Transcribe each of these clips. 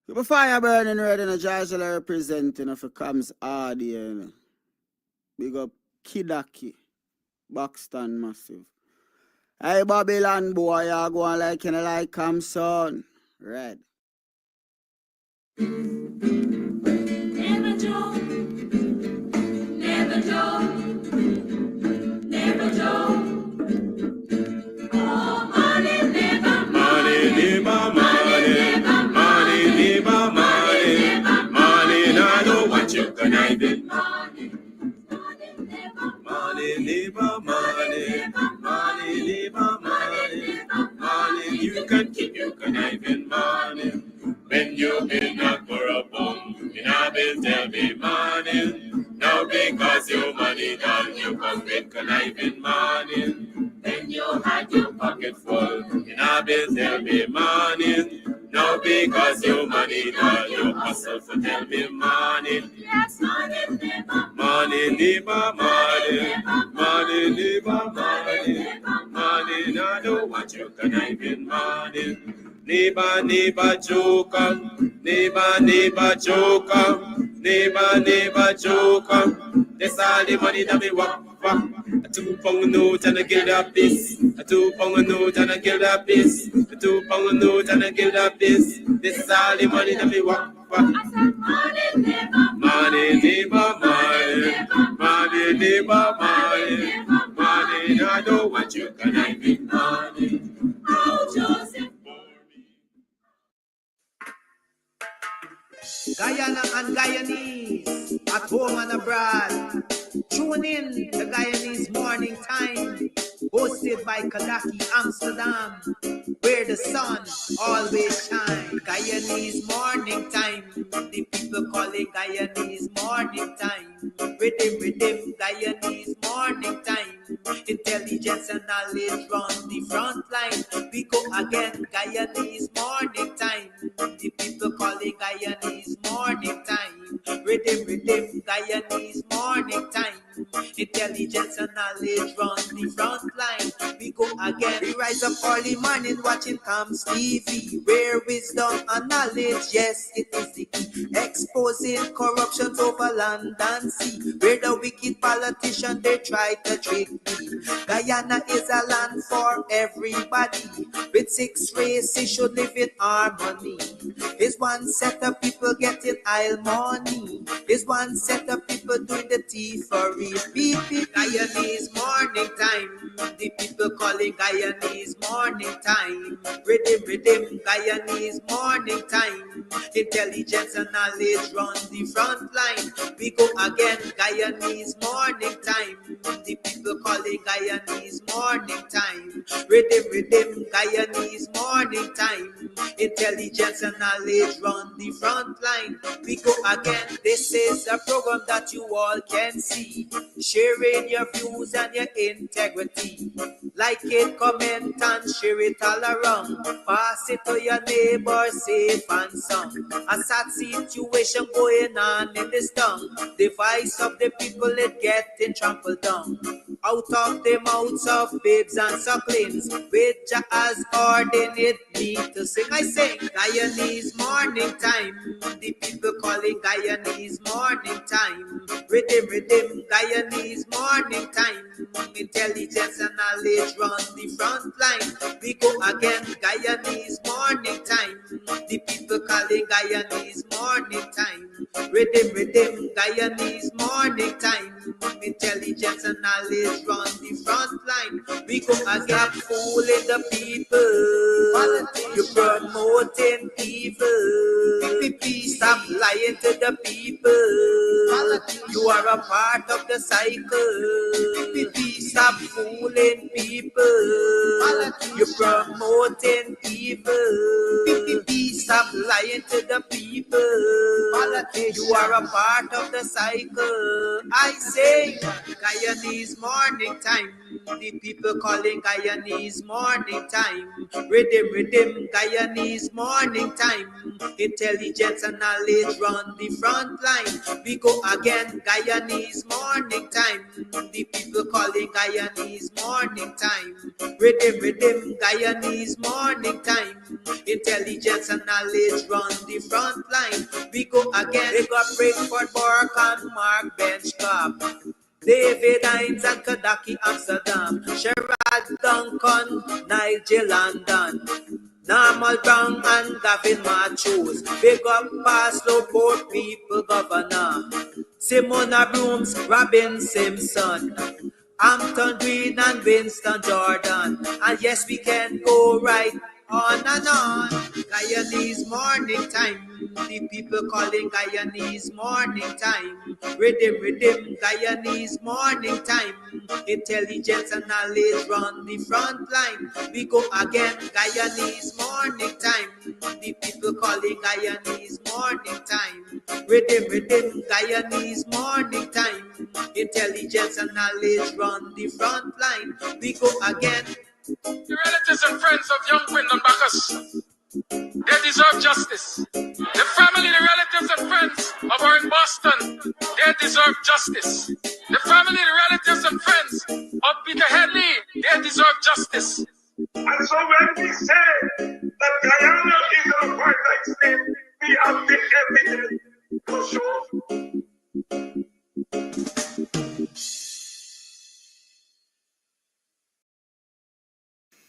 Keep a fire burning red in a Georgia representing of a comes hard here. You know. Big up Kidaki, Buxton massive. Hey Babylon boy, you go on like you know, like come son. Red. Never joke, never joke, never joke. Oh, money never, money never, money never, money never, money never, money. I know what you conniving. Money never, money never, money never, money. You can keep your conniving money. When you been not for a bum, you have been tell me money. Now because your money done, you come with conniving money. When you had your pocket full, you have been tell me money. Now because your money done, you hustle for tell me money. Yes, money never, money never, money, money never, money, money. Now I don't want you conniving money. Neighbor, neighbor, joker. Neighbor, neighbor, joker. Neighbor, neighbor, joker. That's all the money that we walk. A 2 pound note and a kill that piece. A 2 pound note and a kill that piece. A 2 pound note and a kill that piece. This is all the money that we walk. I said money, neighbor, money, neighbor, money, money, neighbor, money, money. I don't want you conniving money. Oh, Joseph. Guyana and Guyanese, at home and abroad. Tune in the Guyanese Morning Time, hosted by Kadaki Amsterdam, where the sun always shines. Guyanese Morning Time, the people call it Guyanese Morning Time. Rhythm, Guyanese Morning Time. Intelligence and knowledge run the front line. We go again, Guyanese Morning Time. The people call it Guyanese Morning Time. Rhythm, Guyanese Morning Time. Intelligence and knowledge run the front line. We go again. We rise up early morning watching Comes TV, where wisdom and knowledge, yes, it is the key. Exposing corruption over land and sea, where the wicked politicians they try to trick me. Guyana is a land for everybody. With 6 races should live in harmony. Is one set of people getting oil money. Is one set of people doing the thievery. Guyanese Morning Time. The people calling Guyanese Morning Time. Rhythm, Guyanese Morning Time. Intelligence and knowledge run the front line. We go again, Guyanese Morning Time. The people calling Guyanese Morning Time. Rhythm, Guyanese Morning Time. Intelligence and knowledge run the front line. We go again. This is a program that you all can see. Sharing your views and your integrity. Like it, comment and share it all around. Pass it to your neighbor, safe and sound. A sad situation going on in this town. The voice of the people is getting trampled down. Out of the mouths of babes and sucklings, with Jah as ordained me to sing. I sing Guyanese Morning Time. The people calling Guyanese Morning Time. Rhythm, Guyanese Morning Time. Intelligence and knowledge run the front line. We go again, Guyanese Morning Time. The people calling Guyanese Morning Time. Rhythm, Guyanese Morning Time. Intelligence and knowledge run the front line. We go again, fooling the people. You're promoting evil. Stop lying to the people. You are a part of the cycle. Stop fooling people. You're promoting evil. Stop lying to the people. politics. You are a part of the cycle. I say, Guyanese morning time. The people calling Guyanese morning time. Rhythm, Guyanese morning time. Intelligence and knowledge run the front line. We go again, Guyanese morning time. The people calling Guyanese morning time. Rhythm, Guyanese morning time. Intelligence and knowledge run the front line. We go again. They got Frankfurt, Bork and Mark Benchcop. David Hines and Kadaki Amsterdam. Sherrod Duncan, Nigel London. Normal Brown and Gavin Matthews. Big up Paslow, Port People Governor. Simona Brooms, Robin Simpson. Hampton Green and Winston Jordan. And yes, we can go right on and on. Guyanese morning time. The people calling Guyanese morning time. Rhythm, Guyanese morning time. Intelligence and knowledge run the front line. We go again, Guyanese morning time. The people calling Guyanese morning time. Rhythm, Guyanese morning time. Intelligence and knowledge run the front line. We go again. The relatives and friends of young Wyndon Bacchus, they deserve justice. The family, the relatives and friends of our in Boston, they deserve justice. The family, the relatives and friends of Peter Headley, they deserve justice. And so when we say that Guyana is an apartheid state, we have the evidence to show.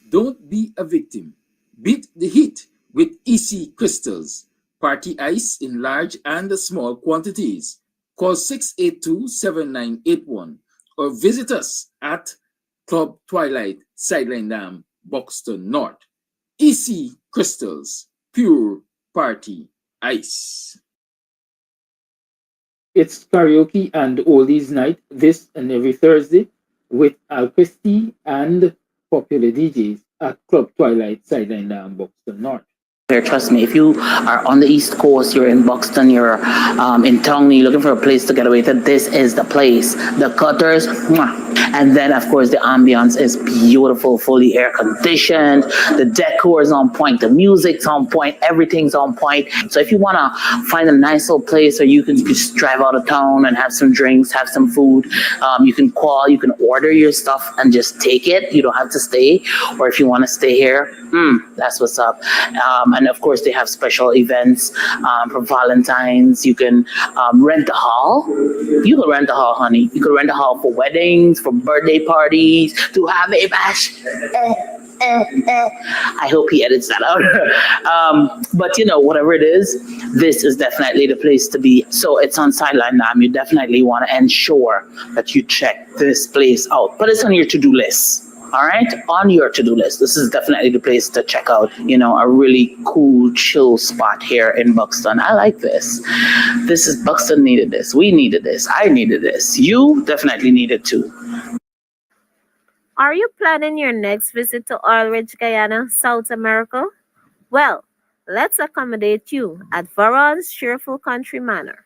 Don't be a victim. Beat the heat with EC crystals. Party ice in large and small quantities. Call 682-7981 or visit us at Club Twilight, Sideline Dam, Buxton North. EC crystals. Pure party ice. It's karaoke and oldies night this and every Thursday with Al Christie and popular DJs at Club Twilight, Sideline Dam, Buxton North. Trust me, if you are on the East Coast, you're in Buxton, you're in Tongue, you're looking for a place to get away to, this is the place. The Cutters, mwah. And then of course the ambience is beautiful, fully air conditioned, the decor is on point, the music's on point, everything's on point. So if you want to find a nice little place where you can just drive out of town and have some drinks, have some food, you can call, you can order your stuff and just take it. You don't have to stay. Or if you want to stay here, that's what's up. And of course, they have special events for Valentine's. You can rent a hall. You can rent a hall, honey. You can rent a hall for weddings, for birthday parties, to have a bash. I hope he edits that out. But you know, whatever it is, this is definitely the place to be. So it's on Sideline Dam. You definitely want to ensure that you check this place out. But it's on your to-do list. All right, on your to-do list. This is definitely the place to check out, you know, a really cool, chill spot here in Buxton. I like this. This is Buxton needed this. We needed this. I needed this. You definitely need it too. Are you planning your next visit to Oil Ridge, Guyana, South America? Well, let's accommodate you at Varon's Cheerful Country Manor.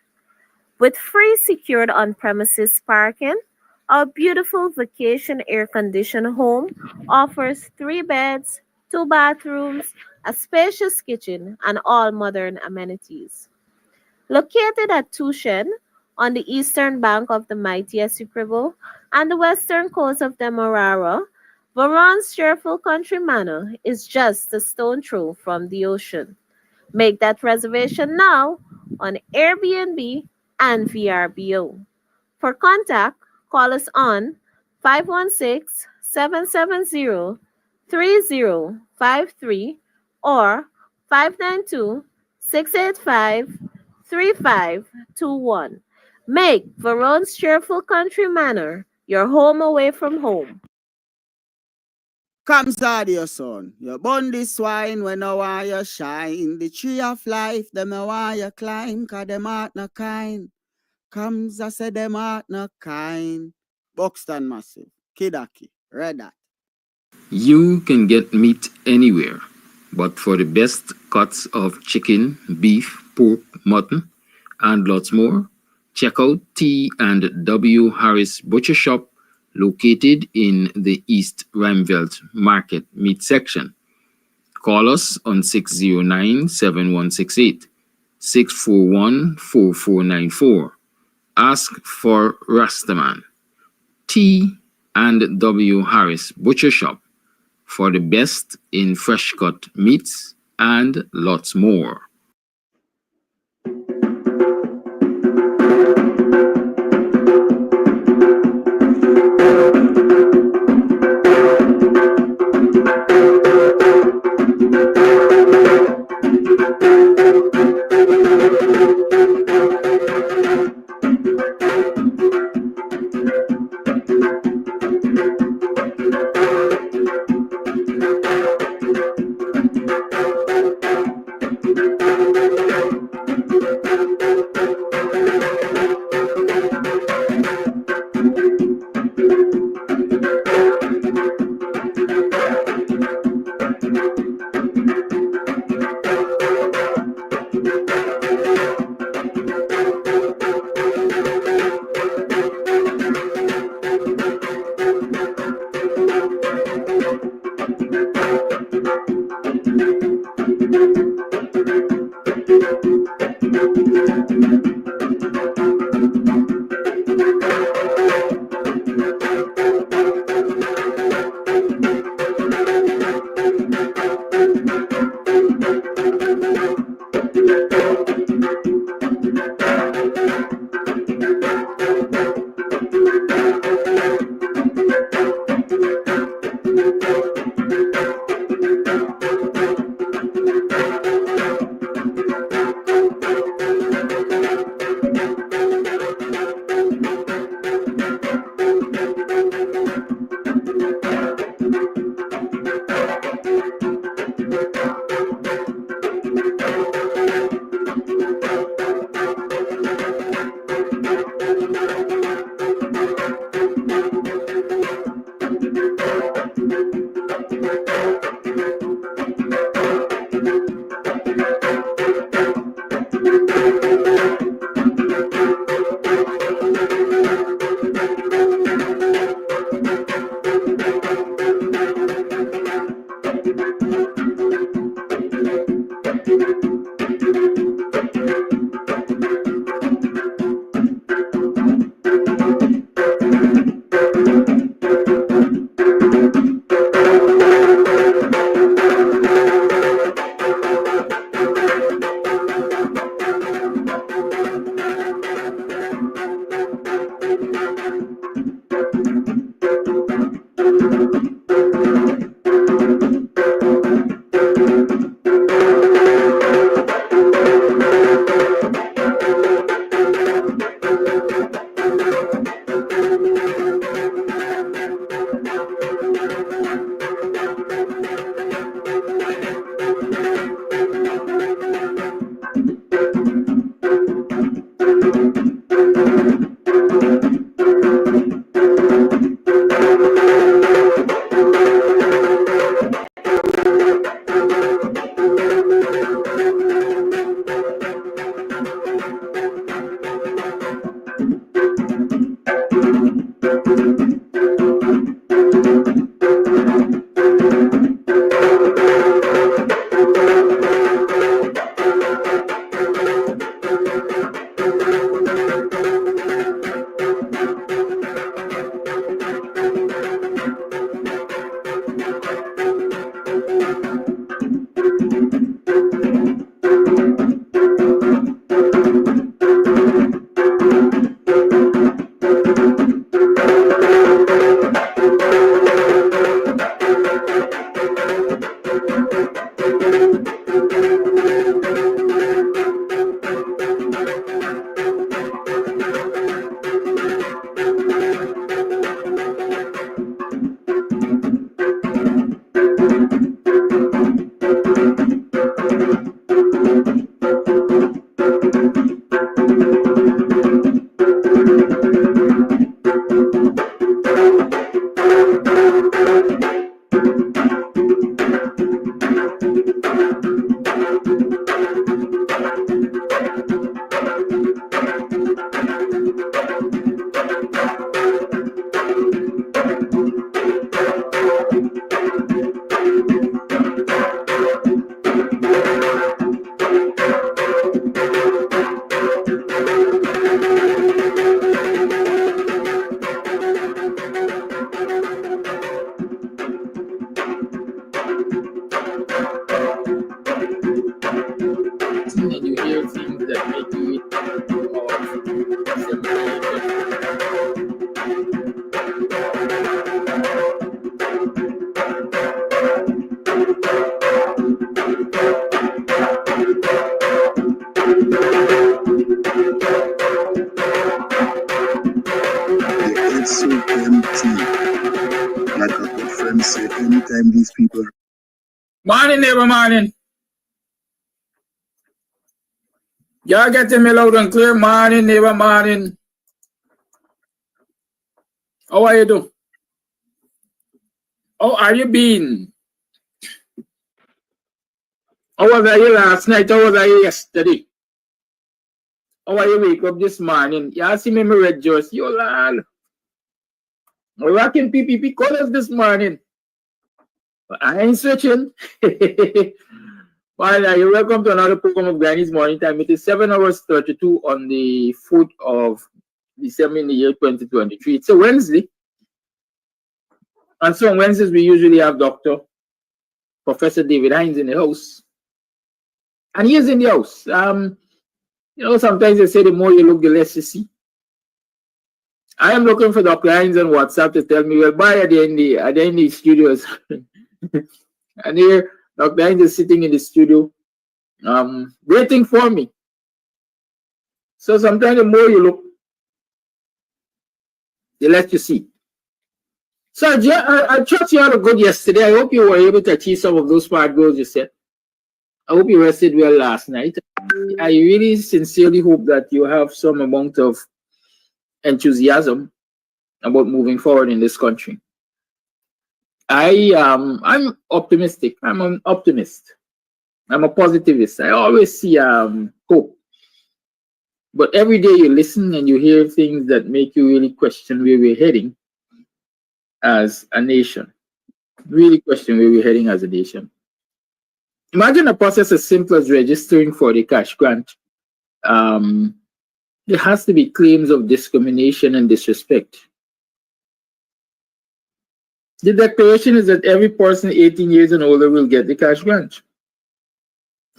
With free secured on-premises parking, our beautiful vacation air-conditioned home offers 3 beds, 2 bathrooms, a spacious kitchen, and all modern amenities. Located at Tushen, on the eastern bank of the mighty Essequibo and the western coast of Demerara, Varon's Cheerful Country Manor is just a stone throw from the ocean. Make that reservation now on Airbnb and VRBO. For contact, call us on 516-770-3053 or 592-685-3521. Make Varon's Cheerful Country Manor your home away from home. Comes out your son. You burn the swine when I want you shine. The tree of life, them I want you climb, cause them art no kind. Comes I say them art no kind. Buxton Massive, Kidaki, Red Hat. You can get meat anywhere, but for the best cuts of chicken, beef, pork, mutton, and lots more, check out T and W Harris Butcher Shop located in the East Rheinveld Market Meat section. Call us on 609-7168, 641-4494. Ask for Rastaman. T and W Harris Butcher Shop for the best in fresh cut meats and lots more. like a good friend said, anytime these people. Morning, neighbor, morning. Y'all getting me loud and clear? Morning, neighbor, morning. How are you doing? How are you been? How was I last night? How was I yesterday? How are you wake up this morning? Y'all see me in my red jersey? Yo, lad. I'm rocking PPP colors this morning. But I ain't switching. Well, you're welcome to another program of Guyanese Morning Time. It is 7 hours 32 on the 4th of December in the year 2023. It's a Wednesday. And so on Wednesdays, we usually have Dr. Professor David Hines in the house. And he is in the house. You know, sometimes they say the more you look, the less you see. I am looking for Dr. Hines on WhatsApp to tell me, well, bye, are they in the studios? And here, Dr. Hines is sitting in the studio, waiting for me. So sometimes the more you look, the less you see. So I trust you had a good yesterday. I hope you were able to achieve some of those smart goals you set. I hope you rested well last night. I really sincerely hope that you have some amount of enthusiasm about moving forward in this country. I'm optimistic. I'm an optimist. I'm a positivist. I always see hope. But every day you listen and you hear things that make you really question where we're heading as a nation. Really question where we're heading as a nation. Imagine a process as simple as registering for the cash grant. There has to be claims of discrimination and disrespect. The declaration is that every person 18 years and older will get the cash grant.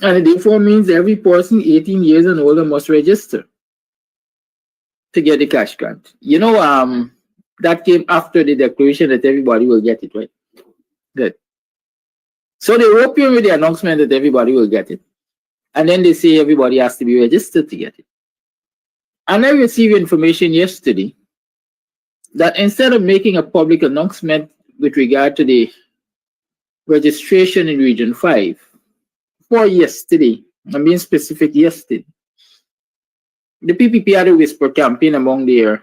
And it therefore means every person 18 years and older must register to get the cash grant. You know, that came after the declaration that everybody will get it, right? Good. So they rope you with the announcement that everybody will get it. And then they say everybody has to be registered to get it. And I received information yesterday that instead of making a public announcement with regard to the registration in Region 5, for yesterday, I'm being specific, yesterday, the PPP had a whisper campaign among their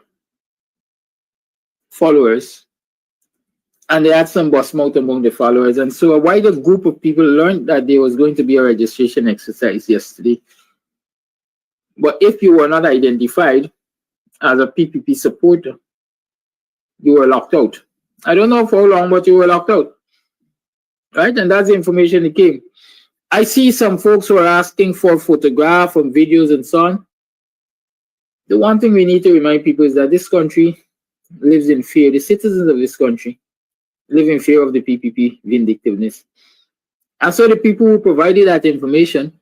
followers, and they had some bust mouth among the followers. And so a wider group of people learned that there was going to be a registration exercise yesterday. But if you were not identified as a PPP supporter, you were locked out. I don't know for how long, but you were locked out. Right? And that's the information that came. I see some folks who are asking for photographs and videos and so on. The one thing we need to remind people is that this country lives in fear. The citizens of this country live in fear of the PPP vindictiveness. And so the people who provided that information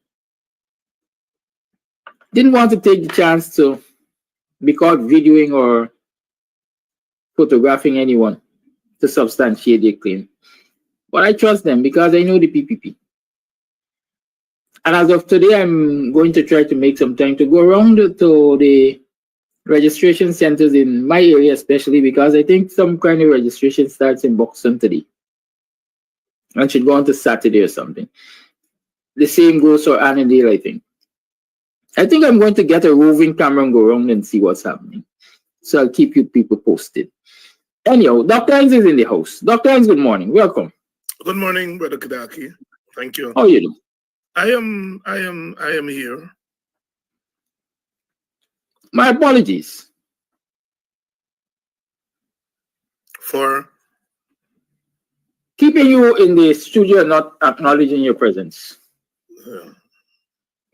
didn't want to take the chance to be caught videoing or photographing anyone to substantiate their claim. But I trust them because I know the PPP. And as of today, I'm going to try to make some time to go around to the registration centers in my area, especially because I think some kind of registration starts in Buxton today. And should go on to Saturday or something. The same goes for Annandale, I think. I think I'm going to get a roving camera and go around and see what's happening. So I'll keep you people posted. Anyhow, Dr. Hines is in the house. Dr. Hines, good morning. Welcome. Good morning, Brother Kadaki. Thank you. How are you doing? I am here. My apologies. For keeping you in the studio and not acknowledging your presence.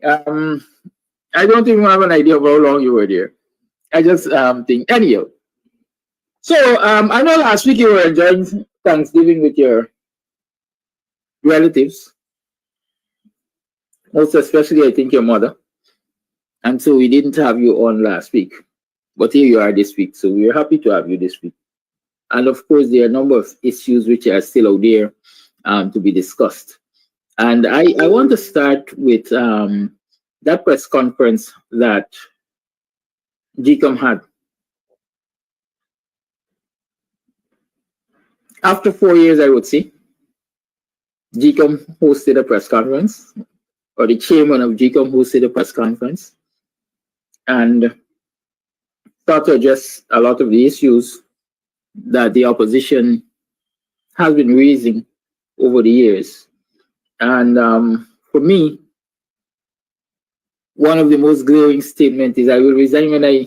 I don't even have an idea of how long you were there. I just think anyhow. So I know last week you were enjoying Thanksgiving with your relatives. Most especially, I think, your mother. And so we didn't have you on last week. But here you are this week. So we're happy to have you this week. And of course, there are a number of issues which are still out there to be discussed. And I want to start with that press conference that GECOM had. After 4 years, I would say, GECOM hosted a press conference, or the chairman of GECOM hosted a press conference, and start to address a lot of the issues that the opposition has been raising over the years. And for me, one of the most glaring statements is I will resign when I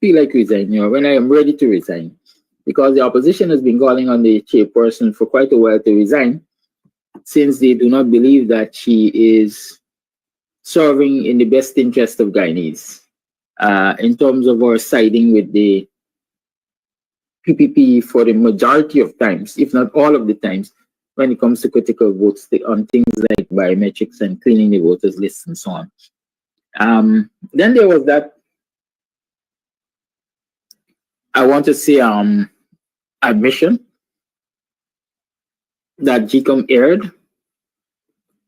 feel like resigning, or when I am ready to resign, because the opposition has been calling on the chairperson for quite a while to resign, since they do not believe that she is serving in the best interest of Guyanese. In terms of our siding with the PPP for the majority of times, if not all of the times, when it comes to critical votes on things like biometrics and cleaning the voters lists and so on. Then there was that, I want to say, admission that GECOM aired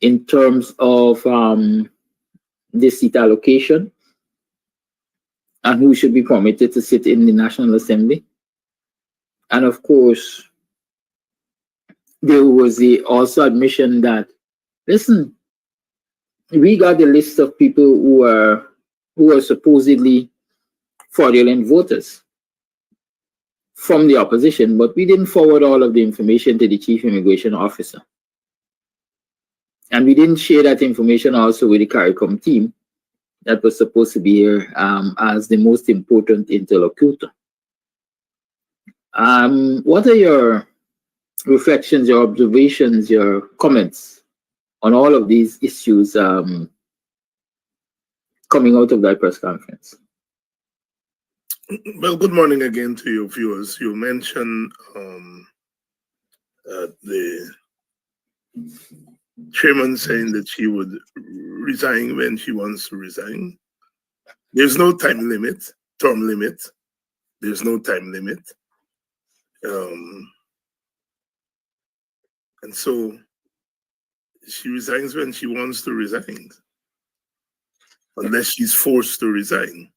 in terms of the seat allocation and who should be permitted to sit in the National Assembly. And of course, there was also admission that, listen, we got the list of people who are supposedly fraudulent voters from the opposition, but we didn't forward all of the information to the chief immigration officer. And we didn't share that information also with the CARICOM team that was supposed to be here as the most important interlocutor. What are your reflections, your observations, your comments on all of these issues coming out of that press conference? Well, good morning again to your viewers. You mentioned the chairman saying that she would resign when she wants to resign. There's no time limit, term limit. There's no time limit. And so she resigns when she wants to resign, unless she's forced to resign.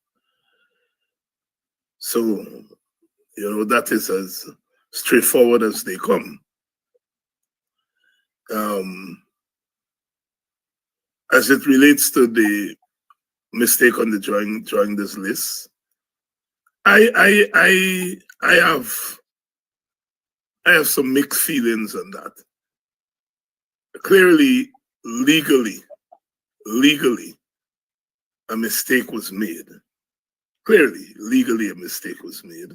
So, you know, that is as straightforward as they come. As it relates to the mistake on the drawing this list, I have some mixed feelings on that. Clearly, legally, a mistake was made. Clearly, legally, a mistake was made.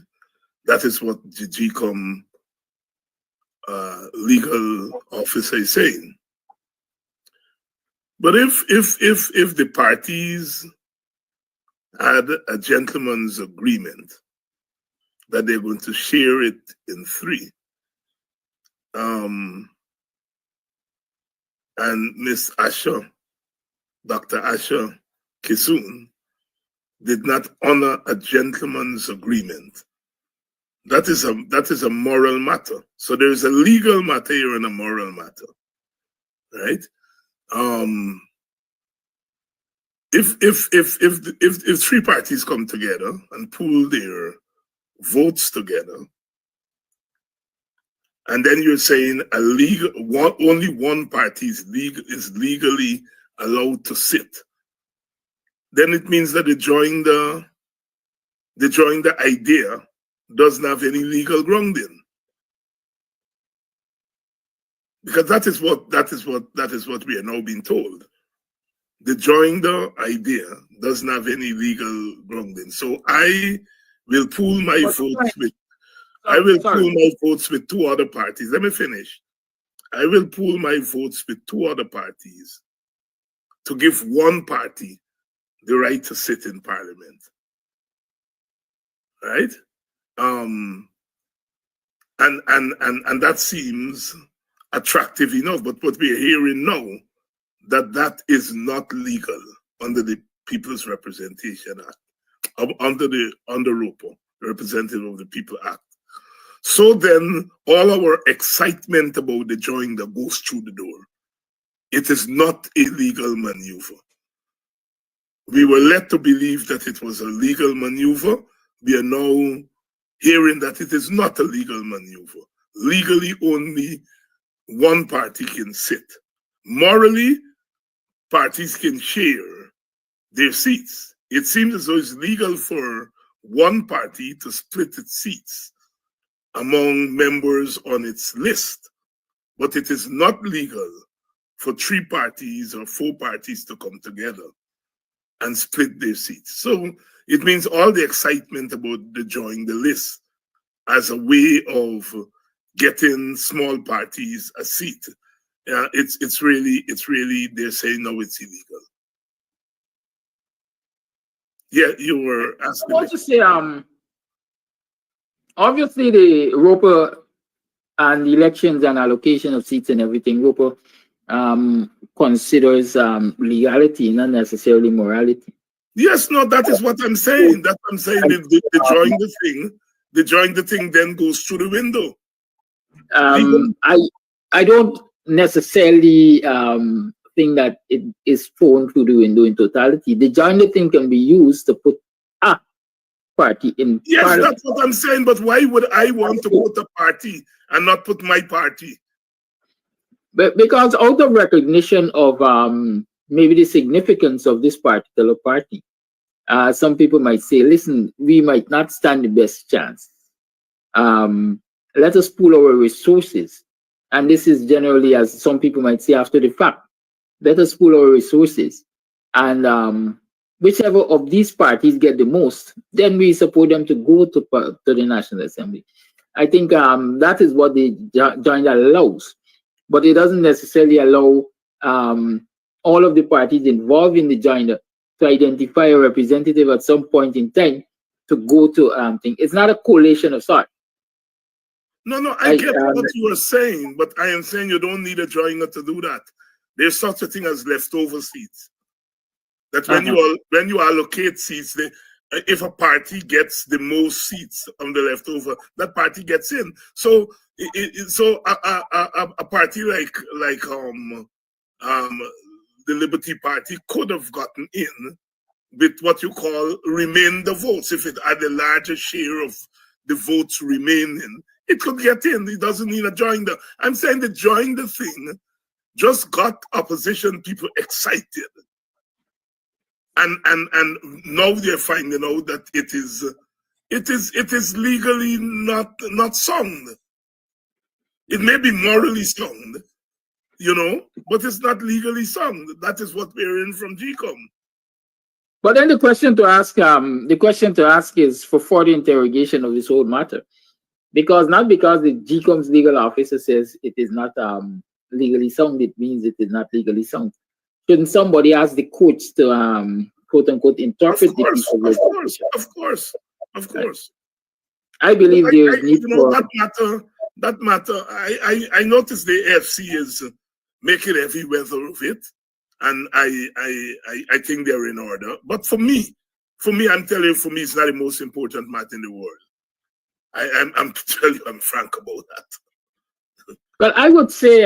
That is what the GECOM legal officer is saying. But if the parties had a gentleman's agreement that they're going to share it in 3, and Miss Asha, Dr. Asha Kisoon, did not honor a gentleman's agreement, that is a moral matter. So there is a legal matter here and a moral matter, right? If 3 parties come together and pool their votes together, and then you're saying only one party is legally allowed to sit, then it means that the drawing the idea doesn't have any legal grounding, because that is what we are now being told. The drawing the idea doesn't have any legal grounding. So I will pool my votes with. I will pool my votes with 2 other parties. Let me finish. I will pool my votes with 2 other parties to give one party the right to sit in Parliament. Right? And that seems attractive enough. But what we are hearing now, that is not legal under the People's Representation Act, under ROPO, the Representative of the People Act. So then all our excitement about the drawing that goes through the door, it is not a legal maneuver. We were led to believe that it was a legal maneuver. We are now hearing that it is not a legal maneuver. legally only one party can sit. Morally, parties can share their seats. It seems as though it's legal for one party to split its seats among members on its list, but it is not legal for 3 parties or 4 parties to come together and split their seats. So it means all the excitement about the joining the list as a way of getting small parties a seat. It's really they're saying no, it's illegal. Yeah, you were asking. I want to say, obviously the Roper and the elections and allocation of seats and everything, Roper considers legality, not necessarily morality. Yes, no, that is what I'm saying. That's what I'm saying. The join the thing then goes through the window. I don't necessarily think that it is thrown through the window in totality. The join the thing can be used to put a party in. Yes, Parliament. that's what I'm saying. But why would I want to put a party and not put my party? But because out of recognition of maybe the significance of this particular party, some people might say, listen, we might not stand the best chance. Let us pool our resources. And this is generally, as some people might say, after the fact. Let us pool our resources. And whichever of these parties get the most, then we support them to go to the National Assembly. I think that is what the joint allows. But it doesn't necessarily allow all of the parties involved in the joint to identify a representative at some point in time to go to thing. It's not a coalition of sorts. No, I get what you are saying, but I am saying you don't need a joiner to do that. There's such a thing as leftover seats. That when you allocate seats, if a party gets the most seats on the leftover, that party gets in. So a party like the Liberty Party could have gotten in with what you call remain the votes. If it had a larger share of the votes remaining, it could get in. It doesn't need a joiner. I'm saying the joiner thing just got opposition people excited. And now they're finding out that it is legally not sound. It may be morally sound, but it's not legally sound. That is what we're in from GECOM. But then the question to ask is for further interrogation of this whole matter, not because the GECOM's legal officer says it is not legally sound, it means it is not legally sound. Shouldn't somebody ask the courts to quote unquote interpret the piece of legislation? Of course. I believe there is need for that matter. I noticed the AFC is making heavy weather of it, and I think they're in order. But for me, I'm telling you, for me, it's not the most important matter in the world. I'm telling you, I'm frank about that. Well, I would say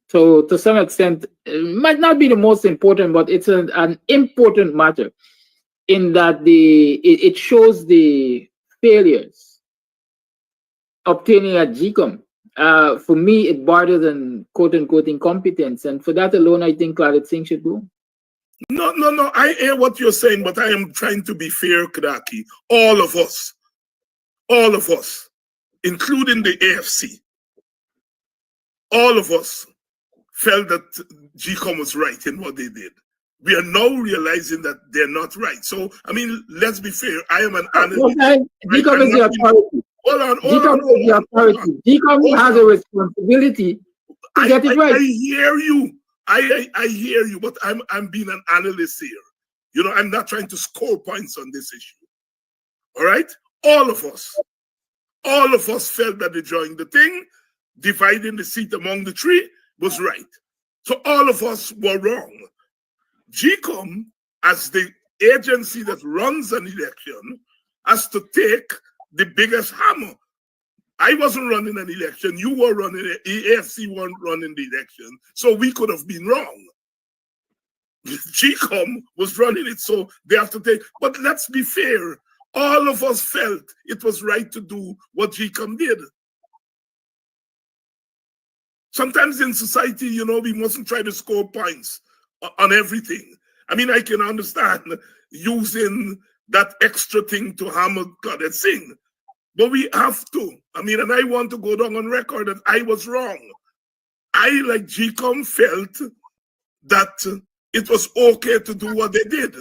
to some extent, it might not be the most important, but it's an important matter in that it shows the failures obtaining at GECOM. For me, it borders on quote unquote incompetence, and for that alone, I think Claudette Singh should go. No, I hear what you're saying, but I am trying to be fair, Kadaki. All of us, including the AFC, all of us felt that GECOM was right in what they did. We are now realizing that they're not right. So, I mean, let's be fair. I am an analyst. GECOM is the authority. Hold on. GECOM is the authority. GECOM has a responsibility to get it right. I hear you. I hear you, but I'm being an analyst here. I'm not trying to score points on this issue. All right? All of us felt that they joined the thing, dividing the seat among the 3 was right. So all of us were wrong. GECOM, as the agency that runs an election, has to take the biggest hammer. I wasn't running an election. You were running it. AFC weren't running the election. So we could have been wrong. GECOM was running it, so they have to take. But let's be fair. All of us felt it was right to do what GECOM did. Sometimes in society, you know, we mustn't try to score points on everything. I mean, I can understand using that extra thing to hammer God and sing, but we have to. I mean, and I want to go down on record that I was wrong. I, like GECOM, felt that it was okay to do what they did,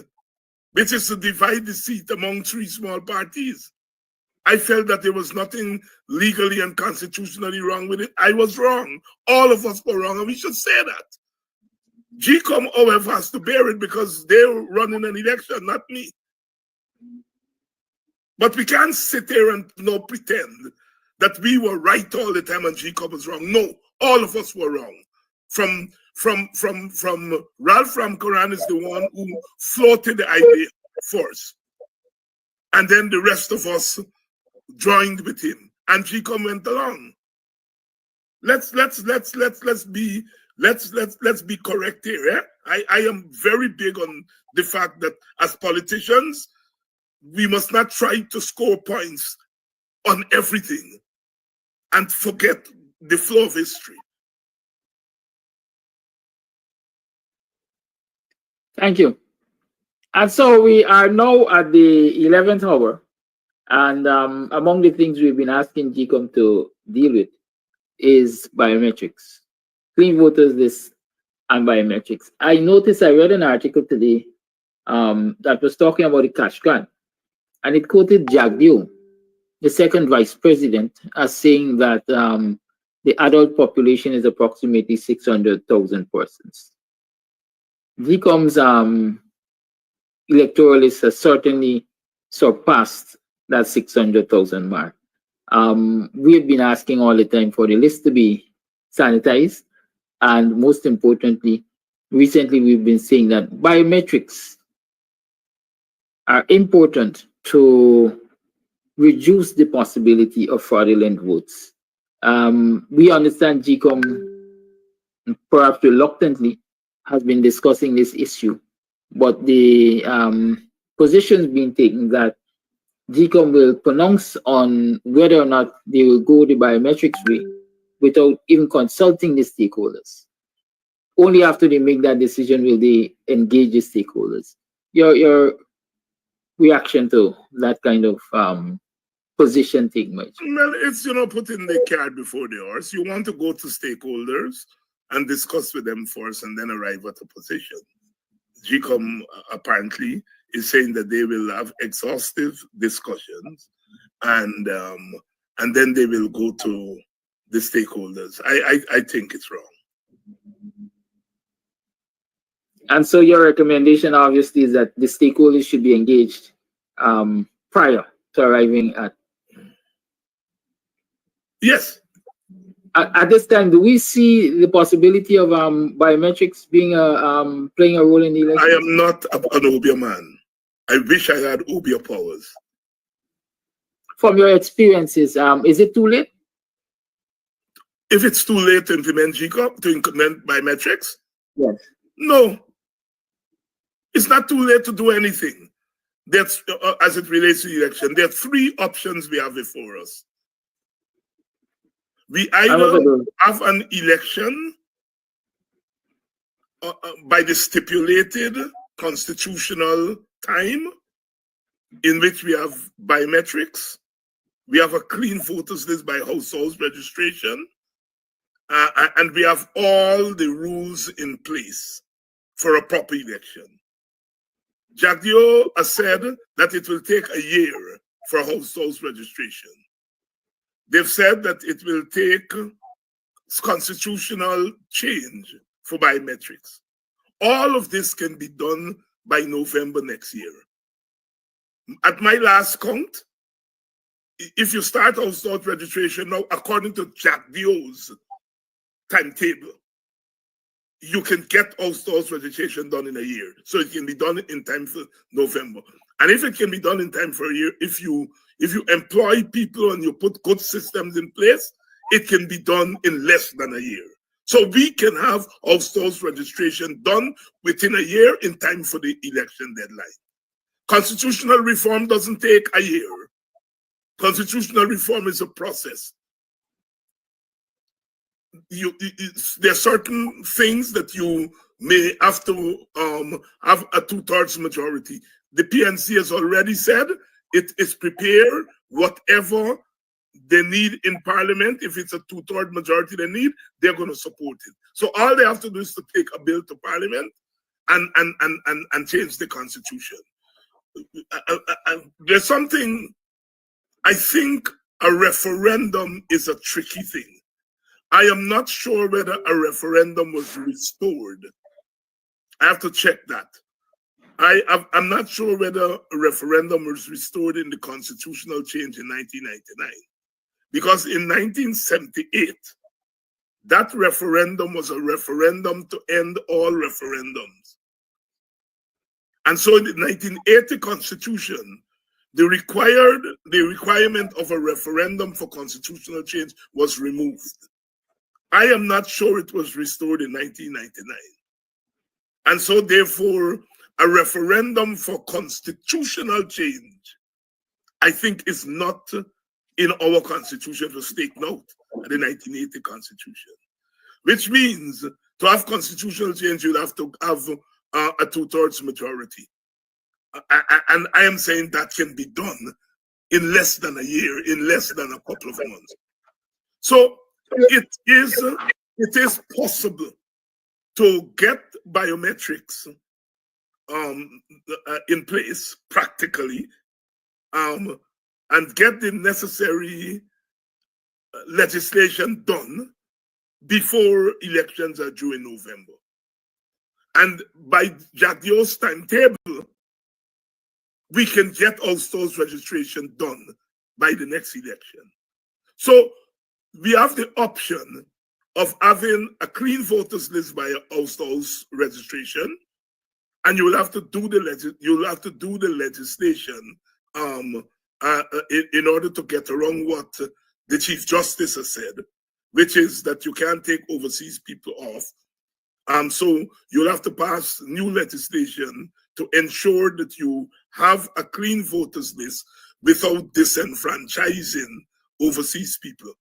which is to divide the seat among 3 small parties. I felt that there was nothing legally and constitutionally wrong with it. I was wrong. All of us were wrong, and we should say that. GECOM, however, has to bear it because they're running an election, not me. But we can't sit there and pretend that we were right all the time and GECOM was wrong. No, all of us were wrong. From Ralph Ramkoran is the one who floated the idea first, and then the rest of us joined with him, and GECOM went along. Let's be correct here. Eh? I am very big on the fact that as politicians, we must not try to score points on everything and forget the flow of history. Thank you. And so we are now at the 11th hour. And among the things we've been asking GECOM to deal with is biometrics, clean voters list, and biometrics. I noticed, I read an article today that was talking about the cash grant, and it quoted Jagdeo, the second vice president, as saying that the adult population is approximately 600,000 persons. GECOM's electoral list has certainly surpassed that 600,000 mark. We have been asking all the time for the list to be sanitized, and most importantly, recently we've been saying that biometrics are important to reduce the possibility of fraudulent votes. We understand GECOM, perhaps reluctantly, has been discussing this issue, but the positions being taken that GECOM will pronounce on whether or not they will go the biometrics way without even consulting the stakeholders. Only after they make that decision will they engage the stakeholders. Your reaction to that kind of position taken? Well, it's, putting the cart before the horse. You want to go to stakeholders and discuss with them first and then arrive at a position. GECOM apparently is saying that they will have exhaustive discussions and then they will go to the stakeholders. I think it's wrong. And so your recommendation obviously is that the stakeholders should be engaged prior to arriving at. Yes. At this time, do we see the possibility of biometrics being playing a role in the election? I am not an Obia man. I wish I had Obia powers. From your experiences, is it too late? If it's too late to implement GECOM, to implement biometrics? Yes. No. It's not too late to do anything. That's as it relates to the election. There are 3 options we have before us. We either have an election by the stipulated constitutional time in which we have biometrics, we have a clean voters list by household registration, and we have all the rules in place for a proper election. Jagdeo has said that it will take a year for household registration. They've said that it will take constitutional change for biometrics. All of this can be done by November next year. At my last count, if you start household registration now, according to Jagdeo's timetable, you can get household registration done in a year. So it can be done in time for November. And if it can be done in time for a year, if you employ people and you put good systems in place, it can be done in less than a year. So we can have household registration done within a year in time for the election deadline. Constitutional reform doesn't take a year. Constitutional reform is a process. there are certain things that you may have to have a 2/3 majority. The PNC has already said it is prepared, whatever they need in Parliament. If it's a 2/3 majority they need, they're going to support it. So all they have to do is to take a bill to Parliament and change the Constitution. There's something, I think a referendum is a tricky thing. I am not sure whether a referendum was restored. I have to check that. I'm not sure whether a referendum was restored in the constitutional change in 1999. Because in 1978, that referendum was a referendum to end all referendums. And so in the 1980 Constitution, the requirement of a referendum for constitutional change was removed. I am not sure it was restored in 1999. And so therefore, a referendum for constitutional change, I think, is not in our Constitution. It was taken out of the 1980 Constitution. Which means to have constitutional change, you'll have to have a 2/3 majority. And I am saying that can be done in less than a year, in less than a couple of months. So it is possible to get biometrics in place practically, and get the necessary legislation done before elections are due in November. And by Jadio's timetable, we can get Ulster's registration done by the next election. So we have the option of having a clean voters list by Ulster's registration, and you will have to do the legislation in order to get around what the Chief Justice has said, which is that you can't take overseas people off. So you'll have to pass new legislation to ensure that you have a clean voters list without disenfranchising overseas people.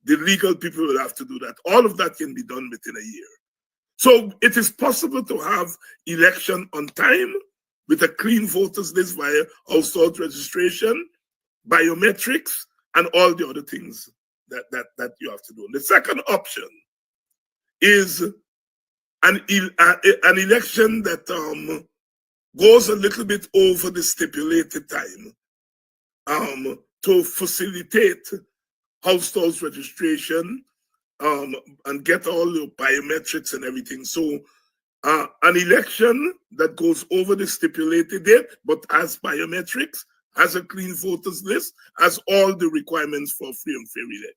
The legal people will have to do that. All of that can be done within a year. So it is possible to have election on time with a clean voters list via household registration, biometrics, and all the other things that you have to do. The second option is an election that goes a little bit over the stipulated time to facilitate household registration and get all the biometrics and everything. So an election that goes over the stipulated date but has biometrics, has a clean voters list, has all the requirements for free and fair election.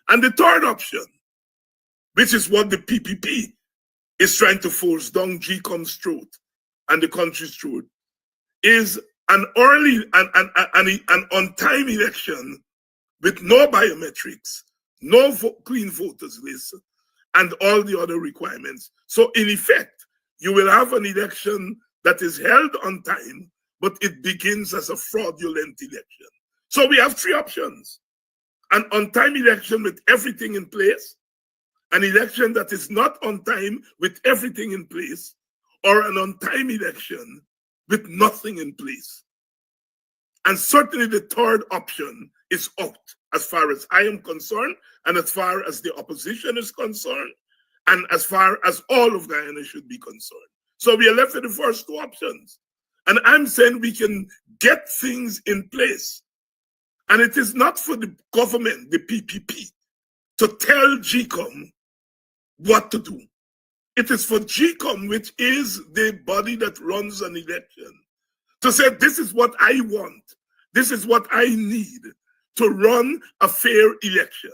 And the third option, which is what the PPP is trying to force down GECOM's throat and the country's throat, is an early an on-time election with no biometrics, no clean voters list, and all the other requirements. So in effect, you will have an election that is held on time, but it begins as a fraudulent election. So we have three options: an on-time election with everything in place, an election that is not on time with everything in place, or an on-time election with nothing in place. And certainly the third option is out as far as I am concerned, and as far as the opposition is concerned, and as far as all of Guyana should be concerned. So we are left with the first two options. And I'm saying we can get things in place. And it is not for the government, the PPP, to tell GECOM what to do. It is for GECOM, which is the body that runs an election, to say, this is what I want. This is what I need to run a fair election.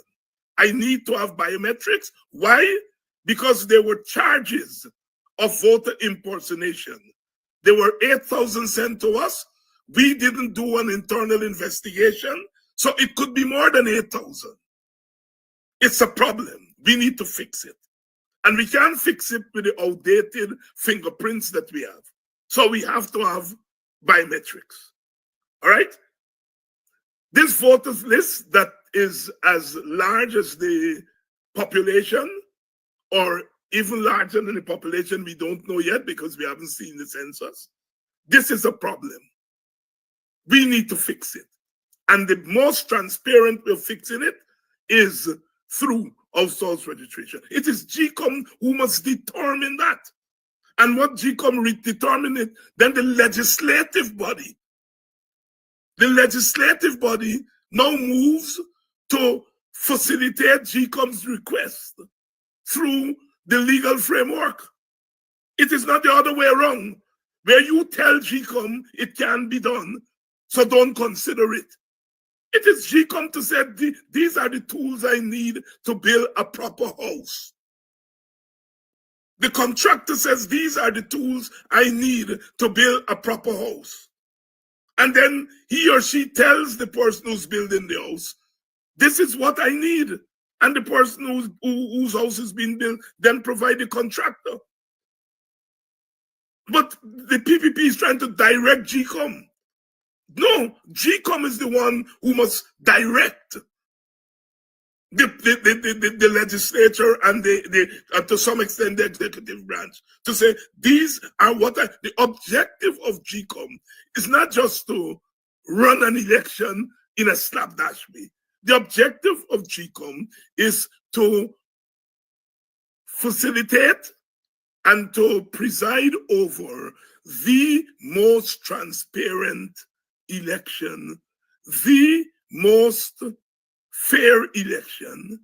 I need to have biometrics. Why? Because there were charges of voter impersonation. There were 8,000 sent to us. We didn't do an internal investigation, so it could be more than 8,000. It's a problem. We need to fix it. And we can't fix it with the outdated fingerprints that we have. So we have to have biometrics. All right? This voters list that is as large as the population, or even larger than the population, we don't know yet because we haven't seen the census. This is a problem. We need to fix it. And the most transparent way of fixing it is through household registration. It is GECOM who must determine that. And what GECOM determine it, then the legislative body now moves to facilitate GECOM's request through the legal framework. It is not the other way around, where you tell GECOM it can be done, so don't consider it. It is GECOM to say, these are the tools I need to build a proper house. The contractor says, these are the tools I need to build a proper house. And then he or she tells the person who's building the house, this is what I need. And the person whose house is being built then provide the contractor. But the PPP is trying to direct GECOM. No, GECOM is the one who must direct the legislature and to some extent the executive branch to say, these are the objective of GECOM is not just to run an election in a slapdash way. The objective of GECOM is to facilitate and to preside over the most transparent election, the most fair election,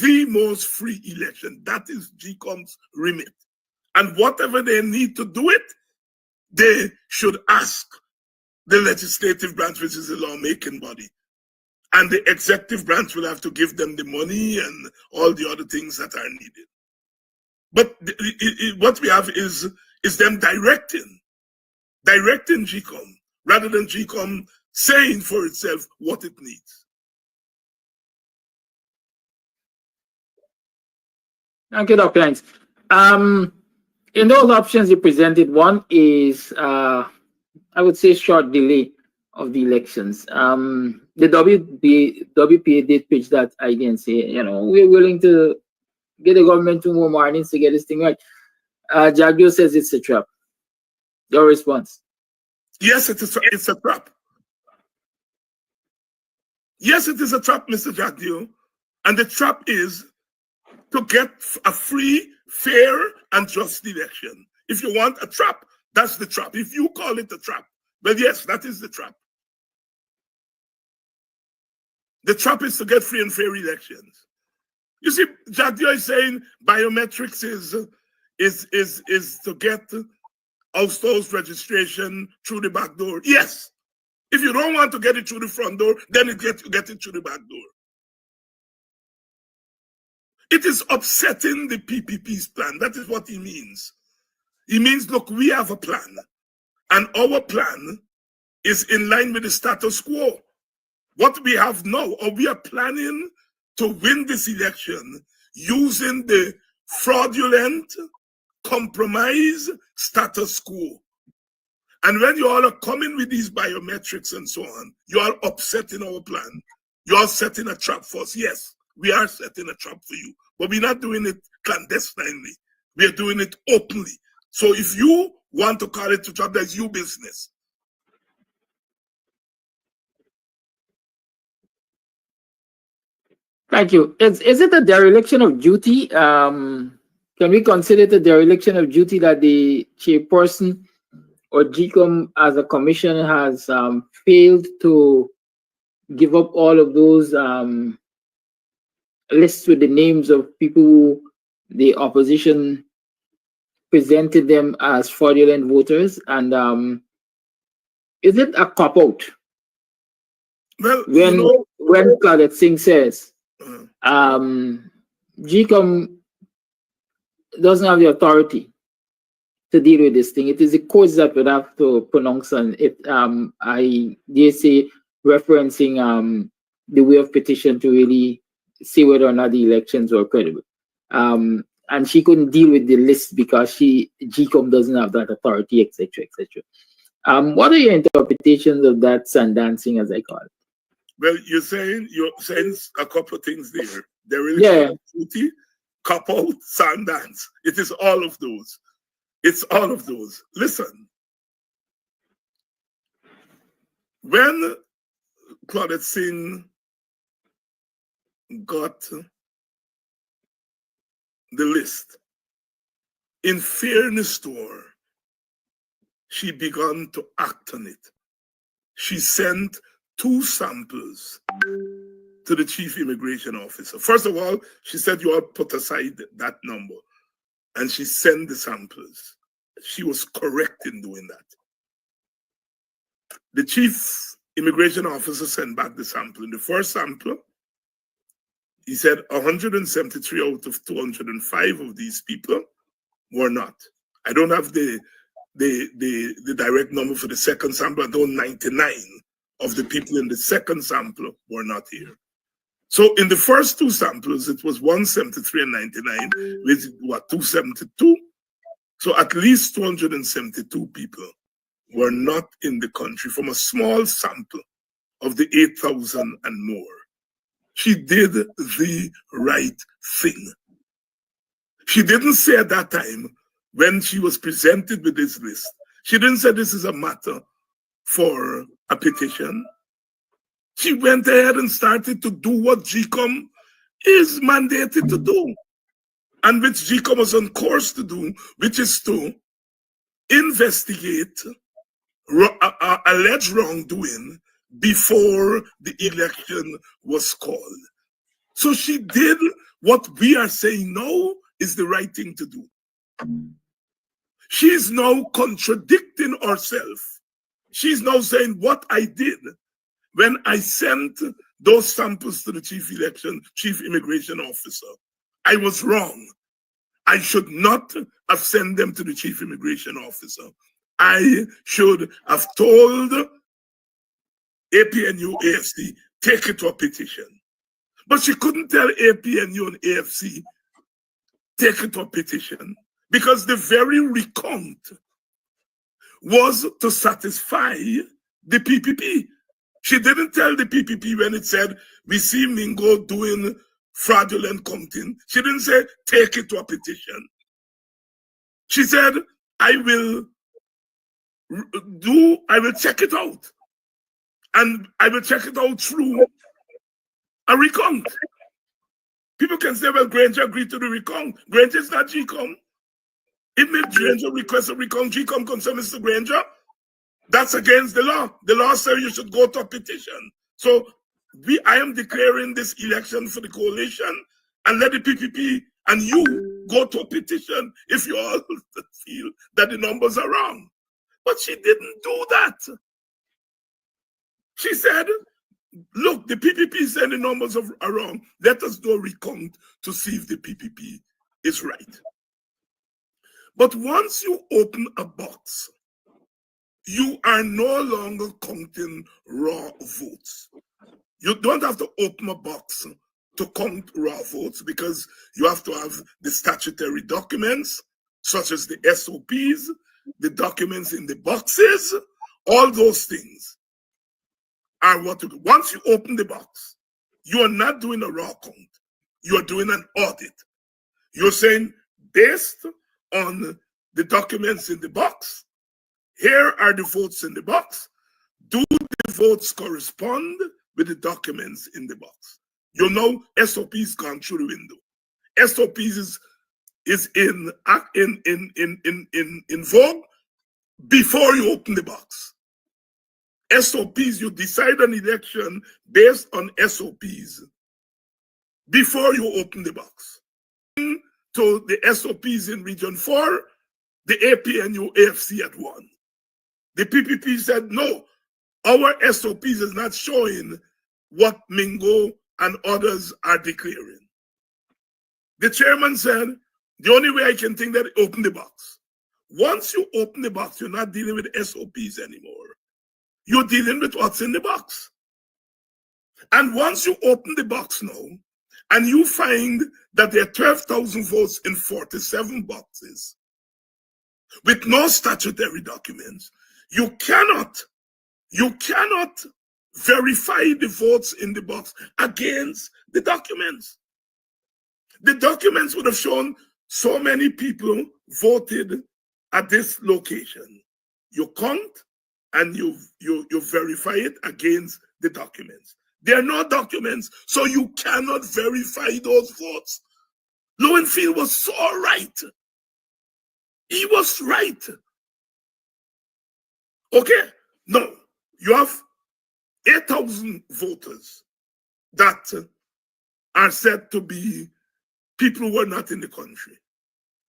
the most free election. That is GECOM's remit. And whatever they need to do it, they should ask the legislative branch, which is the lawmaking body. And the executive branch will have to give them the money and all the other things that are needed. But what we have is them directing GECOM, rather than GECOM saying for itself what it needs. Okay, Dr. Hines. In those options you presented, one is, I would say, short delay of the elections. The WPA did pitch that idea and say, we're willing to get the government 2 more mornings to get this thing right. Jagdio says it's a trap. Your response? Yes, it's a trap. Yes, it is a trap, Mr. Jagdio. And the trap is to get a free, fair, and just election. If you want a trap, that's the trap. If you call it a trap, well, yes, that is the trap. The trap is to get free and fair elections. You see, Jagdio is saying biometrics is to get household registration through the back door. Yes. If you don't want to get it through the front door, then you get it through the back door. It is upsetting the PPP's plan. That is what he means. He means, look, we have a plan. And our plan is in line with the status quo. What we have now, or we are planning to win this election using the fraudulent compromise status quo. And when you all are coming with these biometrics and so on, you are upsetting our plan. You are setting a trap for us. Yes, we are setting a trap for you, but we're not doing it clandestinely. We are doing it openly. So if you want to call it a trap, that's your business. Thank you. Is it a dereliction of duty? Can we consider it a dereliction of duty that the chairperson or GECOM as a commission has failed to give up all of those lists with the names of people who the opposition presented them as fraudulent voters? And is it a cop-out? Well, when Khaled Singh says GECOM doesn't have the authority to deal with this thing. It is the courts that would have to pronounce on it. I dare say, referencing the way of petition to really see whether or not the elections were credible. And she couldn't deal with the list because GECOM doesn't have that authority, etc., etc. What are your interpretations of that sun dancing, as I call it? Well, you're saying a couple of things there. dereliction of duty, cop out, sand dance. It is all of those. It's all of those. Listen, when Claudette Singh got the list, in fairness to her, she began to act on it. She sent 2 samples to the chief immigration officer. First of all, she said, you all put aside that number. And she sent the samples. She was correct in doing that. The chief immigration officer sent back the sample. In the first sample, he said 173 out of 205 of these people were not. I don't have the direct number for the second sample. I know 99 of the people in the second sample were not here. So in the first 2 samples, it was 173 and 99, which is what, 272? So at least 272 people were not in the country from a small sample of the 8,000 and more. She did the right thing. She didn't say at that time, when she was presented with this list, she didn't say this is a matter for a petition. She went ahead and started to do what GECOM is mandated to do, and which GECOM was on course to do, which is to investigate alleged wrongdoing before the election was called. So she did what we are saying now is the right thing to do. She's now contradicting herself. She's now saying what I did when I sent those samples to the chief immigration officer, I was wrong. I should not have sent them to the chief immigration officer. I should have told APNU, AFC, take it to a petition. But she couldn't tell APNU and AFC, take it to a petition, because the very recount was to satisfy the PPP. She didn't tell the PPP when it said, we see Mingo doing fraudulent counting. She didn't say, take it to a petition. She said, I will check it out. And I will check it out through a recount. People can say, well, Granger agreed to the recount. Granger is not GECOM. If Granger requests a recount, GECOM concerns Mr. Granger, that's against the law. The law says you should go to a petition. So I am declaring this election for the coalition, and let the PPP and you go to a petition if you all feel that the numbers are wrong. But she didn't do that. She said, look, the PPP said the numbers are wrong. Let us do a recount to see if the PPP is right. But once you open a box, you are no longer counting raw votes. You don't have to open a box to count raw votes, because you have to have the statutory documents, such as the SOPs, the documents in the boxes, all those things are what to do. Once you open the box, you are not doing a raw count. You are doing an audit. You're saying, based on the documents in the box, here are the votes in the box. Do the votes correspond with the documents in the box? You know, SOPs gone through the window. SOPs is in vogue before you open the box. SOPs, you decide an election based on SOPs before you open the box. To the SOPs in Region 4, the APNU AFC had won. The PPP said, no, our SOPs is not showing what Mingo and others are declaring. The chairman said, the only way I can think that open the box. Once you open the box, you're not dealing with SOPs anymore. You're dealing with what's in the box. And once you open the box now, and you find that there are 12,000 votes in 47 boxes with no statutory documents, you cannot verify the votes in the box against the documents. The documents would have shown so many people voted at this location. You count and you verify it against the documents. There are no documents, so you cannot verify those votes. Lowenfield was so right. He was right. Okay, now you have 8,000 voters that are said to be people who are not in the country.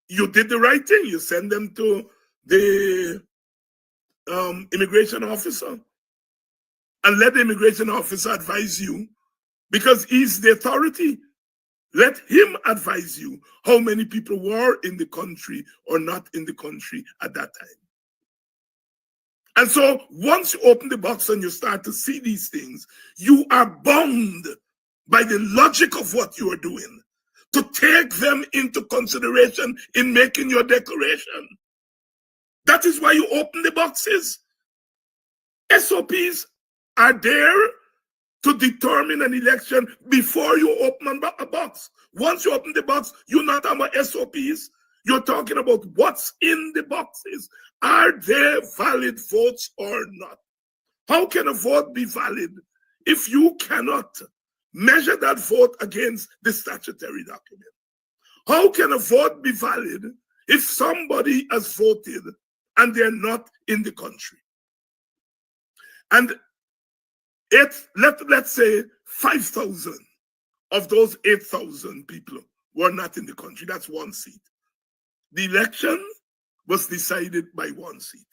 You did the right thing. You send them to the immigration officer and let the immigration officer advise you, because he's the authority. Let him advise you how many people were in the country or not in the country at that time. And so once you open the box and you start to see these things, you are bound by the logic of what you are doing to take them into consideration in making your declaration. That is why you open the boxes. SOPs are there to determine an election before you open a box. Once you open the box, you're not talking about SOPs. You're talking about what's in the boxes. Are there valid votes or not? How can a vote be valid if you cannot measure that vote against the statutory document? How can a vote be valid if somebody has voted and they're not in the country? And let's say 5,000 of those 8,000 people were not in the country. That's one seat. The election was decided by one seat.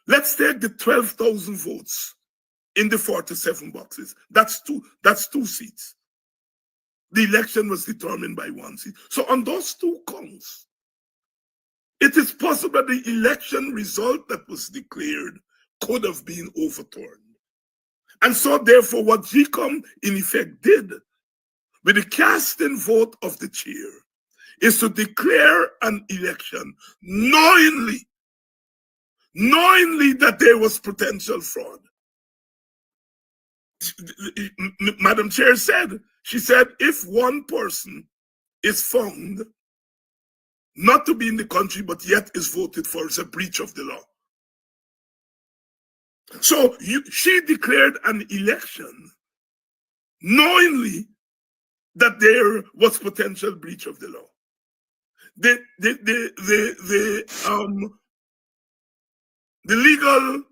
Let's take the 12,000 votes in the 47 boxes. That's two seats. The election was determined by one seat. So on those two counts, it is possible the election result that was declared could have been overturned. And so therefore what GECOM in effect did with the casting vote of the chair is to declare an election knowingly that there was potential fraud. Madam Chair said, she said, if one person is found not to be in the country but yet is voted for, it's a breach of the law. So she declared an election knowingly that there was potential breach of the law. The legal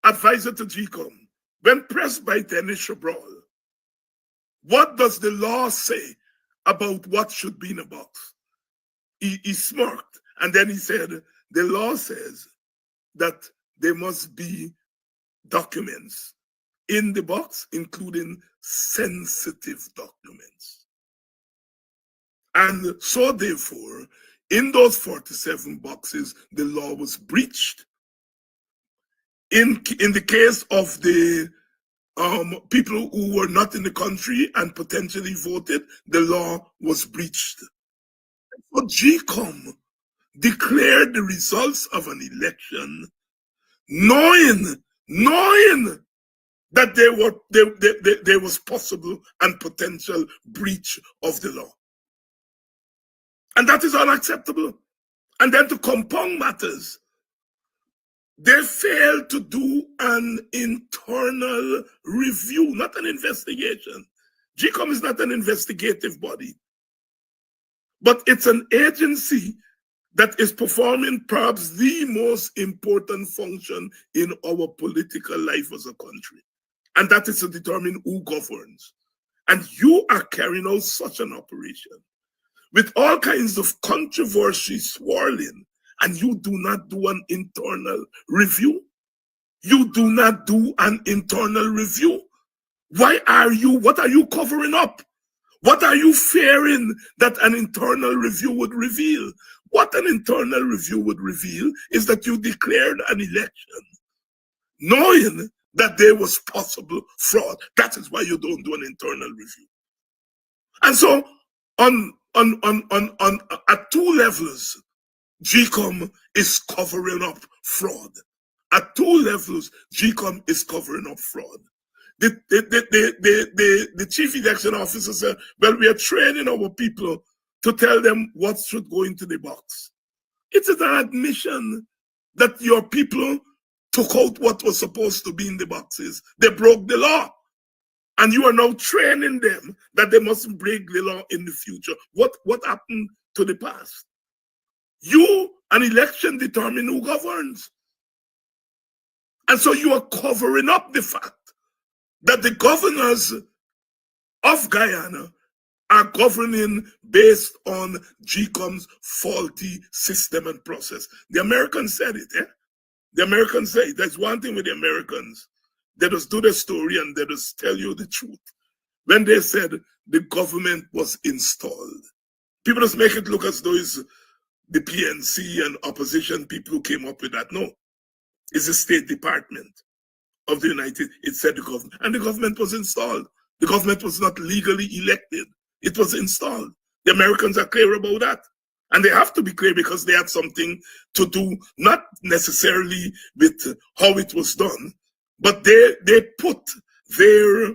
advisor to GECOM, when pressed by Dennis Chabral, what does the law say about what should be in a box? He smirked, and then he said, the law says that there must be documents in the box, including sensitive documents. And so therefore, in those 47 boxes, the law was breached. In the case of the people who were not in the country and potentially voted, the law was breached. So GECOM declared the results of an election knowing that there was possible and potential breach of the law. And that is unacceptable. And then to compound matters, they failed to do an internal review, not an investigation. GECOM is not an investigative body, but it's an agency that is performing perhaps the most important function in our political life as a country. And that is to determine who governs. And you are carrying out such an operation with all kinds of controversy swirling, and you do not do an internal review. You do not do an internal review. What are you covering up? What are you fearing that an internal review would reveal? What an internal review would reveal is that you declared an election knowing that there was possible fraud. That is why you don't do an internal review. And so at two levels, GECOM is covering up fraud. At two levels, GECOM is covering up fraud. the chief election officer said, well, we are training our people to tell them what should go into the box. It is an admission that your people took out what was supposed to be in the boxes. They broke the law. And you are now training them that they mustn't break the law in the future. What happened to the past? An election determine who governs. And so you are covering up the fact that the governors of Guyana are governing based on GECOM's faulty system and process. The Americans said it, eh? The Americans say it. There's one thing with the Americans. They just do the story and they just tell you the truth. When they said the government was installed, people just make it look as though it's the PNC and opposition people who came up with that. No, it's the State Department of the United States. It said the government, and the government was installed. The government was not legally elected. It was installed. The Americans are clear about that. And they have to be clear because they had something to do, not necessarily with how it was done, but they put their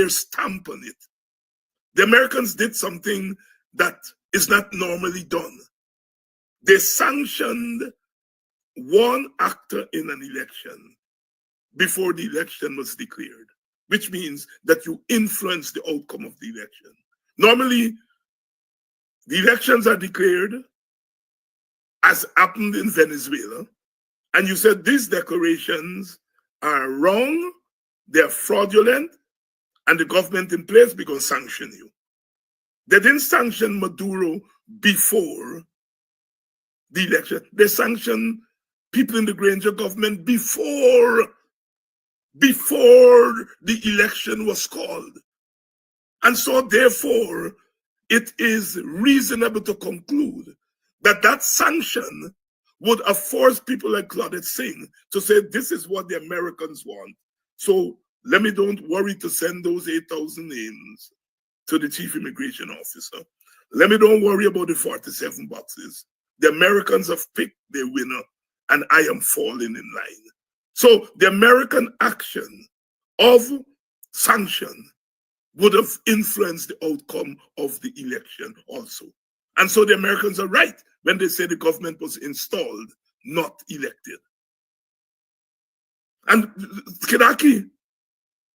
stamp on it. The Americans did something that is not normally done. They sanctioned one actor in an election before the election was declared, which means that you influence the outcome of the election. Normally, the elections are declared, as happened in Venezuela, and you said these declarations are wrong, they're fraudulent, and the government in place is going to sanction you. They didn't sanction Maduro before the election. They sanctioned people in the Granger government before the election was called. And so therefore, it is reasonable to conclude that that sanction would have forced people like Claudette Singh to say, this is what the Americans want. So don't worry to send those 8,000 names to the chief immigration officer. Don't worry about the 47 boxes. The Americans have picked their winner, and I am falling in line. So the American action of sanction would have influenced the outcome of the election also. And so the Americans are right when they say the government was installed, not elected. And Kidaki,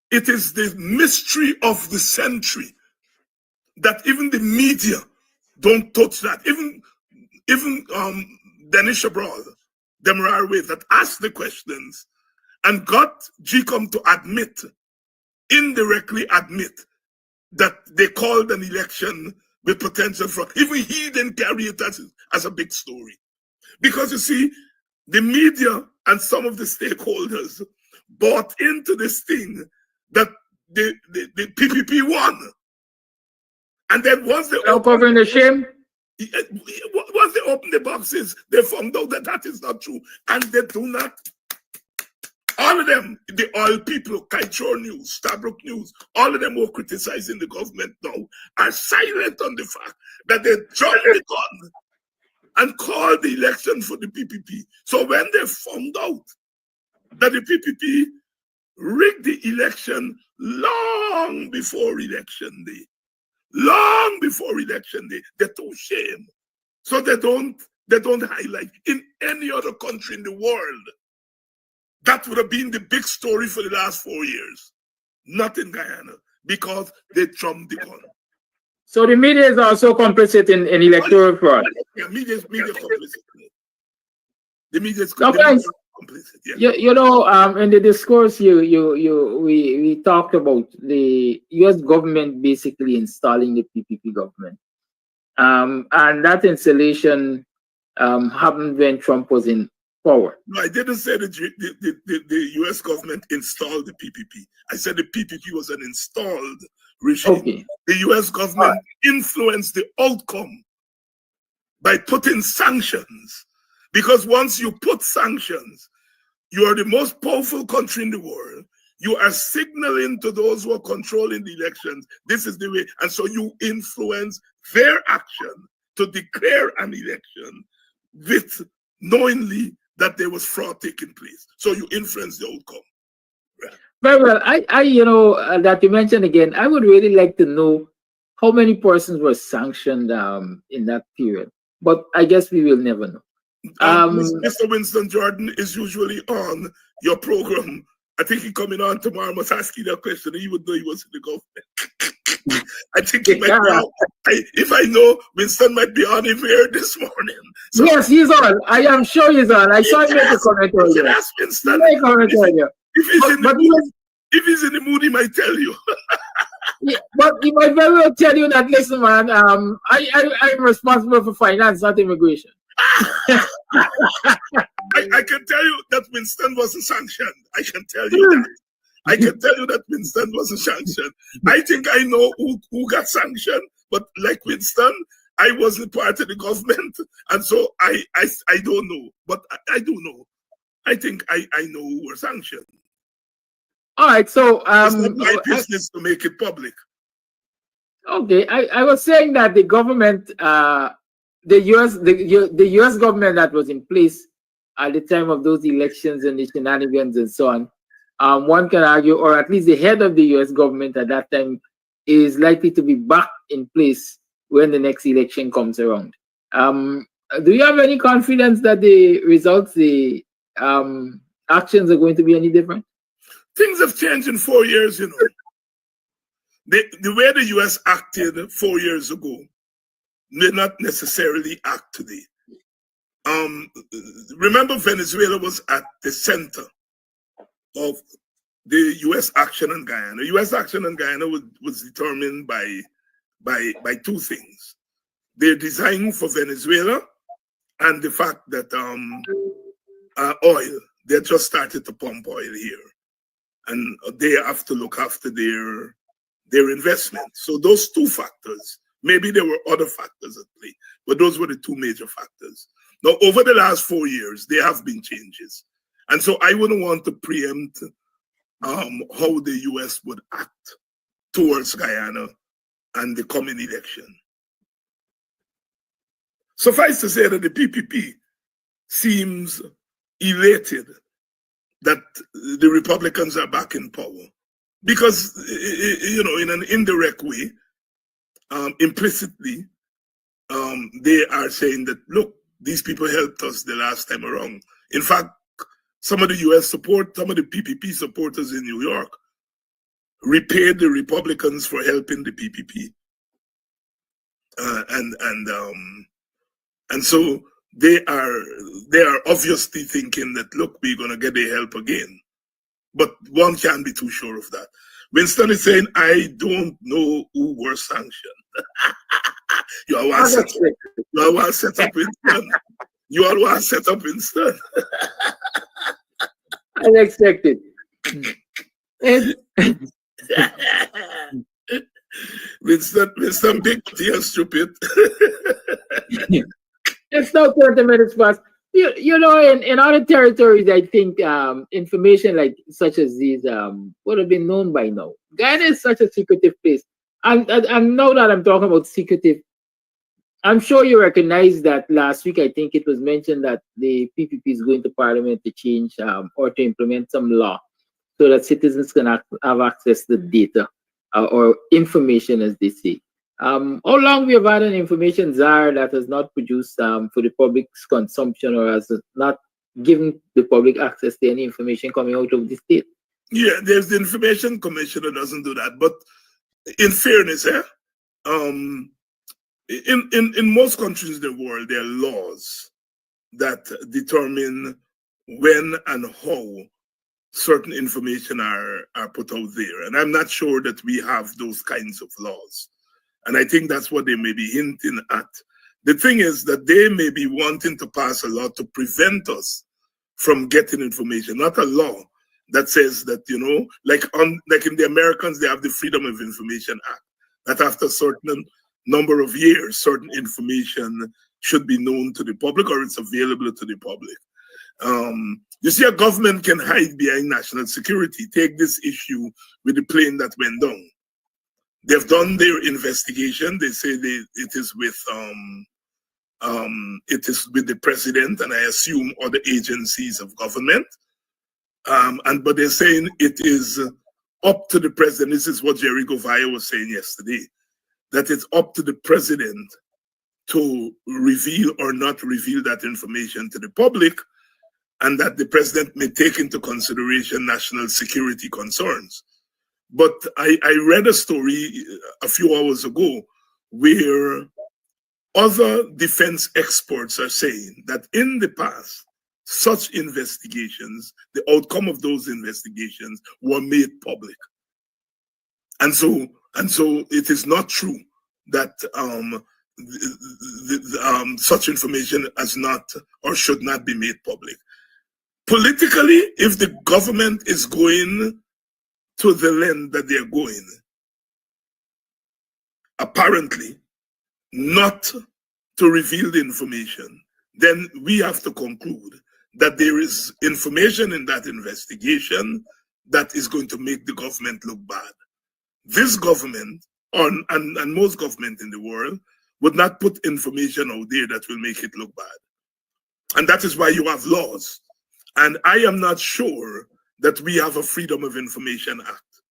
it is the mystery of the century that even the media don't touch that. Even Danish Abroad, Demerara, that asked the questions and got GECOM to indirectly admit that they called an election with potential fraud. Even he didn't carry it as a big story. Because you see, the media and some of the stakeholders bought into this thing that the PPP won. And then once they covering the shame. Once they open the boxes, they found out that that is not true. And they do not. All of them, the oil people, Kaichor News, Stabrook News, all of them who are criticizing the government now are silent on the fact that they dropped the gun and called the election for the PPP. So when they found out that the PPP rigged the election long before election day, they took shame. So they don't highlight. In any other country in the world, that would have been the big story for the last 4 years. Not in Guyana, because they trumped the gun. So the media is also complicit in electoral fraud. Yeah, media complicit. The media is complicit. Yeah. In the discourse, we talked about the U.S. government basically installing the PPP government, and that installation happened when Trump was in power. No, I didn't say that the U.S. government installed the PPP. I said the PPP was an installed regime. Okay. The U.S. government influenced the outcome by putting sanctions. Because once you put sanctions, you are the most powerful country in the world. You are signaling to those who are controlling the elections, this is the way. And so you influence their action to declare an election with knowingly that there was fraud taking place. So you influence the outcome. Right. Very well. That you mentioned again, I would really like to know how many persons were sanctioned in that period. But I guess we will never know. Mr. Winston Jordan is usually on your program. I think he's coming on tomorrow. I must ask you that question. He would know he was in the government. I think he might be on. If I know, Winston might be on him here this morning. So, yes, he's on. I am sure he's on. I saw him make a comment earlier. Ask Winston. If he's in the mood, he might tell you. Yeah, but he might very well tell you that, listen, man, I'm responsible for finance, not immigration. I can tell you that Winston wasn't sanctioned. I can tell you that. I can tell you that Winston wasn't sanctioned. I think I know who got sanctioned, but like Winston, I wasn't part of the government, and so I don't know. But I do know. I think I know who were sanctioned. All right, so it's not my business to make it public. Okay, I was saying that the government, the U.S. government that was in place at the time of those elections and the shenanigans and so on, one can argue, or at least the head of the U.S. government at that time is likely to be back in place when the next election comes around. Do you have any confidence that the results, the actions are going to be any different? Things have changed in 4 years, you know. The way the U.S. acted 4 years ago may not necessarily act today. Remember, Venezuela was at the center of the U.S. action in Guyana. U.S. action in Guyana was determined by two things: their design for Venezuela and the fact that oil. They just started to pump oil here, and they have to look after their investment. So those two factors. Maybe there were other factors at play, but those were the two major factors. Now, over the last 4 years, there have been changes. And so I wouldn't want to preempt how the U.S. would act towards Guyana and the coming election. Suffice to say that the PPP seems elated that the Republicans are back in power. Because, you know, in an indirect way, implicitly, they are saying that, look, these people helped us the last time around. In fact, some of the U.S. support, some of the PPP supporters in New York repaid the Republicans for helping the PPP. And so they are obviously thinking that, look, we're going to get their help again. But one can't be too sure of that. Winston is saying, I don't know who were sanctioned. You all want to set up Winston. You all want to set up Winston. Unexpected. Winston big and stupid. It's now 30 minutes past. You know, in other territories, I think information like such as these would have been known by now. Guyana is such a secretive place. And now that I'm talking about secretive, I'm sure you recognize that last week, I think it was mentioned that the PPP is going to Parliament to change or to implement some law so that citizens can have access to data or information, as they say. How long we have had an information czar that has not produced for the public's consumption or has not given the public access to any information coming out of the state? Yeah, there's the Information Commission that doesn't do that. But in fairness, in most countries in the world, there are laws that determine when and how certain information are put out there. And I'm not sure that we have those kinds of laws. And I think that's what they may be hinting at. The thing is that they may be wanting to pass a law to prevent us from getting information, not a law that says that, you know, like in the Americans, they have the Freedom of Information Act, that after a certain number of years, certain information should be known to the public or it's available to the public. You see, a government can hide behind national security. Take this issue with the plane that went down. They've done their investigation. They say it is with the president and I assume other agencies of government. But they're saying it is up to the president. This is what Jerry Govaya was saying yesterday, that it's up to the president to reveal or not reveal that information to the public, and that the president may take into consideration national security concerns. But I read a story a few hours ago where other defense experts are saying that in the past, such investigations, the outcome of those investigations were made public. And so it is not true that such information has not or should not be made public. Politically, if the government is going to the length that they're going, apparently not to reveal the information, then we have to conclude that there is information in that investigation that is going to make the government look bad. This government, and most government in the world, would not put information out there that will make it look bad. And that is why you have laws. And I am not sure that we have a Freedom of Information Act.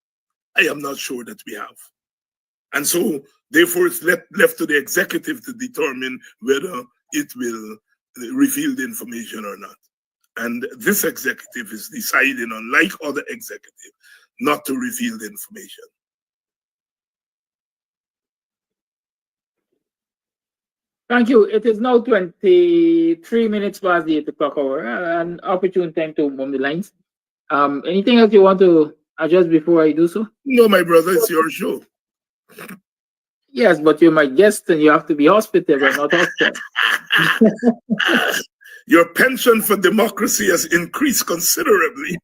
I am not sure that we have. And so, therefore, it's left to the executive to determine whether it will reveal the information or not. And this executive is deciding, unlike other executives, not to reveal the information. Thank you. It is now 23 minutes past the 8 o'clock hour. An opportune time to move the lines. Anything else you want to adjust before I do so? No, my brother, it's your show. Yes, but you're my guest and you have to be hospitable, not hostile. Your pension for democracy has increased considerably.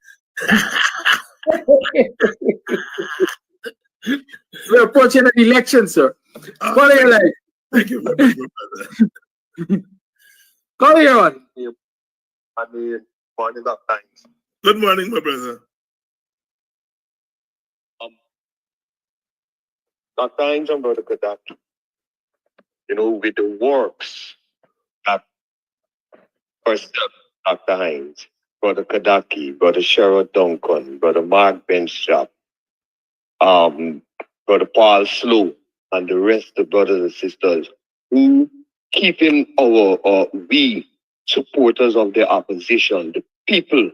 We're approaching an election, sir. Call your line. Thank you very much, brother. Call your on. Morning of times. Good morning, my brother. At times I'm brother Kadaki. You know, with the works that first Dr. Hines, Brother Kadaki, Brother Sherrod Duncan, Brother Mark Benstrap, Brother Paul Slow, and the rest of the brothers and sisters who keeping we supporters of the opposition, the people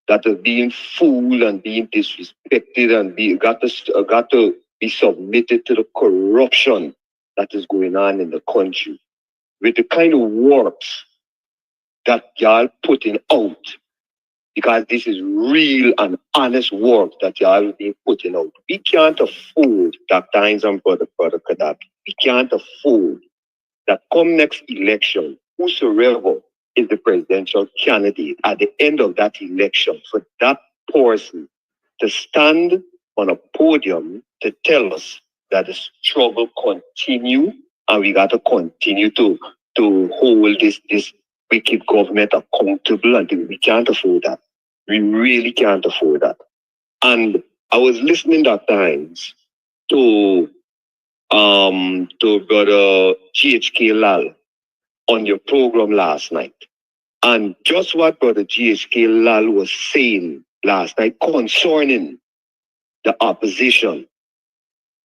that are being fooled and being disrespected and got to be submitted to the corruption that is going on in the country. With the kind of works that y'all putting out, because this is real and honest work that y'all been putting out. We can't afford, Dr. Hines and Brother Kadaki, we can't afford that come next election, whosoever is the presidential candidate at the end of that election, for that person to stand on a podium to tell us that the struggle continue and we got to continue to hold this wicked government accountable, and we can't afford that. We really can't afford that. And I was listening that times to Brother GHK Lal on your program last night. And just what Brother GHK Lal was saying last night concerning the opposition.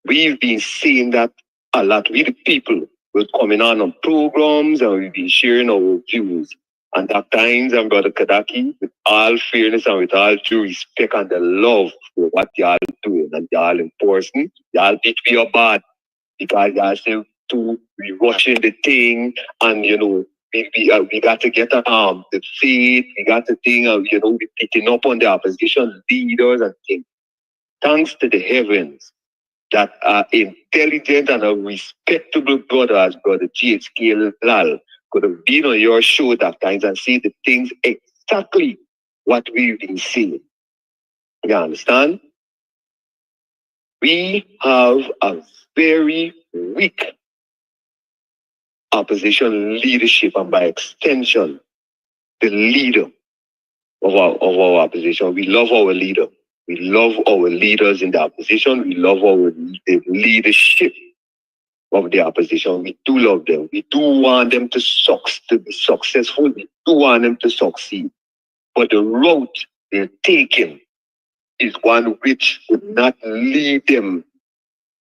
We've been seeing that a lot. We the people were coming on programs and we've been sharing our views. And Dr. Hines and Brother Kadaki, with all fairness and with all due respect and the love for what y'all doing and y'all enforcing, y'all beat me up bad because y'all say we rushing the thing and we got to get the faith, we got to think of we picking up on the opposition leaders and things. Thanks to the heavens that are intelligent and a respectable brother as Brother GHK Lal could have been on your show that times and see the things exactly what we've been seeing. You understand? We have a very weak opposition leadership, and by extension, the leader of our opposition. We love our leader. We love our leaders in the opposition. We love the leadership of the opposition. We do love them. We do want them to be successful. We do want them to succeed. But the route they're taking is one which would not lead them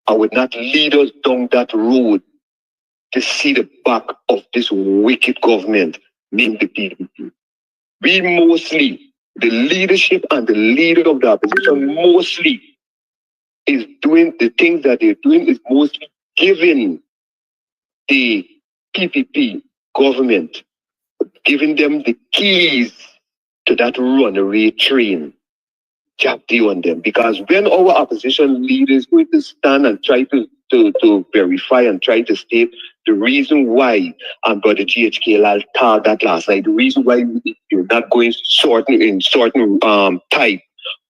and would not lead us down that road to see the back of this wicked government, meaning the people. We mostly, the leadership and the leader of the opposition mostly is doing the things that they're doing is mostly giving the PPP government, giving them the keys to that runaway train. Jab on them, because when our opposition leaders going to stand and try to verify and try to state the reason why Brother GHK told that last night, the reason why you're not going certain type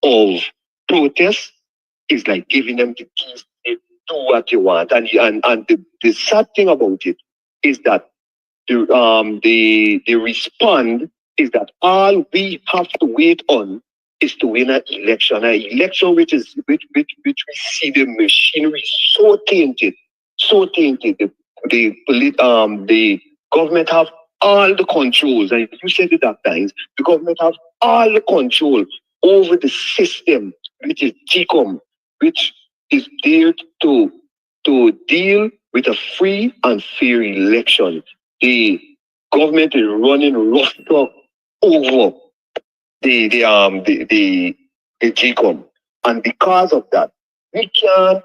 of protest is like giving them the keys to do what you want. And the sad thing about it is that the respond is that all we have to wait on is to win an election which we see the machinery so tainted. The government have all the controls, and you said it at times, the government have all the control over the system, which is GECOM, which is there to deal with a free and fair election. The government is running rough over the GECOM, and because of that, we can't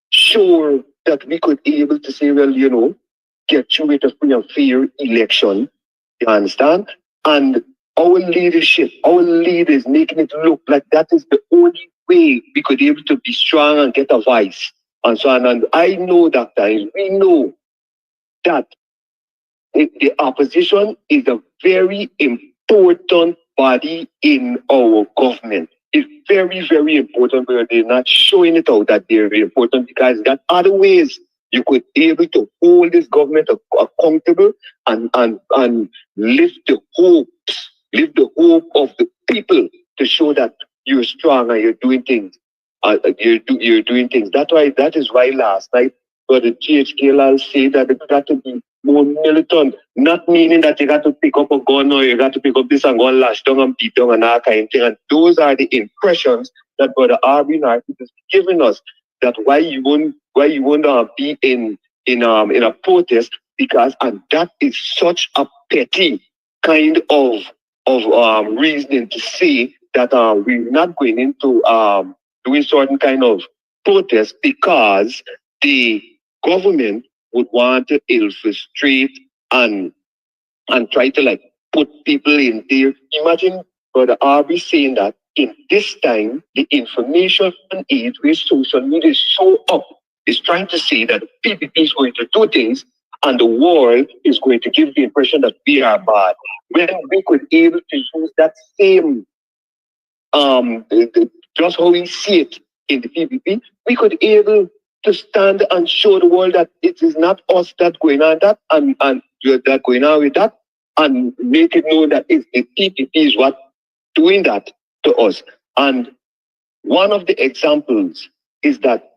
sure that we could be able to say, well, get through with a free and fair election. You understand? And our leadership, our leaders making it look like that is the only way we could be able to be strong and get a voice and so on. And I know that we know that the opposition is a very important body in our government. It's very, very important, but they're not showing it out that they're very important, because that other ways you could be able to hold this government accountable and lift the hope of the people to show that you're strong and you're doing things. You're doing things. That is why last night, Brother GHK said that it got to be more militant, not meaning that you got to pick up a gun or you got to pick up this and go and lash down and beat down and that kind of thing. And those are the impressions that Brother Arvin is giving us. That why you won't be in a protest, because and that is such a petty kind of reasoning to say that we're not going into doing certain kind of protest because the government would want to infiltrate and try to put people in there. Imagine Brother Arby saying that in this time, the information age where social media is so up, is trying to say that PPP is going to do things and the world is going to give the impression that we are bad. When we could able to use that same, just how we see it in the PPP, we could able to stand and show the world that it is not us that going on that and that going on with that, and make it known that it's the PPP is what doing that to us. And one of the examples is that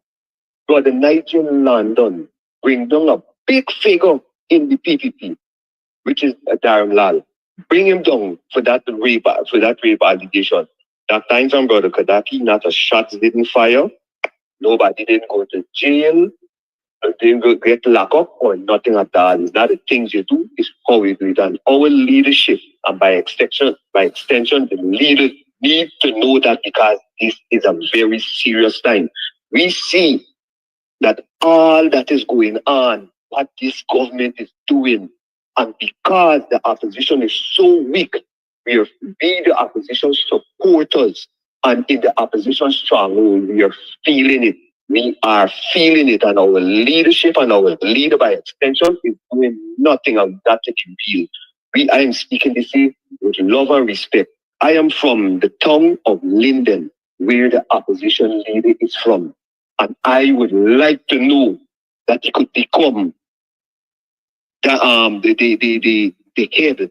Brother Nigel London bring down a big figure in the PPP, which is Darren Lal. Bring him down for that rape allegation. That time from Brother Kadaki, not a shot didn't fire. Nobody didn't go to jail, didn't get locked up or nothing at all. It's not the things you do, it's how we do it. And our leadership, and by extension, the leaders need to know that, because this is a very serious time. We see that all that is going on, what this government is doing, and because the opposition is so weak, we the opposition supporters, and in the opposition stronghold, we are feeling it. We are feeling it, and our leadership and our leader by extension is doing nothing of that to feel. I am speaking this with love and respect. I am from the town of Linden, where the opposition leader is from. And I would like to know that he could become the head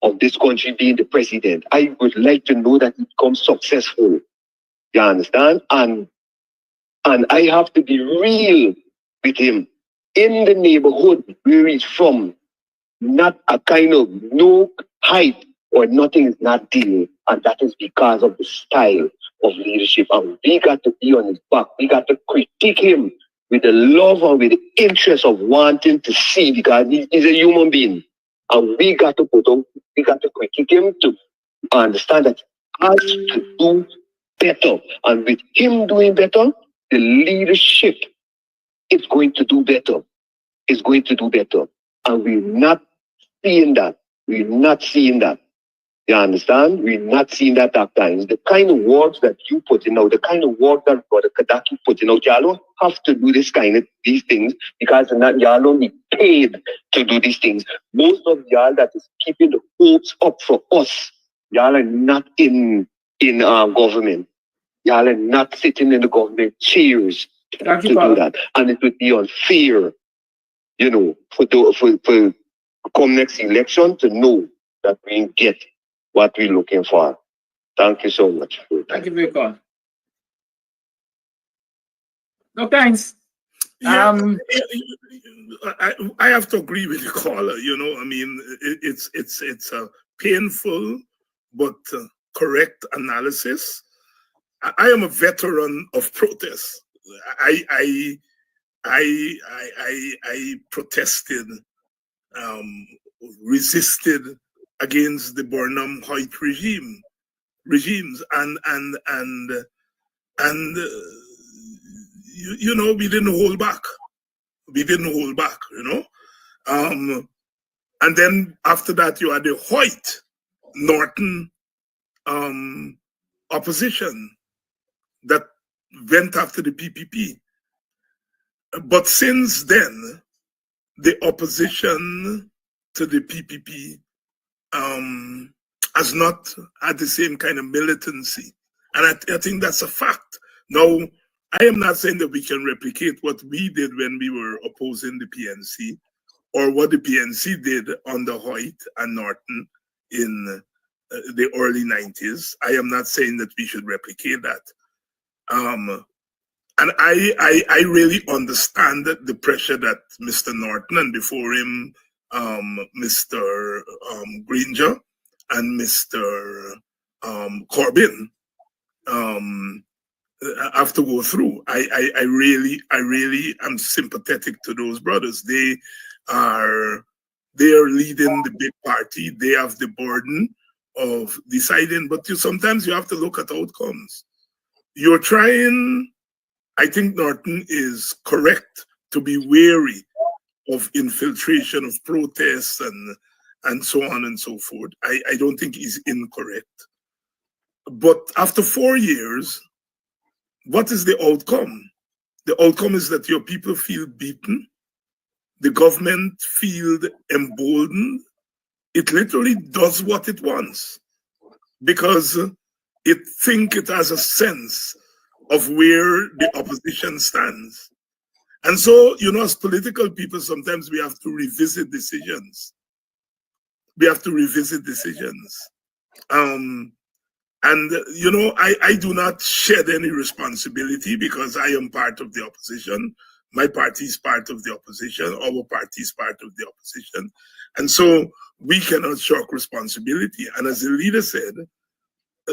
of this country, being the president. I would like to know that he becomes successful. You understand? And I have to be real with him in the neighborhood where he's from. Not a kind of no hype or nothing is not dealing, and that is because of the style of leadership. And we got to be on his back. We got to critique him with the love and with the interest of wanting to see, because he's a human being. And we got to critique him to understand that he has to do better. And with him doing better, the leadership is going to do better. Is going to do better. And we're not seeing that. We're not seeing that. You understand? We're not seeing that at times. The kind of work that you put in out, the kind of work that Brother Kadaki put in out, y'all don't have to do these things because y'all don't be paid to do these things. Most of y'all that is keeping the hopes up for us, y'all are not in government. Y'all are not sitting in the government chairs to do that. And it would be unfair, for come next election to know that we get what we're looking for. Thank you so much. Thank you for your call. No thanks. Yeah, I have to agree with the caller. I mean, it's a painful but correct analysis. I am a veteran of protest. I protested, resisted against the Burnham Hoyt regimes, and we didn't hold back. We didn't hold back, and then after that you had the Hoyt Norton opposition that went after the PPP. But since then, the opposition to the PPP has not had the same kind of militancy. And I think that's a fact. Now, I am not saying that we can replicate what we did when we were opposing the PNC, or what the PNC did under Hoyt and Norton in the early 90s. I am not saying that we should replicate that. And I really understand the pressure that Mr. Norton and before him, Mr. Granger and Mr. Corbyn have to go through. I really am sympathetic to those brothers. They are leading the big party. They have the burden of deciding, but sometimes you have to look at outcomes. You're trying. I think Norton is correct to be wary of infiltration of protests and so on and so forth. I don't think he's incorrect. But after 4 years, what is the outcome? The outcome is that your people feel beaten. The government feels emboldened. It literally does what it wants because it thinks it has a sense of where the opposition stands. And so, as political people, sometimes we have to revisit decisions. We have to revisit decisions. And, I do not shed any responsibility because I am part of the opposition. My party is part of the opposition. Our party is part of the opposition. And so we cannot shirk responsibility. And as the leader said,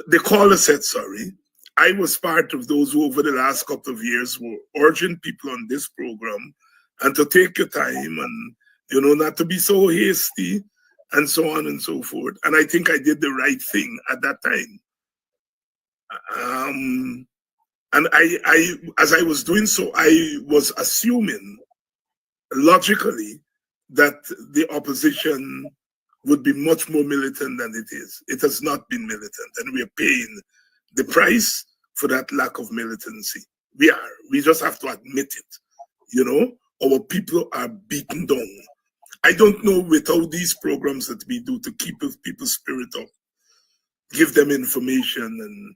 the caller said, sorry, I was part of those who over the last couple of years were urging people on this program and to take your time and, not to be so hasty and so on and so forth. And I think I did the right thing at that time. And I, as I was doing so, I was assuming logically that the opposition would be much more militant than it is. It has not been militant, and we are paying the price for that lack of militancy. We just have to admit it. Our people are beaten down. I don't know, without these programs that we do to keep people's spirit up, give them information and,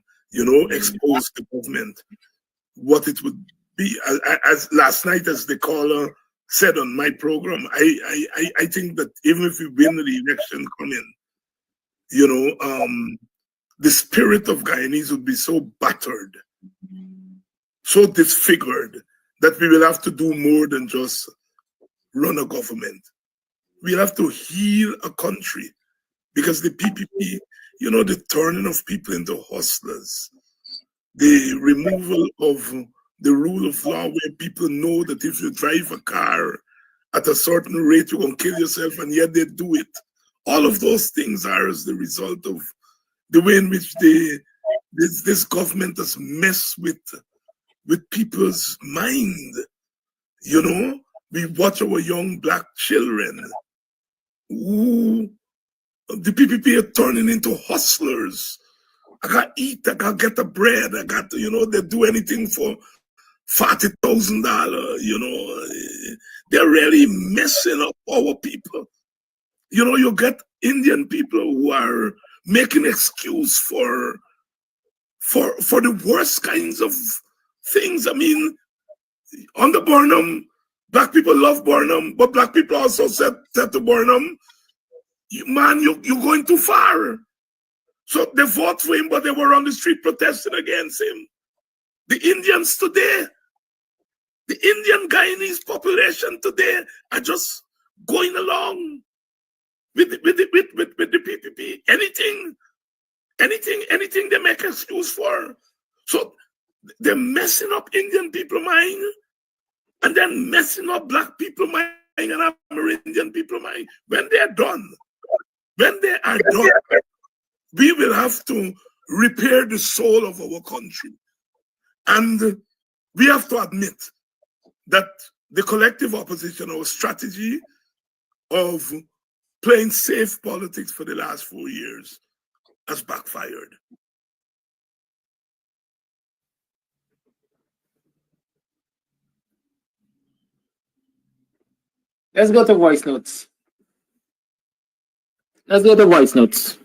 expose the government, what it would be. As last night, as the caller said on my program, I think that even if we win the election coming, the spirit of Guyanese would be so battered, so disfigured, that we will have to do more than just run a government. We'll have to heal a country because the PPP, you know, the turning of people into hustlers, the removal of the rule of law where people know that if you drive a car at a certain rate, you're going to kill yourself, and yet they do it. All of those things are as the result of the way in which this government has messed with people's mind. You know, we watch our young black children who the PPP are turning into hustlers. I got to eat, I got to get the bread, I got to, you know, they do anything for $40,000, you know. They're really messing up our people. You know, you get Indian people who are making excuse for the worst kinds of things. I mean, under Burnham, black people love Burnham, but black people also said to Burnham, man, you're going too far. So they vote for him, but they were on the street protesting against him. The Indians today, the Indian Guyanese population today are just going along with the PPP. Anything they make excuse for. So they're messing up Indian people mind, and then messing up black people mind and Amerindian people mind. When they are done, we will have to repair the soul of our country. And we have to admit that the collective opposition, our strategy of playing safe politics for the last 4 years, has backfired. Let's go to voice notes. Let's go to voice notes.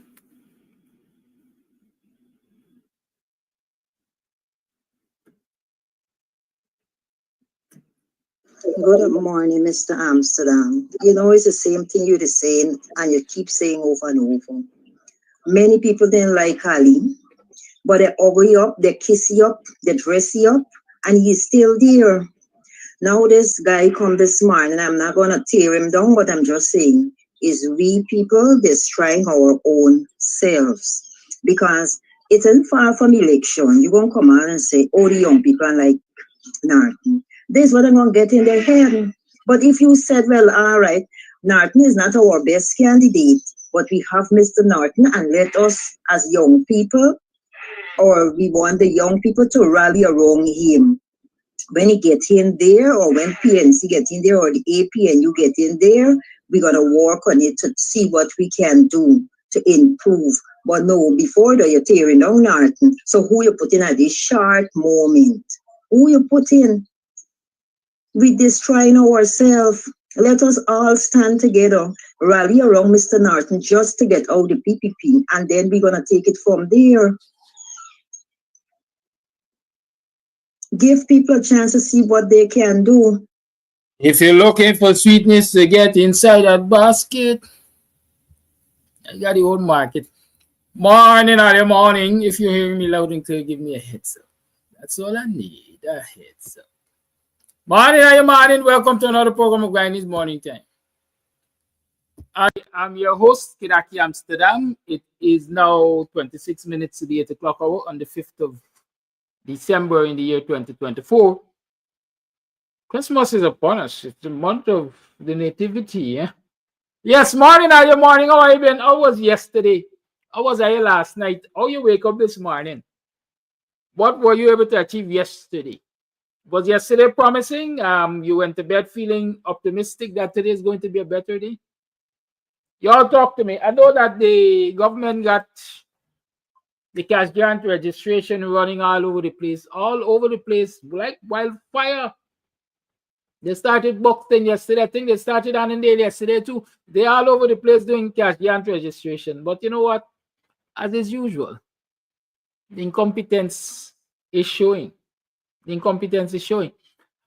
Good morning, Mr. Amsterdam. You know, it's the same thing you're saying, and you keep saying over and over. Many people didn't like Ali, but they hug you up, they kiss you up, they dress you up, and he's still there. Now this guy come this morning, I'm not going to tear him down, but I'm just saying, is we people destroying our own selves. Because it isn't far from election. You're going to come out and say, oh, the young people are like Norton. This is what I'm going to get in their head. But if you said, well, all right, Norton is not our best candidate, but we have Mr. Norton, and let us as young people, or we want the young people to rally around him. When he get in there, or when PNC get in there, or the AP and you get in there, we're going to work on it to see what we can do to improve. But no, before that, you're tearing down Norton. So who you put in at this short moment? Who you put in? We destroying ourselves. Let us all stand together, rally around Mr. Norton just to get out the PPP, and then we're going to take it from there. Give people a chance to see what they can do. If you're looking for sweetness to get inside that basket, I got the old market. Morning or morning. If you're hearing me loud and clear, give me a heads up. That's all I need, a heads up. Morning or morning. Welcome to another program of Guyanese Morning Time. I am your host, Kidaki Amsterdam. It is now 26 minutes to the 8 o'clock hour on the 5th of December in the year 2024. Christmas is upon us. It's the month of the nativity. Yeah? Yes, morning, are you morning? How are you been? How was yesterday? How was I last night? How you wake up this morning? What were you able to achieve yesterday? Was yesterday promising? You went to bed feeling optimistic that today is going to be a better day? Y'all talk to me. I know that the government got the cash grant registration running all over the place, like wildfire. They started BUXTONIAN yesterday. I think they started Annandale yesterday too. They're all over the place doing cash grant registration. But you know what? As is usual, the incompetence is showing. The incompetence is showing.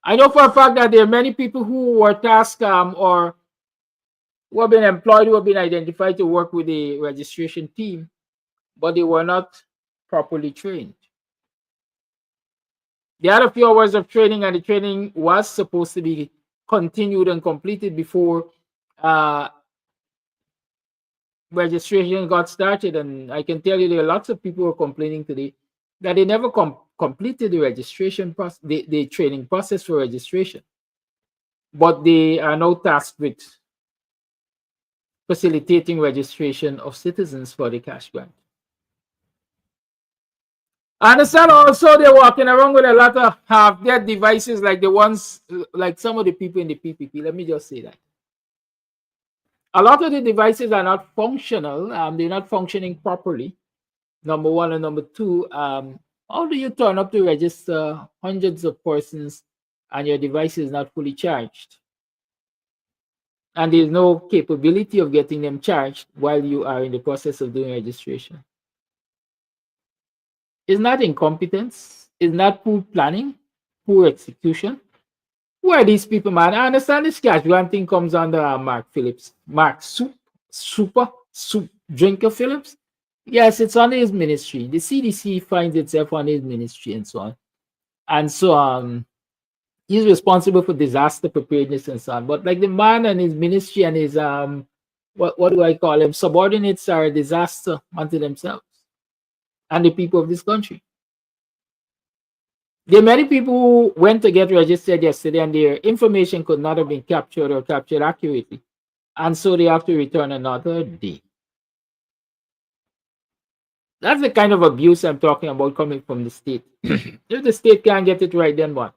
I know for a fact that there are many people who were tasked or who have been employed, who have been identified to work with the registration team, but they were not properly trained. They had a few hours of training, and the training was supposed to be continued and completed before registration got started, and I can tell you there are lots of people who are complaining today that they never completed the registration process, the training process for registration, but they are now tasked with facilitating registration of citizens for the cash grant. I understand also they're walking around with a lot of half-dead devices like the ones, like some of the people in the PPP. Let me just say that. A lot of the devices are not functional. They're not functioning properly, number one. And number two, how do you turn up to register hundreds of persons and your device is not fully charged? And there's no capability of getting them charged while you are in the process of doing registration. It's not incompetence. It's not poor planning, poor execution. Who are these people, man? I understand this cash granting comes under Mark Phillips. Mark Super Drinker Phillips. Yes, it's under his ministry. The CDC finds itself under his ministry and so on. And so he's responsible for disaster preparedness and so on. But like the man and his ministry and his what do I call him? Subordinates are a disaster unto themselves and the people of this country. There are many people who went to get registered yesterday and their information could not have been captured or captured accurately. And so they have to return another day. That's the kind of abuse I'm talking about coming from the state. If the state can't get it right, then what?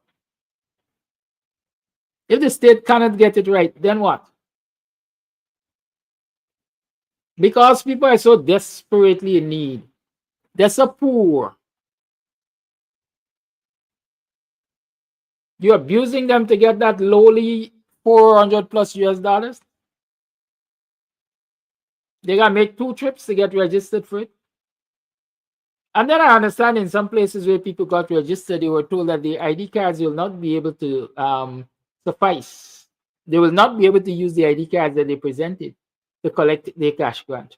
If the state cannot get it right, then what? Because people are so desperately in need. They're so poor. You're abusing them to get that lowly 400 plus US dollars. They gotta make 2 trips to get registered for it. And then I understand in some places where people got registered, they were told that the ID cards will not be able to suffice. They will not be able to use the ID cards that they presented to collect their cash grant.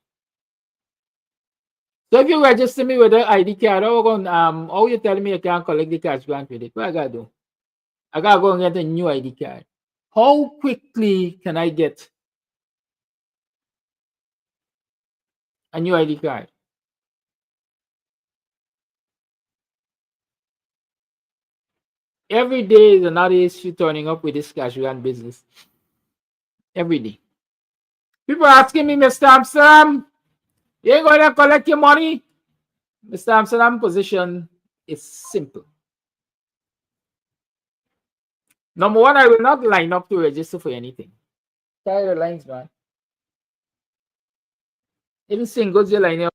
So if you register me with an ID card, how you telling me I can't collect the cash grant with it? What I gotta do? I gotta go and get a new ID card. How quickly can I get a new ID card? Every day is another issue turning up with this cash grant business. Every day. People are asking me, Mr. Amsterdam, you ain't going to collect your money? Mr. Amsterdam's position is simple. Number one, I will not line up to register for anything. Tired of lines, man. Even singles, you line up.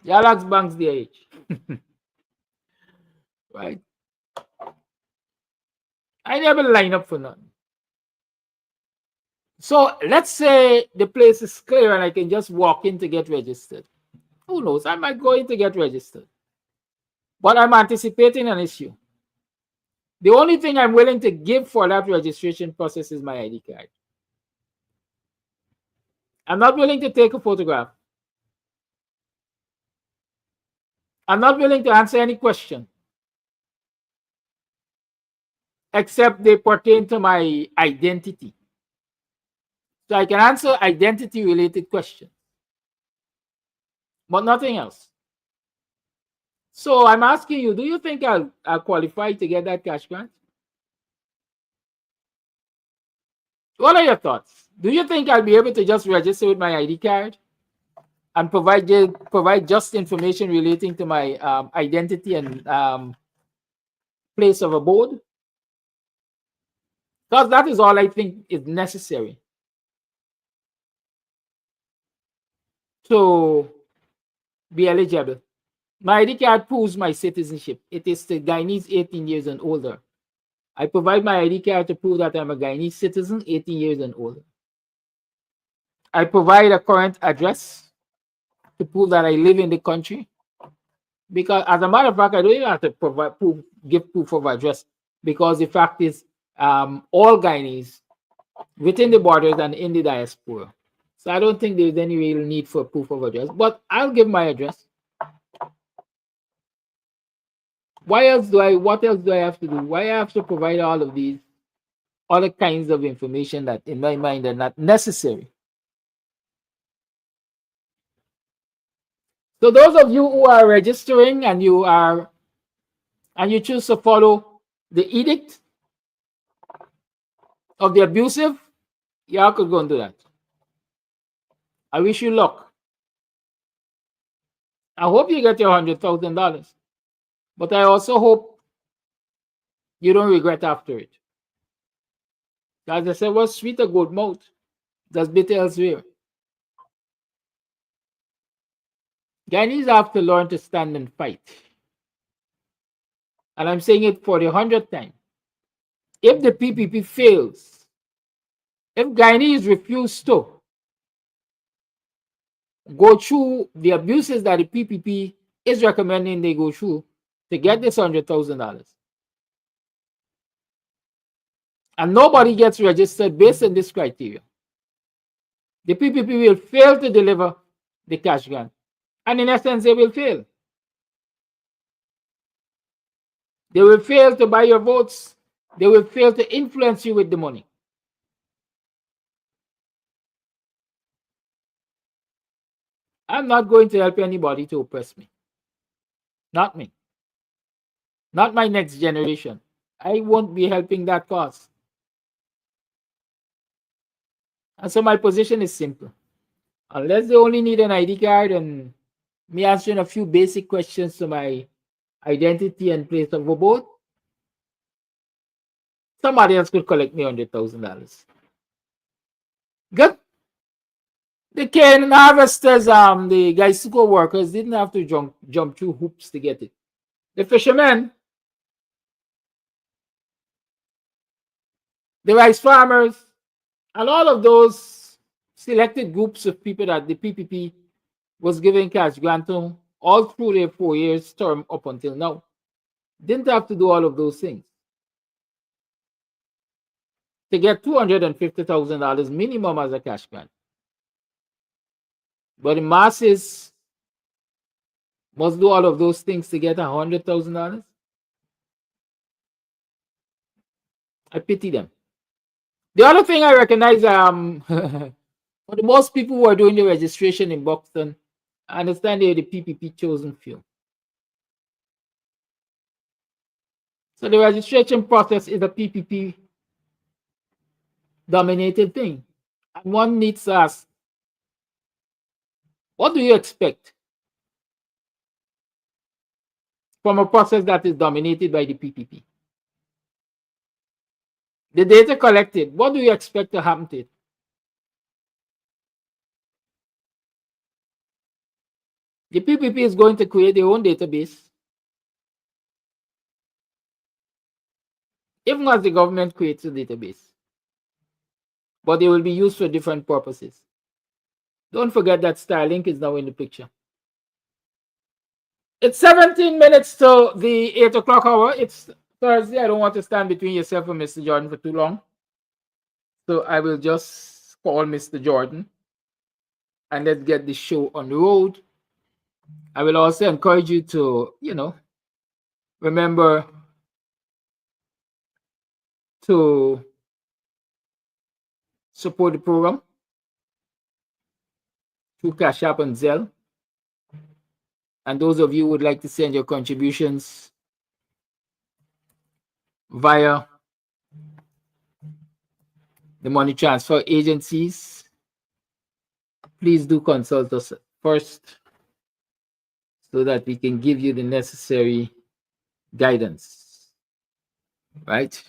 Yalax banks their age. Right? I never line up for nothing. So let's say the place is clear and I can just walk in to get registered. Who knows? I might go in to get registered. But I'm anticipating an issue. The only thing I'm willing to give for that registration process is my ID card. I'm not willing to take a photograph. I'm not willing to answer any question, except they pertain to my identity. So I can answer identity-related questions, but nothing else. So I'm asking you, do you think I'll qualify to get that cash grant? What are your thoughts? Do you think I'll be able to just register with my ID card and provide just information relating to my identity and place of abode? Because that is all I think is necessary to be eligible. My ID card proves my citizenship. It is to Guyanese 18 years and older. I provide my ID card to prove that I'm a Guyanese citizen 18 years and older. I provide a current address to prove that I live in the country. Because as a matter of fact, I don't even have to give proof of address, because the fact is all Guyanese within the borders and in the diaspora. So I don't think there's any real need for proof of address, but I'll give my address. What else do I have to do? Why I have to provide all of these other kinds of information that in my mind are not necessary? So those of you who are registering and you choose to follow the edict of the abusive, y'all could go and do that. I wish you luck. I hope you get your $100,000, but I also hope you don't regret after it. As I said, what's sweet a good mouth does bitter elsewhere. Guyanese have to learn to stand and fight. And I'm saying it for the 100th time. If the PPP fails, if Guyanese refuse to go through the abuses that the PPP is recommending they go through to get this $100,000, and nobody gets registered based on this criteria, the PPP will fail to deliver the cash grant. And in essence, they will fail. They will fail to buy your votes. They will fail to influence you with the money. I'm not going to help anybody to oppress me. Not me. Not my next generation. I won't be helping that cause. And so my position is simple. Unless they only need an ID card and me answering a few basic questions to my identity and place of abode, somebody else could collect me $100,000. Good. The cane harvesters, the Gaisuko workers didn't have to jump through hoops to get it. The fishermen, the rice farmers, and all of those selected groups of people that the PPP was giving cash grant to all through their 4 years term up until now, didn't have to do all of those things. To get $250,000 minimum as a cash grant. But the masses must do all of those things to get $100,000. I pity them. The other thing I recognize, for the most people who are doing the registration in Buxton, I understand they're the PPP chosen few. So the registration process is a PPP dominated thing. And one needs to ask, what do you expect from a process that is dominated by the PPP? The data collected, what do you expect to happen to it? The PPP is going to create their own database. Even as the government creates a database. But they will be used for different purposes. Don't forget that Starlink is now in the picture. It's 17 minutes to the 8 o'clock hour. It's Thursday. I don't want to stand between yourself and Mr. Jordan for too long. So I will just call Mr. Jordan and let's get the show on the road. I will also encourage you to, remember to support the program through Cash App and Zelle. And those of you who would like to send your contributions via the money transfer agencies, please do consult us first so that we can give you the necessary guidance, right?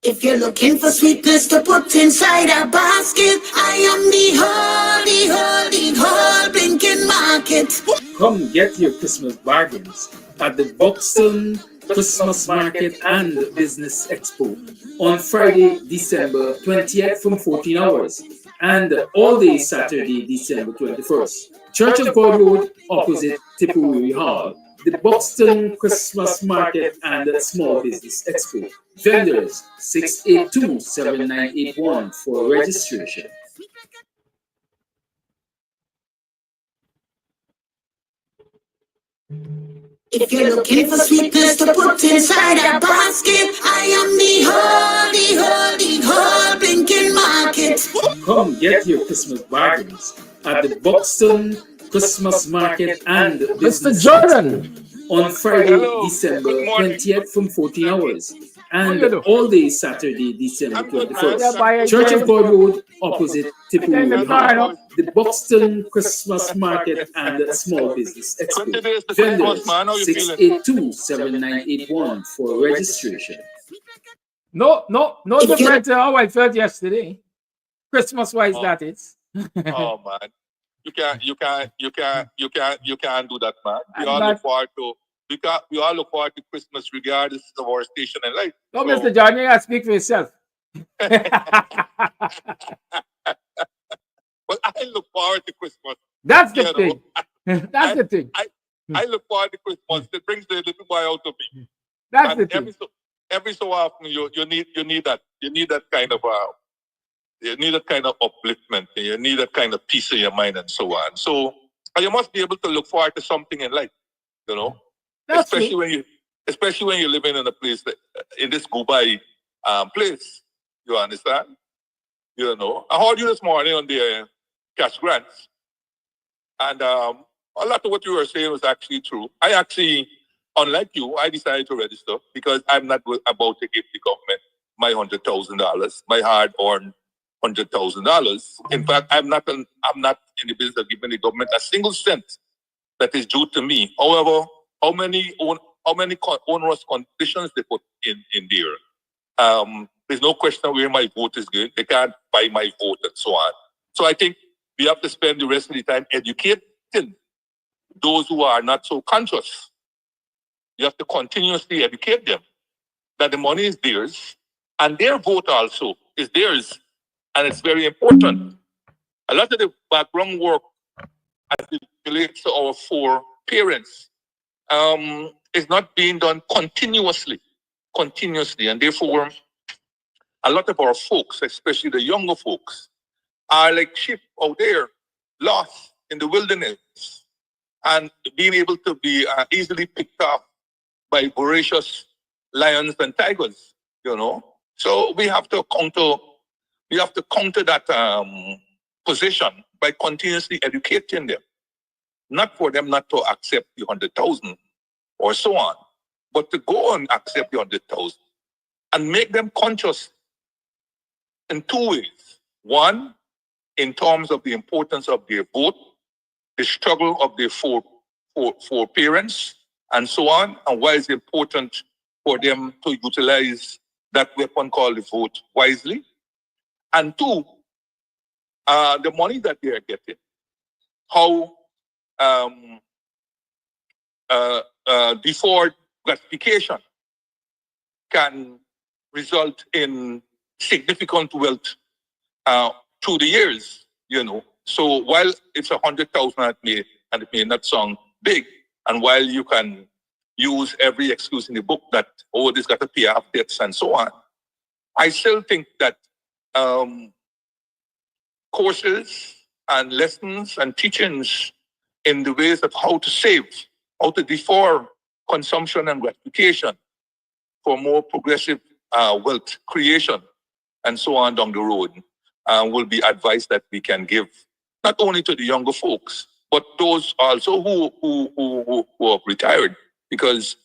If you're looking for sweetness to put inside a basket, I am the whole blinking market. Come get your Christmas bargains at the Buxton Christmas Market and Business Expo on Friday, December 20th from 14 hours and all day Saturday, December 21st. Church of God Road opposite Tipperary Hall. The Buxton Christmas Market and Small Business Expo. Vendors 682-7981 for registration. If you're looking for sweetness to put inside a basket, I am the whole blinking market. Come get your Christmas bargains at the Buxton Christmas Market and Mr. Business Jordan, Expo on Friday, December 20th from 14 hours how and you do? all day Saturday, December I'm good, man. Yeah, 21st. buy a Church of game. God Road, opposite Tipperary Sorry, no. Hall. The Buxton Christmas Market and Small Business 20 Expo. days to Christmas, Vendors man. How you feeling? 682-7981 for registration. No If you- different to how I felt yesterday. Christmas wise, Oh. that is. Oh man, you can't do that, man. We I'm all not- look forward to we all look forward to Christmas regardless of our station in life. No, Mr. John, you gotta speak for yourself. But I look forward to Christmas. That's the You know, thing. That's the thing. I look forward to Christmas. It brings the little boy out of me. That's the And thing. every so often you need that kind of upliftment. You need that kind of peace in your mind and so on. So you must be able to look forward to something in life, you know. That's especially when you're living in a place in this Dubai place. You understand? You know. I heard you this morning on the cash grants, and a lot of what you were saying was actually true. I actually, unlike you, I decided to register because I'm not about to give the government my $100,000, my hard-earned $100,000. In fact, I'm not in the business of giving the government a single cent that is due to me. However, how many onerous conditions they put in there? There's no question where my vote is going. They can't buy my vote and so on. So I think we have to spend the rest of the time educating those who are not so conscious. You have to continuously educate them that the money is theirs and their vote also is theirs. And it's very important. A lot of the background work as it relates to our four parents is not being done continuously. And therefore, a lot of our folks, especially the younger folks, are like sheep out there, lost in the wilderness, and being able to be easily picked up by voracious lions and tigers, you know. So we have to counter that position by continuously educating them. Not for them not to accept the 100,000 or so on, but to go and accept the 100,000 and make them conscious in two ways. One, in terms of the importance of their vote, the struggle of their four parents, and so on, and why it's important for them to utilize that weapon called the vote wisely. And two, the money that they are getting, how deferred gratification can result in significant wealth through the years, you know. So while it's 100,000 and it may not sound big, and while you can use every excuse in the book that, oh, this got to pay off debts and so on, I still think that courses and lessons and teachings in the ways of how to save, how to defer consumption and gratification for more progressive wealth creation and so on down the road will be advice that we can give not only to the younger folks, but those also who have retired, because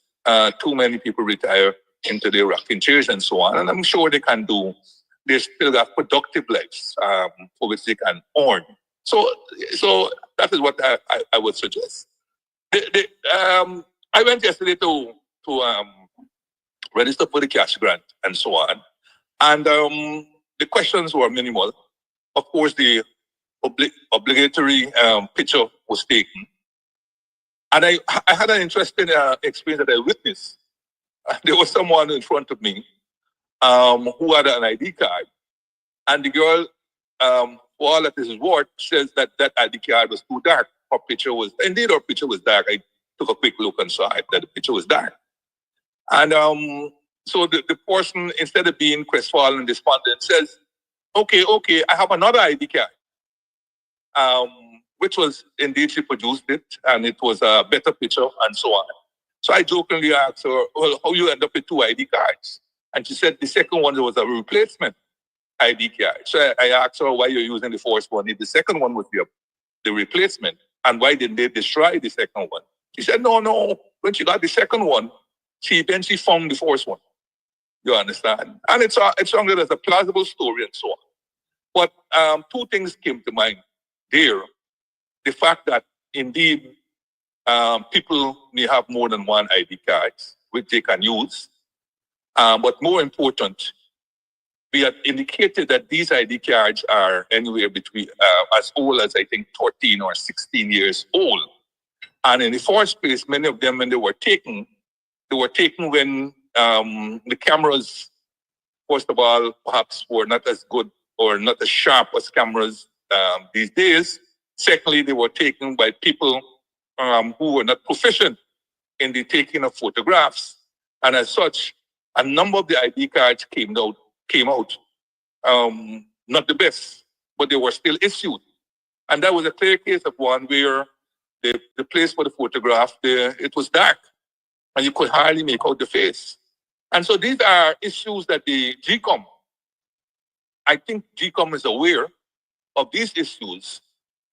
too many people retire into their rocking chairs and so on. And I'm sure they still have productive lives for which they can earn. So that is what I would suggest. I went yesterday to register for the cash grant and so on. And the questions were minimal. Of course, the obligatory picture was taken. And I had an interesting experience that I witnessed. There was someone in front of me who had an ID card. And the girl, for all that is worth, says that ID card was too dark. Her picture was dark. I took a quick look and saw that the picture was dark. And so the person, instead of being crestfallen and despondent, says, okay, I have another ID card, which was indeed, she produced it, and it was a better picture and so on. So I jokingly asked her, well, how you end up with 2 ID cards? And she said the second one was a replacement ID card. So I asked her why you're using the first one if the second one was the replacement, and why didn't they destroy the second one? She said, no. When she got the second one, she eventually found the first one. You understand? And it's longer as a plausible story and so on. But 2 things came to mind there. The fact that indeed people may have more than 1 ID card which they can use. But more important, we had indicated that these ID cards are anywhere between as old as I think 13 or 16 years old. And in the first place, many of them, when they were taken when the cameras, first of all, perhaps were not as good or not as sharp as cameras these days. Secondly, they were taken by people who were not proficient in the taking of photographs. And as such, a number of the ID cards came out not the best, but they were still issued. And that was a clear case of one where the place for the photograph, it was dark, and you could hardly make out the face. And so these are issues that the GECOM, I think GECOM is aware of these issues,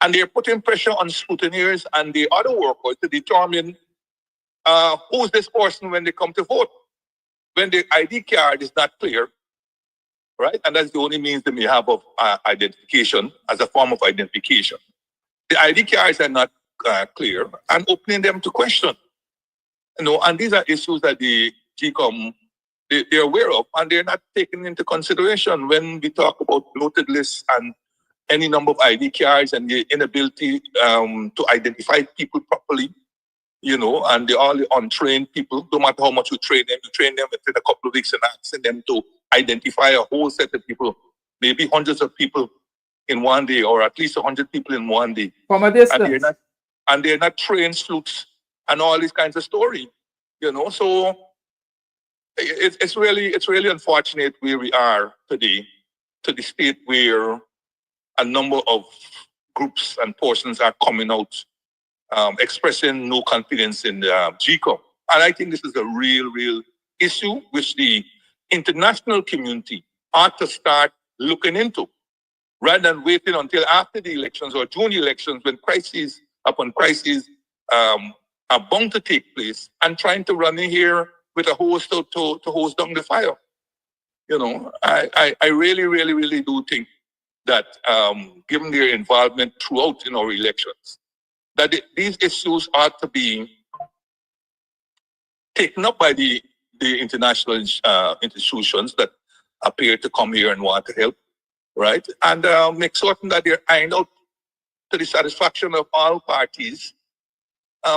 and they're putting pressure on scrutineers and the other workers to determine who's this person when they come to vote. When the ID card is not clear, right? And that's the only means they may have of identification as a form of identification. The ID cards are not clear, and opening them to question. And these are issues that the GECOM, they're aware of, and they're not taken into consideration when we talk about bloated lists and any number of ID cards and the inability to identify people properly, and all the untrained people. No matter how much you train them within a couple of weeks and asking them to identify a whole set of people, maybe hundreds of people in one day, or at least 100 people in one day. From a distance. And they're not trained sleuths and all these kinds of story, So it's really unfortunate where we are today, to the state where a number of groups and persons are coming out expressing no confidence in the GECOM. And I think this is a real issue which the international community ought to start looking into, rather than waiting until after the elections or during the elections, when crises upon crises are bound to take place, and trying to run in here with a hose to hose down the fire. I really do think that given their involvement throughout in our elections, that these issues ought to be taken up by the international institutions that appear to come here and want to help, right? And make certain that they're ironed out to the satisfaction of all parties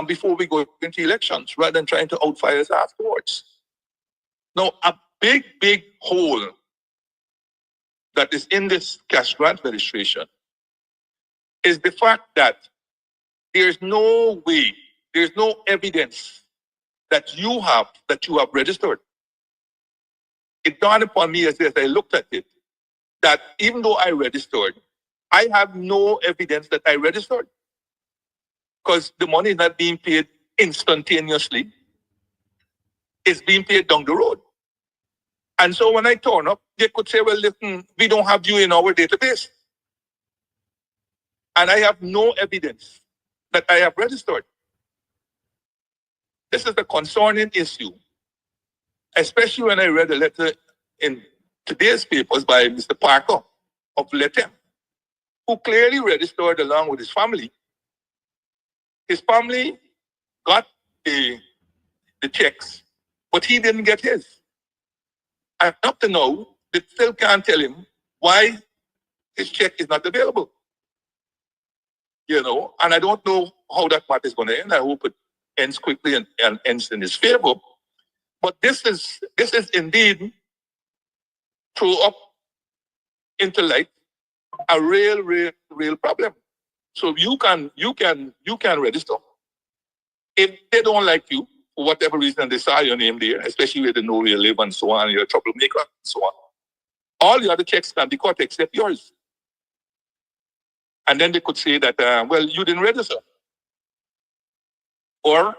before we go into elections, rather than trying to outfire us afterwards. Now, a big hole that is in this cash grant registration is the fact that there's no way, there's no evidence that you have registered. It dawned upon me as I looked at it that even though I registered, I have no evidence that I registered, because the money is not being paid instantaneously. It's being paid down the road. And so when I turn up, they could say, well, listen, we don't have you in our database. And I have no evidence that I have registered. This is a concerning issue, especially when I read a letter in today's papers by Mr. Parker of Letem, who clearly registered along with his family. His family got the checks, but he didn't get his. And up to now, they still can't tell him why his check is not available. And I don't know how that matter is going to end. I hope it ends quickly and ends in his favor. But this is indeed throw up into light a real problem. So you can register. If they don't like you, for whatever reason they saw your name there, especially where they know where you live and so on, you're a troublemaker and so on, all the other checks can be cut except yours. And then they could say that, well, you didn't register. Or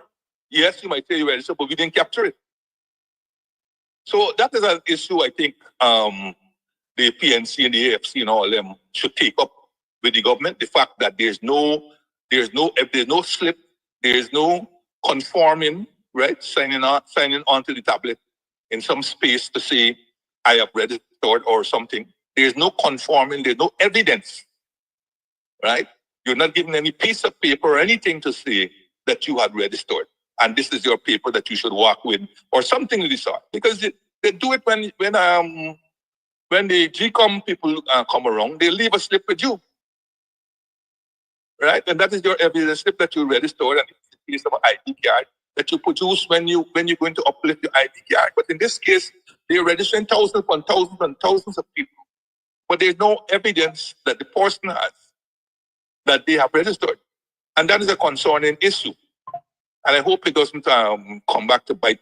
Yes, you might say you registered, but we didn't capture it. So that is an issue I think the PNC and the AFC and all of them should take up with the government. The fact that there's no slip, there's no conforming, right? Signing onto the tablet in some space to say I have registered or something. There's no conforming, there's no evidence, right? You're not given any piece of paper or anything to say that you had registered and this is your paper that you should walk with or something of the sort. Because they do it when the GECOM people come around, they leave a slip with you, right? And that is your evidence slip that you registered, and it's a piece of an ID card that you produce when you're going to uplift your ID card. But in this case, they're registering thousands upon thousands and thousands of people, but there's no evidence that the person has that they have registered, and that is a concerning issue. And I hope it doesn't come back to bite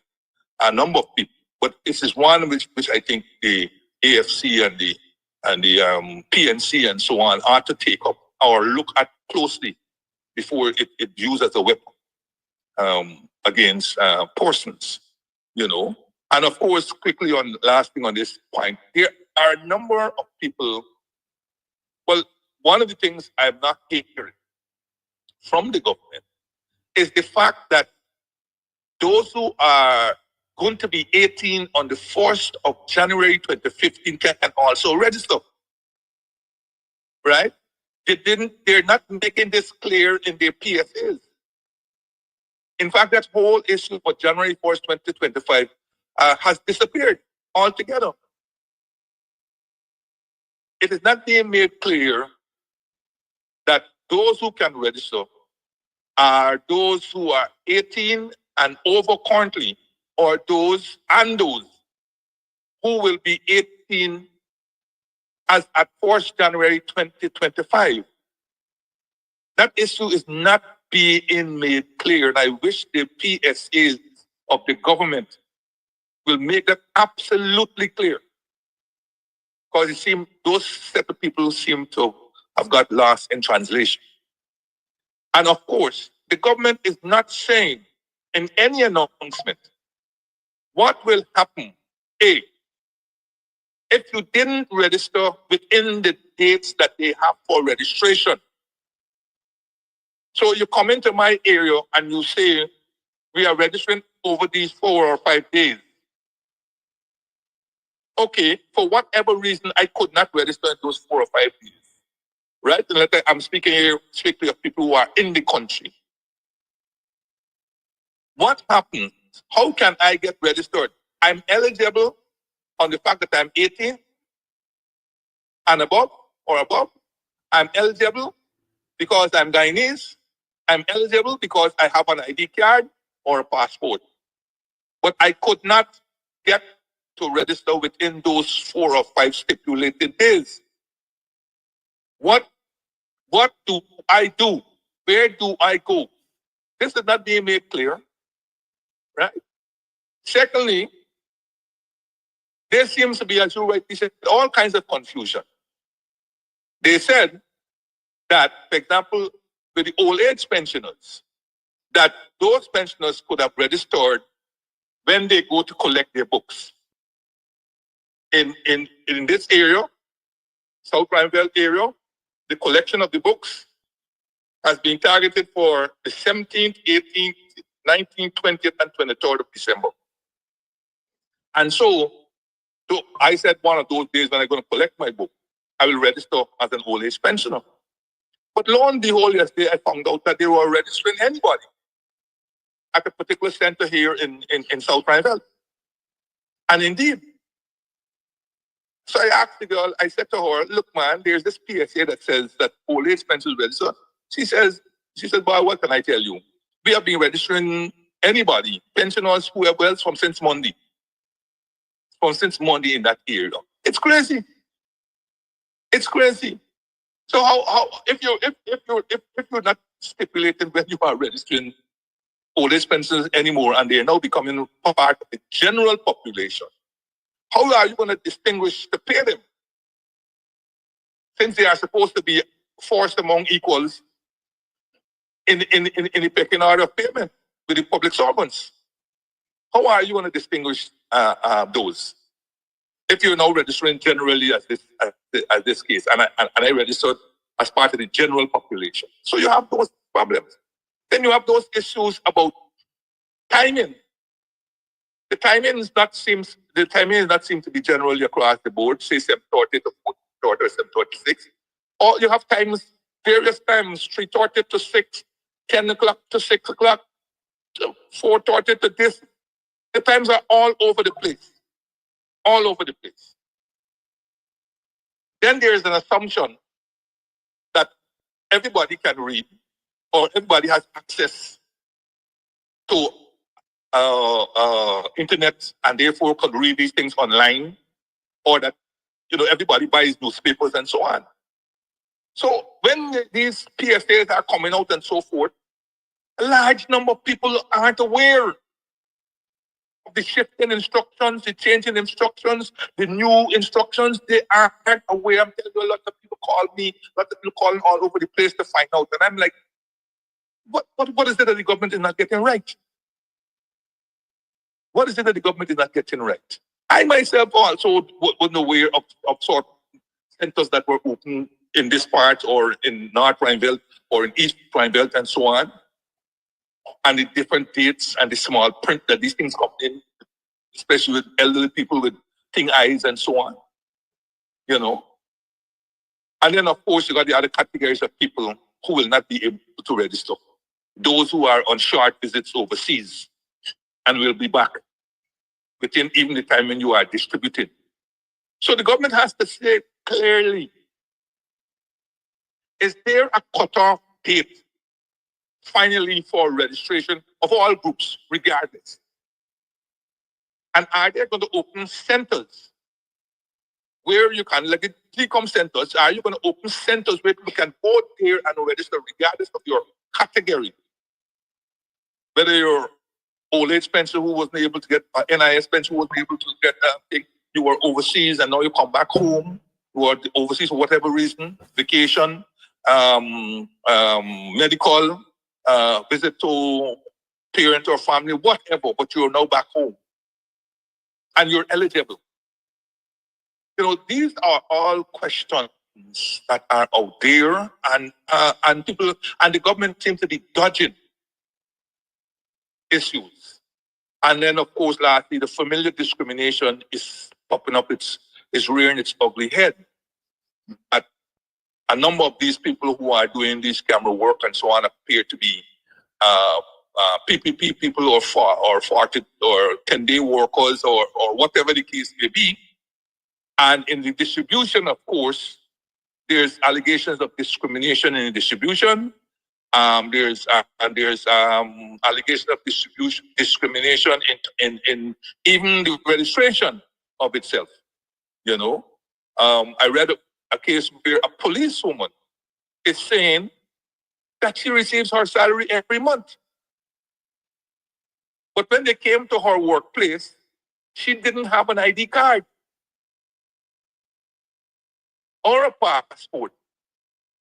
a number of people. But this is one which I think the AFC and the PNC and so on ought to take up or look at closely before it used as a weapon against persons, you know. And of course, quickly on last thing on this point, there are a number of people. Well, one of the things I'm not hearing from the government is the fact that those who are going to be 18 on the 1st of January 2015 can also register, right? They're not making this clear in their PSAs. In fact, that whole issue for January 1st, 2025 has disappeared altogether. It is not being made clear that those who can register are those who are 18 and over currently, or those who will be 18 as at 1st January 2025. That issue is not being made clear, and I wish the PSAs of the government will make that absolutely clear. Because it seems those set of people seem to have got lost in translation. And of course, the government is not saying in any announcement what will happen. A, if you didn't register within the dates that they have for registration. So you come into my area and you say, we are registering over these 4 or 5 days. Okay, for whatever reason, I could not register in those 4 or 5 days. Right? And I'm speaking here strictly of people who are in the country. What happens? How can I get registered? I'm eligible on the fact that I'm 18 and above or above. I'm eligible because I'm Guyanese. I'm eligible because I have an ID card or a passport. But I could not get to register within those 4 or 5 stipulated days. What do I do? Where do I go? This is not being made clear, right? Secondly, there seems to be, as you rightly said, all kinds of confusion. They said that, for example, with the old age pensioners, that those pensioners could have registered when they go to collect their books. In this area, South Granville area, the collection of the books has been targeted for the 17th, 18th, 19th, 20th, and 23rd of December. And so I said one of those days when I'm going to collect my book, I will register as an old age pensioner. But lo and behold, yesterday I found out that they were registering anybody at a particular center here in South Granville. And indeed, so I asked the girl, I said to her, look, man, there's this PSA that says that old age pensions register. She said, boy, what can I tell you? We have been registering anybody, pensioners, whoever else from since Monday. From since Monday in that area. It's crazy. It's crazy. So how if you're not stipulating when you are registering old age pensions anymore and they are now becoming part of the general population, how are you going to distinguish to pay them? Since they are supposed to be forced among equals in the pecking order of payment. with the public servants. How are you going to distinguish those? If you're now registering generally as this case, and I registered as part of the general population, so you have those problems. Then you have those issues about timing. The timing is not seem to be generally across the board. Say 7:30 to 4:30 or 7:36. Or you have times, various times, 3:30 to 6, 10 o'clock to 6 o'clock, 4:30 to this. The times are all over the place. All over the place. Then there is an assumption that everybody can read or everybody has access to internet and therefore could read these things online, or that everybody buys newspapers and so on. So when these PSAs are coming out and so forth, a large number of people aren't aware of the shift in instructions, the change in instructions, the new instructions. They aren't aware. I'm telling you, a lot of people call me, a lot of people calling all over the place to find out. And I'm like, what is it that the government is not getting right? What is it that the government is not getting right? I myself also wasn't aware of sort of centers that were open in this part or in North Prime Belt or in East Prime Belt and so on. And the different dates and the small print that these things come in, especially with elderly people with thin eyes and so on. And then, of course, you got the other categories of people who will not be able to register. Those who are on short visits overseas and will be back within even the time when you are distributed. So the government has to say clearly, is there a cutoff date finally for registration of all groups, regardless? And are they going to open centers where you can, like the GECOM centers, are you going to open centers where people can go there and register regardless of your category? Whether you're old age pension who wasn't able to get NIS pension who wasn't able to get you were overseas and now you come back home, you were overseas for whatever reason, vacation, medical, visit to parent or family, whatever, but you're now back home and you're eligible. These are all questions that are out there, and people and the government seems to be dodging issues. And then, of course, lastly, the familiar discrimination is popping up, is rearing its ugly head. A number of these people who are doing this camera work and so on appear to be PPP people or 40 or 10-day workers or whatever the case may be. And in the distribution, of course, there's allegations of discrimination in the distribution. There's allegation of discrimination in even the registration of itself. I read a case where a policewoman is saying that she receives her salary every month. But when they came to her workplace, she didn't have an ID card or a passport,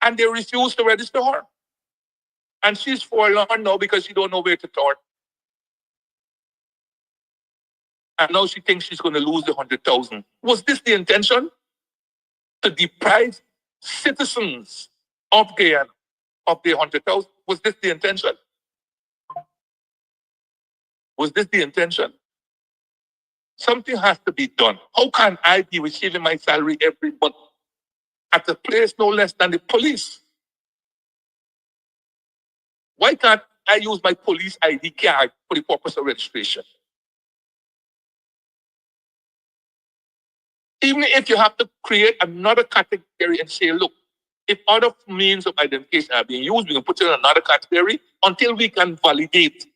and they refused to register her. And she's forlorn now because she don't know where to turn. And now she thinks she's going to lose the 100,000. Was this the intention? To deprive citizens of Guyana of the 100,000? Was this the intention? Was this the intention? Something has to be done. How can I be receiving my salary every month at a place no less than the police? Why can't I use my police ID card for the purpose of registration? Even if you have to create another category and say, look, if other means of identification are being used, we can put it in another category until we can validate.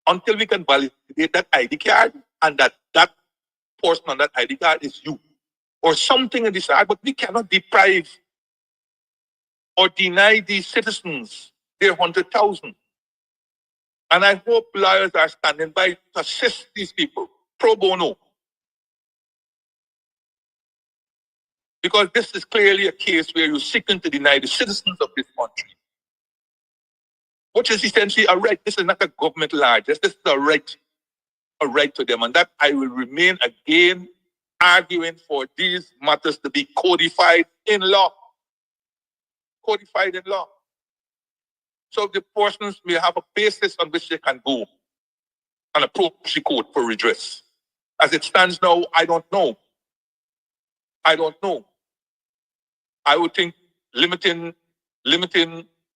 Until we can validate that ID card and that person on that ID card is you. Or something in this side, but we cannot deprive or deny these citizens their 100,000. And I hope lawyers are standing by to assist these people pro bono. Because this is clearly a case where you're seeking to deny the citizens of this country which is essentially a right. This is not a government largesse. This is a right to them. And that I will remain again arguing for these matters to be codified in law. Codified in law. So the persons may have a basis on which they can go and approach the court for redress. As it stands now, I don't know. I don't know. I would think limiting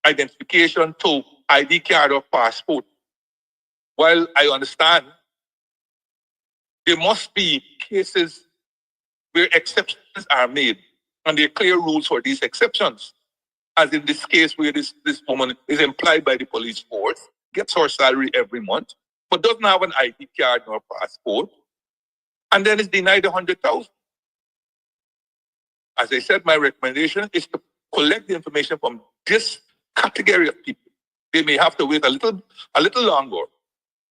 identification to ID card or passport. While I understand there must be cases where exceptions are made, and there are clear rules for these exceptions. As in this case where this woman is employed by the police force, gets her salary every month, but doesn't have an ID card nor passport, and then is denied 100,000. As I said, my recommendation is to collect the information from this category of people. They may have to wait a little longer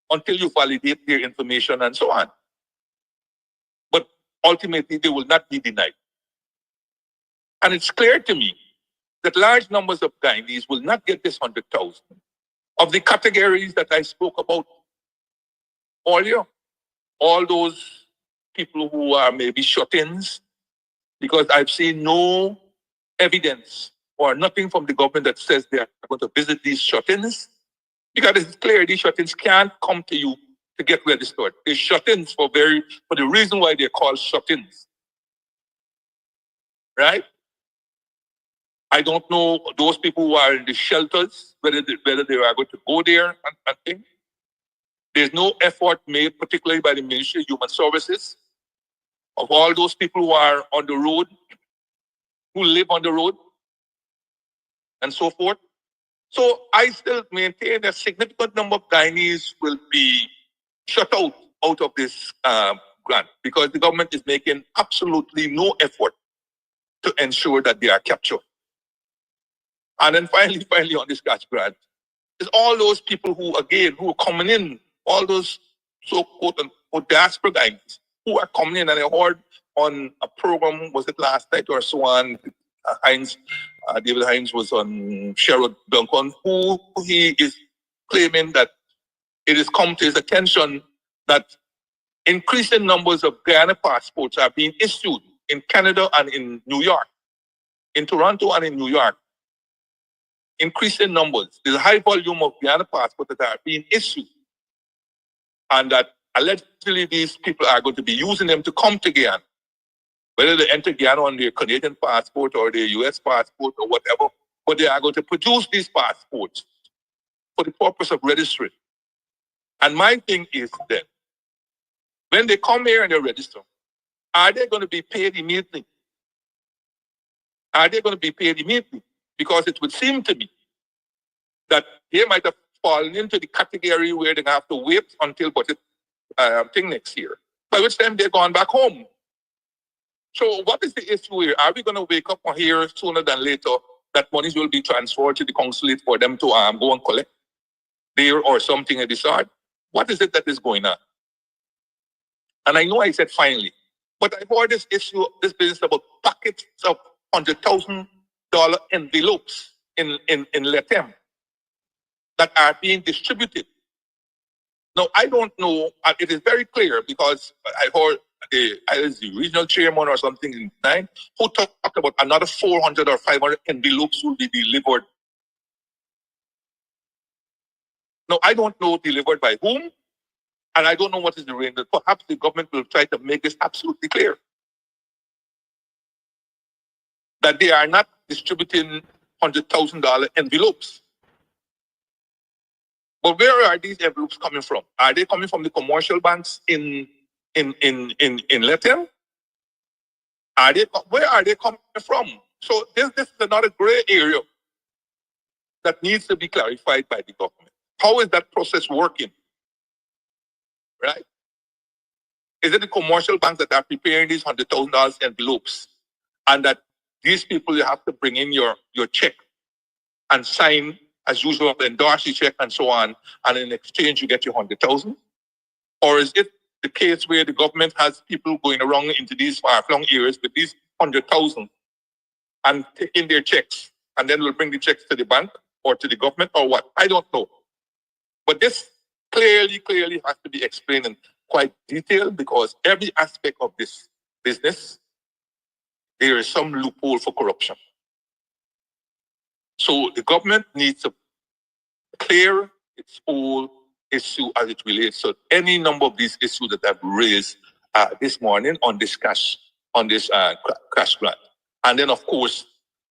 until you validate their information and so on. But ultimately, they will not be denied. And it's clear to me that large numbers of Guyanese will not get this 100,000 of the categories that I spoke about earlier. All those people who are maybe shut-ins, because I've seen no evidence or nothing from the government that says they are going to visit these shut-ins. Because it's clear these shut-ins can't come to you to get registered. They're shut-ins for the reason why they're called shut-ins. Right? I don't know those people who are in the shelters, whether they are going to go there and things. There's no effort made, particularly by the Ministry of Human Services, of all those people who are on the road, who live on the road, and so forth. So I still maintain that a significant number of Guyanese will be shut out of this grant because the government is making absolutely no effort to ensure that they are captured. And then finally on this cash grant, is all those people who are coming in, all those so-called diaspora Guyanese who are coming in, and I heard on a program, was it last night or so on, David Hines was on Sherrod Duncan, who he is claiming that it has come to his attention that increasing numbers of Guyana passports are being issued in Canada and in New York, in Toronto and in New York. Increasing numbers. There's a high volume of Guyana passports that are being issued, and that allegedly these people are going to be using them to come to Guyana. Whether they enter Guyana on their Canadian passport or their US passport or whatever, but they are going to produce these passports for the purpose of registering. And my thing is that when they come here and they register, are they going to be paid immediately? Are they going to be paid immediately? Because it would seem to me that they might have fallen into the category where they're going to have to wait until budget thing next year, by which time they're gone back home. So what is the issue here? Are we going to wake up here sooner than later that monies will be transferred to the consulate for them to go and collect there or something of the sort? What is it that is going on? And I know I said finally, but I've heard this business about packets of $100,000 envelopes in Letem that are being distributed. Now, I don't know, it is very clear because I heard the regional chairman or something in 9 who talked about another 400 or 500 envelopes will be delivered. Now, I don't know delivered by whom, and I don't know what is the range. Perhaps the government will try to make this absolutely clear that they are not distributing $100,000 envelopes. But where are these envelopes coming from? Are they coming from the commercial banks in Letem? Where are they coming from? So this is another gray area that needs to be clarified by the government. How is that process working? Right? Is it the commercial banks that are preparing these $100,000 envelopes, and that these people, you have to bring in your check and sign as usual, endorse the check and so on, and in exchange you get your 100,000? Or is it the case where the government has people going around into these far-flung areas with these 100,000 and taking their checks, and then will bring the checks to the bank, or to the government or what? I don't know. But this clearly has to be explained in quite detail, because every aspect of this business, there is some loophole for corruption. So the government needs to clear its whole issue as it relates to any number of these issues that I've raised this morning on this cash grant. And then, of course,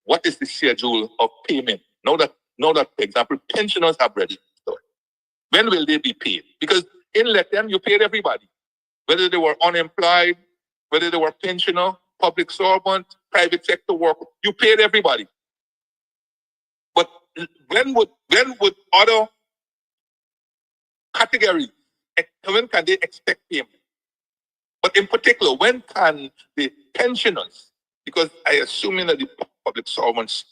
what is the schedule of payment? Now that, for example, pensioners have registered, when will they be paid? Because in Latin, you paid everybody, whether they were unemployed, whether they were pensioner, public servant, private sector worker, you paid everybody. But when would other categories, when can they expect payment? But in particular, when can the pensioners, because I assume that the public servants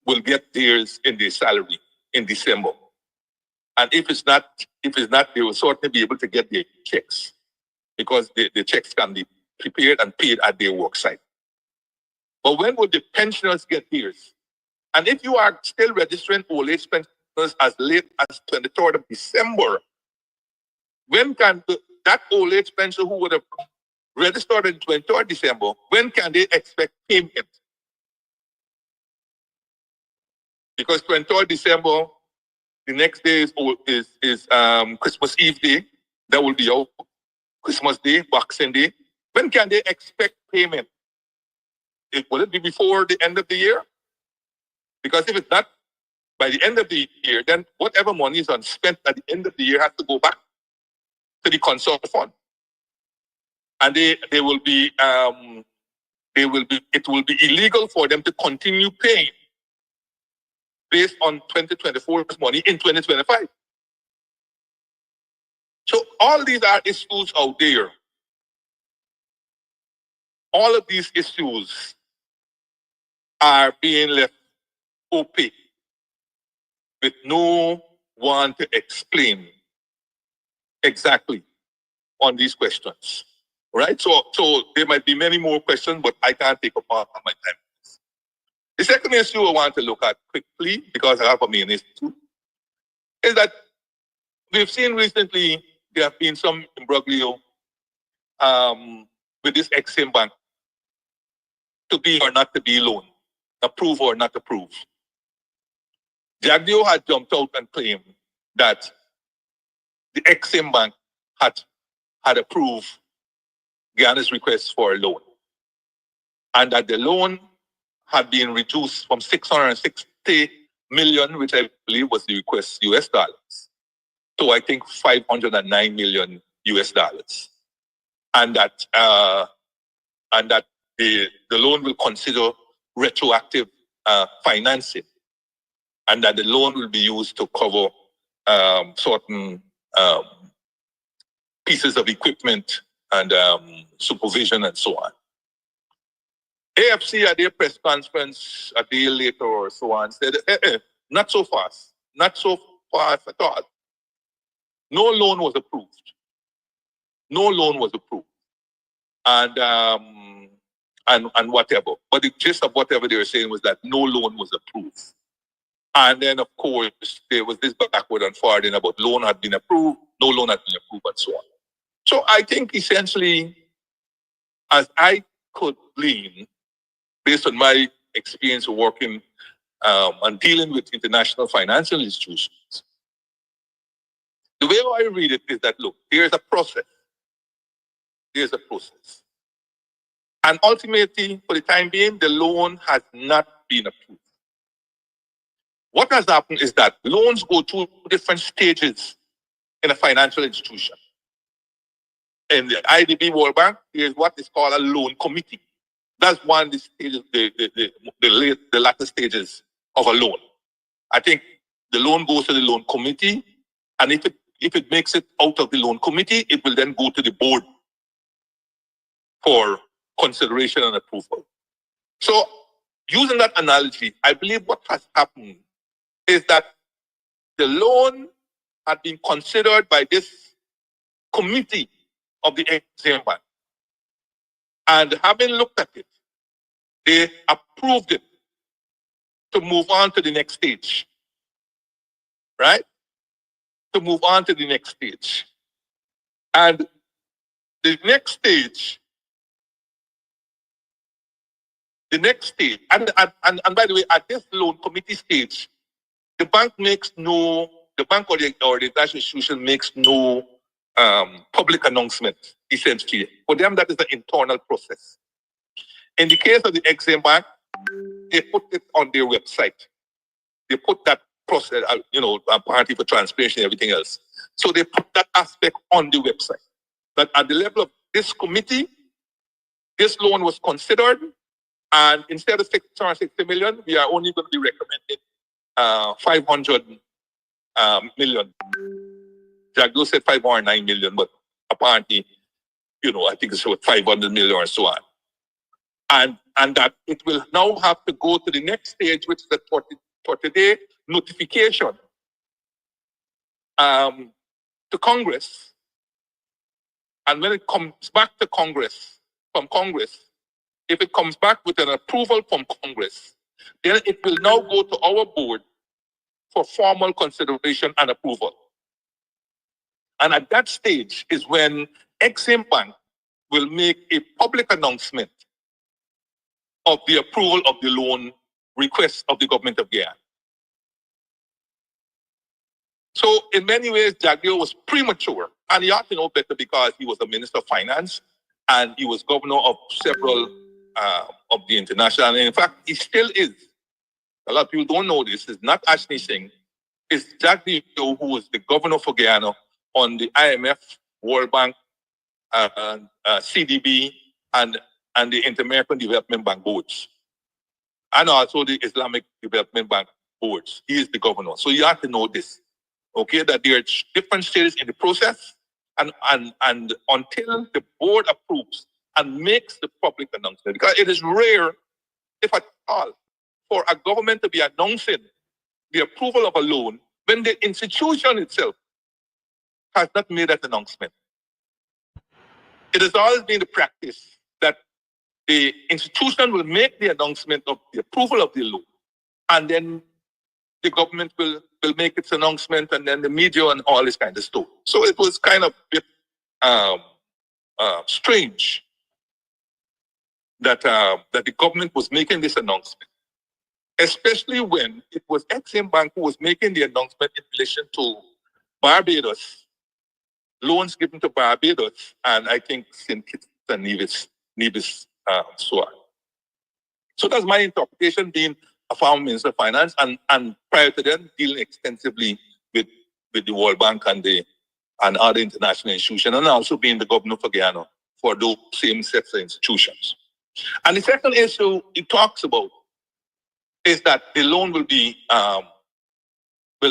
will get theirs in their salary in December. And if it's not, they will certainly be able to get their checks, because the checks can be prepared and paid at their work site. But when would the pensioners get theirs? And if you are still registering old age pensioners as late as 23rd of December, when can that old age pensioner who would have registered in 23rd December, when can they expect payment? Because 23rd December, the next day is Christmas Eve day. That will be out. Christmas Day, Boxing Day. When can they expect payment? Will it be before the end of the year? Because if it's not by the end of the year, then whatever money is unspent at the end of the year has to go back to the consult fund. And it will be illegal for them to continue paying based on 2024's money in 2025. So all these are issues out there. All of these issues are being left opaque with no one to explain exactly on these questions, right? So there might be many more questions, but I can't take up all my time. The second issue I want to look at quickly, because I have a main issue, is that we've seen recently there have been some imbroglio with this Exim Bank to be or not to be loan, approve or not approve. Jagdeo had jumped out and claimed that the Exim Bank had approved Guyana's request for a loan, and that the loan had been reduced from 660 million, which I believe was the request US dollars, to I think 509 million US dollars. And that the loan will consider retroactive financing, and that the loan will be used to cover certain pieces of equipment and supervision and so on. AFC at their press conference a day later or so on said, not so fast, not so fast at all. No loan was approved. No loan was approved. And whatever. But the gist of whatever they were saying was that no loan was approved. And then, of course, there was this backward and forwarding about loan had been approved, no loan had been approved, and so on. So I think essentially, as I could glean, based on my experience of working and dealing with international financial institutions, the way I read it is that, look, there's a process. There's a process. And ultimately, for the time being, the loan has not been approved. What has happened is that loans go through different stages in a financial institution. In the IDB World Bank, there is what is called a loan committee. That's one of the stages, the latter stages of a loan. I think the loan goes to the loan committee, and if it makes it out of the loan committee, it will then go to the board for consideration and approval. So, using that analogy, I believe what has happened is that the loan had been considered by this committee of the Exim Bank. And having looked at it, they approved it to move on to the next stage. Right? To move on to the next stage. And the next stage, and by the way, at this loan committee stage, the bank or the international institution makes no public announcement, essentially. For them, that is an internal process. In the case of the Exim Bank, they put it on their website. They put that process, party for transparency and everything else. So they put that aspect on the website. But at the level of this committee, this loan was considered, and instead of 660 million, we are only going to be recommending 500 million. Jagdo said 509 million, but apparently, I think it's about 500 million or so on. And that it will now have to go to the next stage, which is the 30-day notification to Congress. And when it comes back to Congress, if it comes back with an approval from Congress, then it will now go to our board for formal consideration and approval. And at that stage is when Exim Bank will make a public announcement of the approval of the loan request of the government of Guyana. So in many ways, Jagdeo was premature, and he ought to know better because he was the Minister of Finance and he was governor of several of the international. And in fact, he still is. A lot of people don't know this. It's not Ashley Singh. It's Jagdeo who was the governor for Guyana on the IMF, World Bank, CDB, and the Inter-American Development Bank boards. And also the Islamic Development Bank boards. He is the governor. So you have to know this. Okay, that there are different stages in the process, and until the board approves and makes the public announcement, because it is rare, if at all, for a government to be announcing the approval of a loan when the institution itself has not made that announcement. It has always been the practice that the institution will make the announcement of the approval of the loan, and then the government will make its announcement, and then the media and all this kind of stuff. So it was kind of a bit strange that the government was making this announcement, especially when it was Exim Bank who was making the announcement in relation to Barbados, loans given to Barbados, and I think St. Kitts and Nevis, so on. So that's my interpretation, being a former Minister of Finance, and prior to then dealing extensively with the World Bank and other international institutions, and also being the governor for Guyana for those same sets of institutions. And the second issue it talks about is that the loan will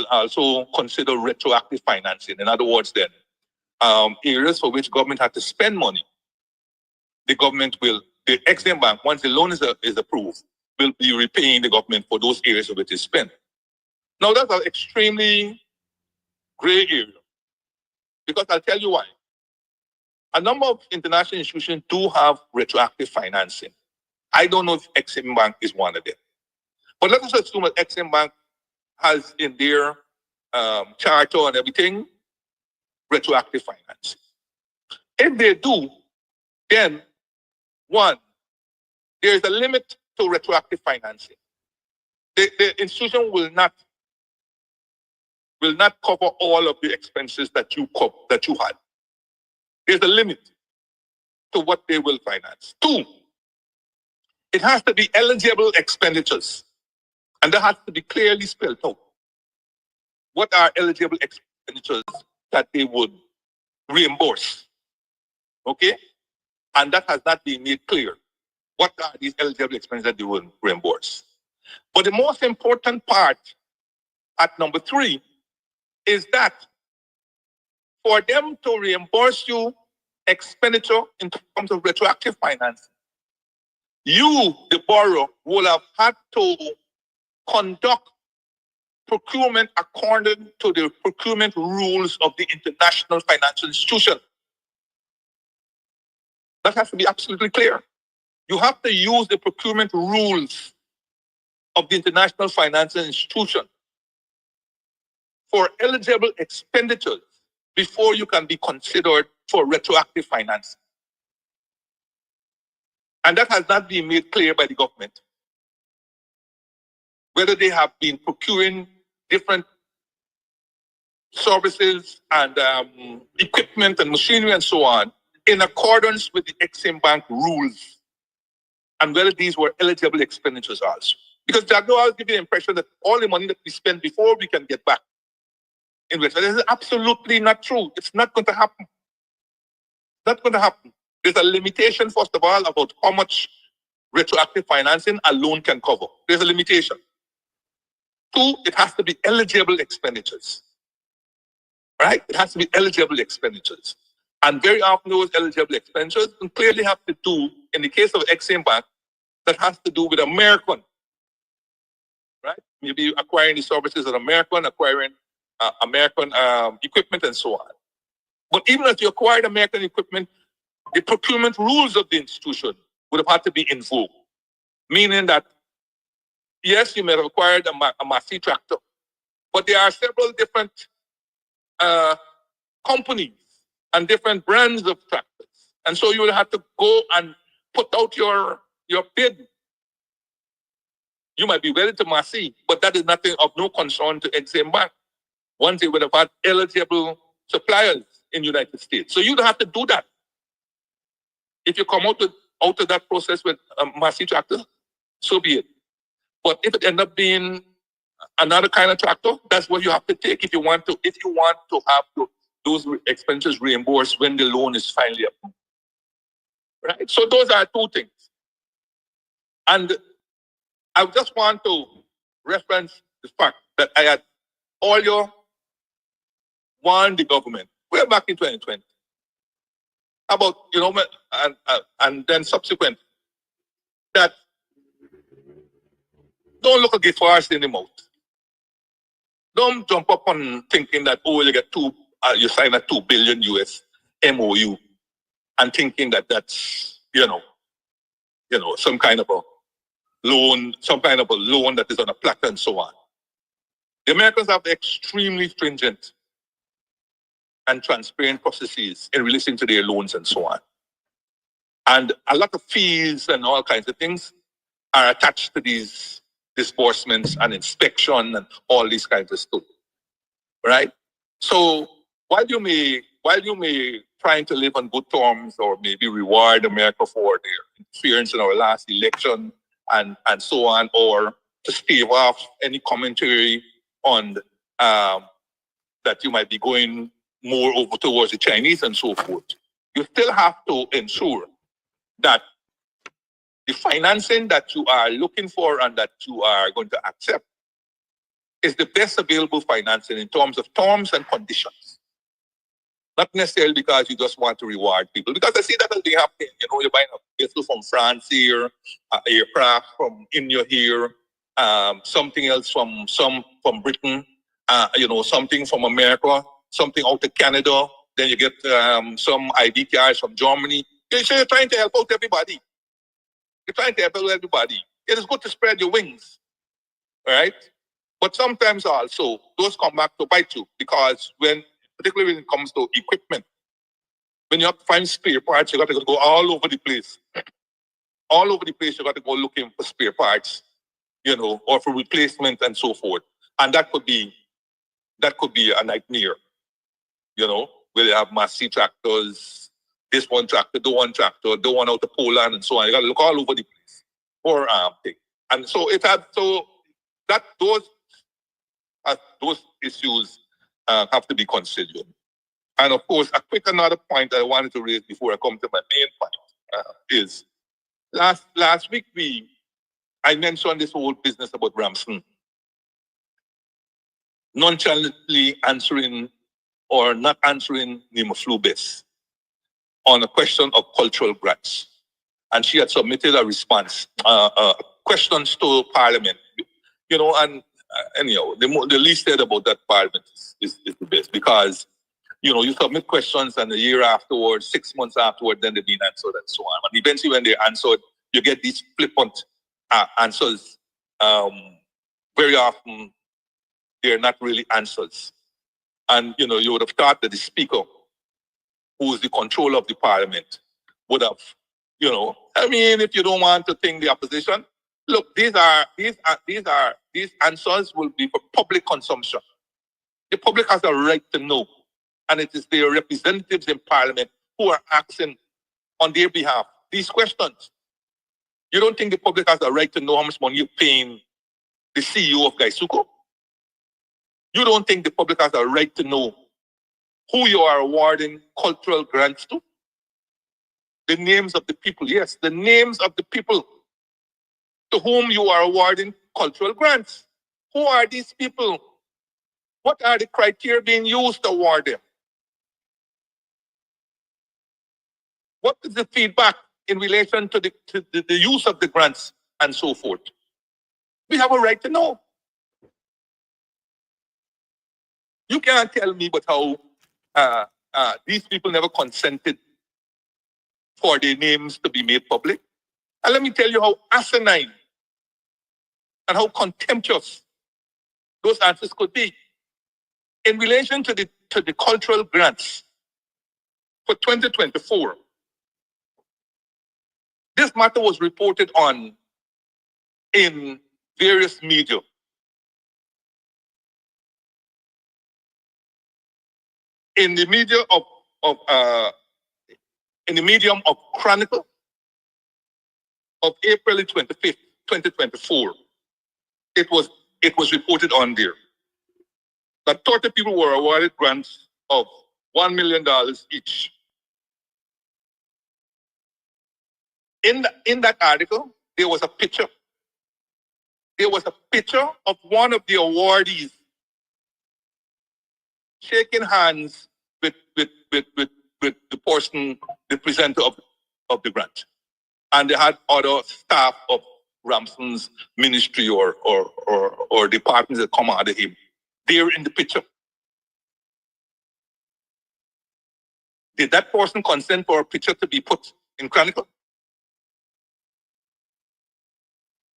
also consider retroactive financing. In other words, then areas for which government had to spend money, the Exim Bank, once the loan is approved, will be repaying the government for those areas of which is spent. Now that's an extremely gray area, because I'll tell you why. A number of international institutions do have retroactive financing. I don't know if Exim Bank is one of them. But let us assume that Exim Bank has in their charter and everything retroactive financing. If they do, then one, there is a limit to retroactive financing. The institution will not cover all of the expenses that you had. There's a limit to what they will finance. Two, it has to be eligible expenditures, and that has to be clearly spelled out. What are eligible expenditures that they would reimburse? Okay? And that has not been made clear. What are these eligible expenses that they will reimburse? But the most important part at number 3 is that for them to reimburse you expenditure in terms of retroactive financing, you, the borrower, will have had to conduct procurement according to the procurement rules of the international financial institution. That has to be absolutely clear. You have to use the procurement rules of the international financial institution for eligible expenditures before you can be considered for retroactive financing. And that has not been made clear by the government. Whether they have been procuring different services and equipment and machinery and so on in accordance with the Exim Bank rules, and whether these were eligible expenditures also. Because Jagdo always give you the impression that all the money that we spend before we can get back in which this is absolutely not true. It's not going to happen. Not going to happen. There's a limitation, first of all, about how much retroactive financing a loan can cover. There's a limitation. 2, it has to be eligible expenditures. Right? It has to be eligible expenditures. And very often those eligible expenditures clearly have to do, in the case of Exim Bank, that has to do with American. Right? Maybe acquiring the services of American, acquiring American equipment and so on. But even if you acquired American equipment, the procurement rules of the institution would have had to be invoked. Meaning that, yes, you may have acquired a Massey tractor, but there are several different companies and different brands of tractors. And so you will have to go and put out your bid. You might be wedded to Massey, but that is nothing of no concern to Exim Bank. Once they would have had eligible suppliers in the United States. So you don't have to do that. If you come out of that process with a Massey tractor, so be it. But if it ends up being another kind of tractor, that's what you have to take if you want to have those expenses reimbursed when the loan is finally approved. Right? So those are 2 things. And I just want to reference the fact that I had earlier warned the government way back in 2020 about, and then subsequent, that don't look a gift horse in the mouth. Don't jump up on thinking that, oh, you sign a $2 billion US MOU and thinking that that's, some kind of a loan, that is on a platter and so on. The Americans have extremely stringent and transparent processes in relation to their loans and so on. And a lot of fees and all kinds of things are attached to these disbursements and inspection and all these kinds of stuff. Right? So while you may trying to live on good terms or maybe reward America for their interference in our last election and so on, or to stave off any commentary on that you might be going more over towards the Chinese and so forth, you still have to ensure that the financing that you are looking for and that you are going to accept is the best available financing in terms of terms and conditions. Not necessarily because you just want to reward people. Because I see that as being happening. You're buying a vessel from France here, aircraft from India here, something else from Britain, something from America, something out of Canada. Then you get some ID cards from Germany. So you're trying to help out everybody. You're trying to help out everybody. It is good to spread your wings, right? But sometimes also those come back to bite you because particularly when it comes to equipment, when you have to find spare parts, you got to go all over the place. All over the place, you got to go looking for spare parts, or for replacement and so forth. And that could be a nightmare, where you have Massey tractors, this one tractor, the one out of Poland and so on. You got to look all over the place for things. And so those issues have to be considered. And of course, a quick another point that I wanted to raise before I come to my main point is last week I mentioned this whole business about Ramsden nonchalantly answering or not answering Nima Flubis on a question of cultural grants. And she had submitted a response, questions to Parliament, and anyhow, the least said about that Parliament is the best because, you submit questions and a year afterwards, 6 months afterwards, then they've been answered and so on. And eventually when they're answered, you get these flippant answers very often they're not really answers. And you know, you would have thought that the speaker, who is the controller of the parliament, would have, you know, I mean, if you don't want to think the opposition, look, these answers will be for public consumption. The public has a right to know, and it is their representatives in parliament who are asking on their behalf these questions. You don't think the public has a right to know how much money you're paying the CEO of GECOM? You don't think the public has a right to know who you are awarding cultural grants to? The names of the people, yes, the names of the people to whom you are awarding cultural grants. Who are these people? What are the criteria being used to award them? What is the feedback in relation to the use of the grants and so forth? We have a right to know. You can't tell me but how these people never consented for their names to be made public. And let me tell you how asinine and how contemptuous those answers could be. In relation to the cultural grants for 2024, this matter was reported on in various media. In the media in the medium of Chronicle of April 25th, 2024, it was reported on there that 30 people were awarded grants of $1 million each. In that article, there was a picture. There was a picture of one of the awardees shaking hands with the person, the presenter of the grant. And they had other staff of Ramson's ministry or departments that come out of him. They're in the picture. Did that person consent for a picture to be put in Chronicle?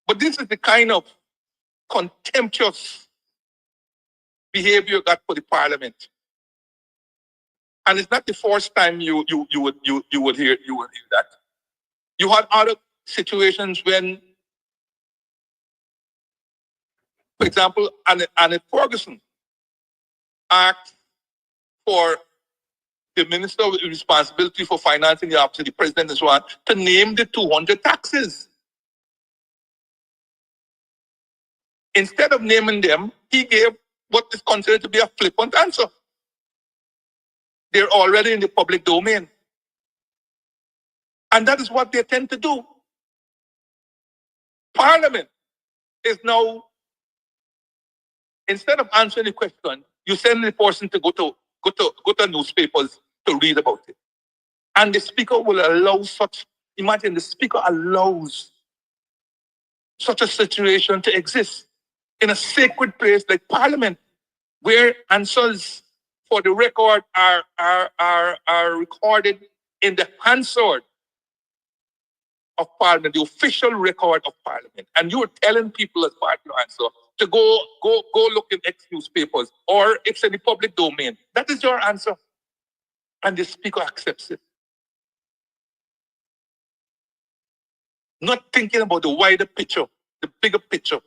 But this is the kind of contemptuous behavior got for the parliament. And it's not the first time you would hear that. You had other situations when, for example, Annette Ferguson asked for the minister with responsibility for financing the office of the president and so on to name the 200 taxes. Instead of naming them, he gave what is considered to be a flippant answer. They're already in the public domain. And that is what they tend to do. Parliament is now, instead of answering the question, you send the person to go to newspapers to read about it. And the speaker will allow imagine the speaker allows such a situation to exist in a sacred place like Parliament, where answers for the record are recorded in the Hansard of Parliament, the official record of Parliament. And you're telling people as part of your answer to go look in X newspapers, or it's in the public domain. That is your answer. And the speaker accepts it. Not thinking about the wider picture, the bigger picture.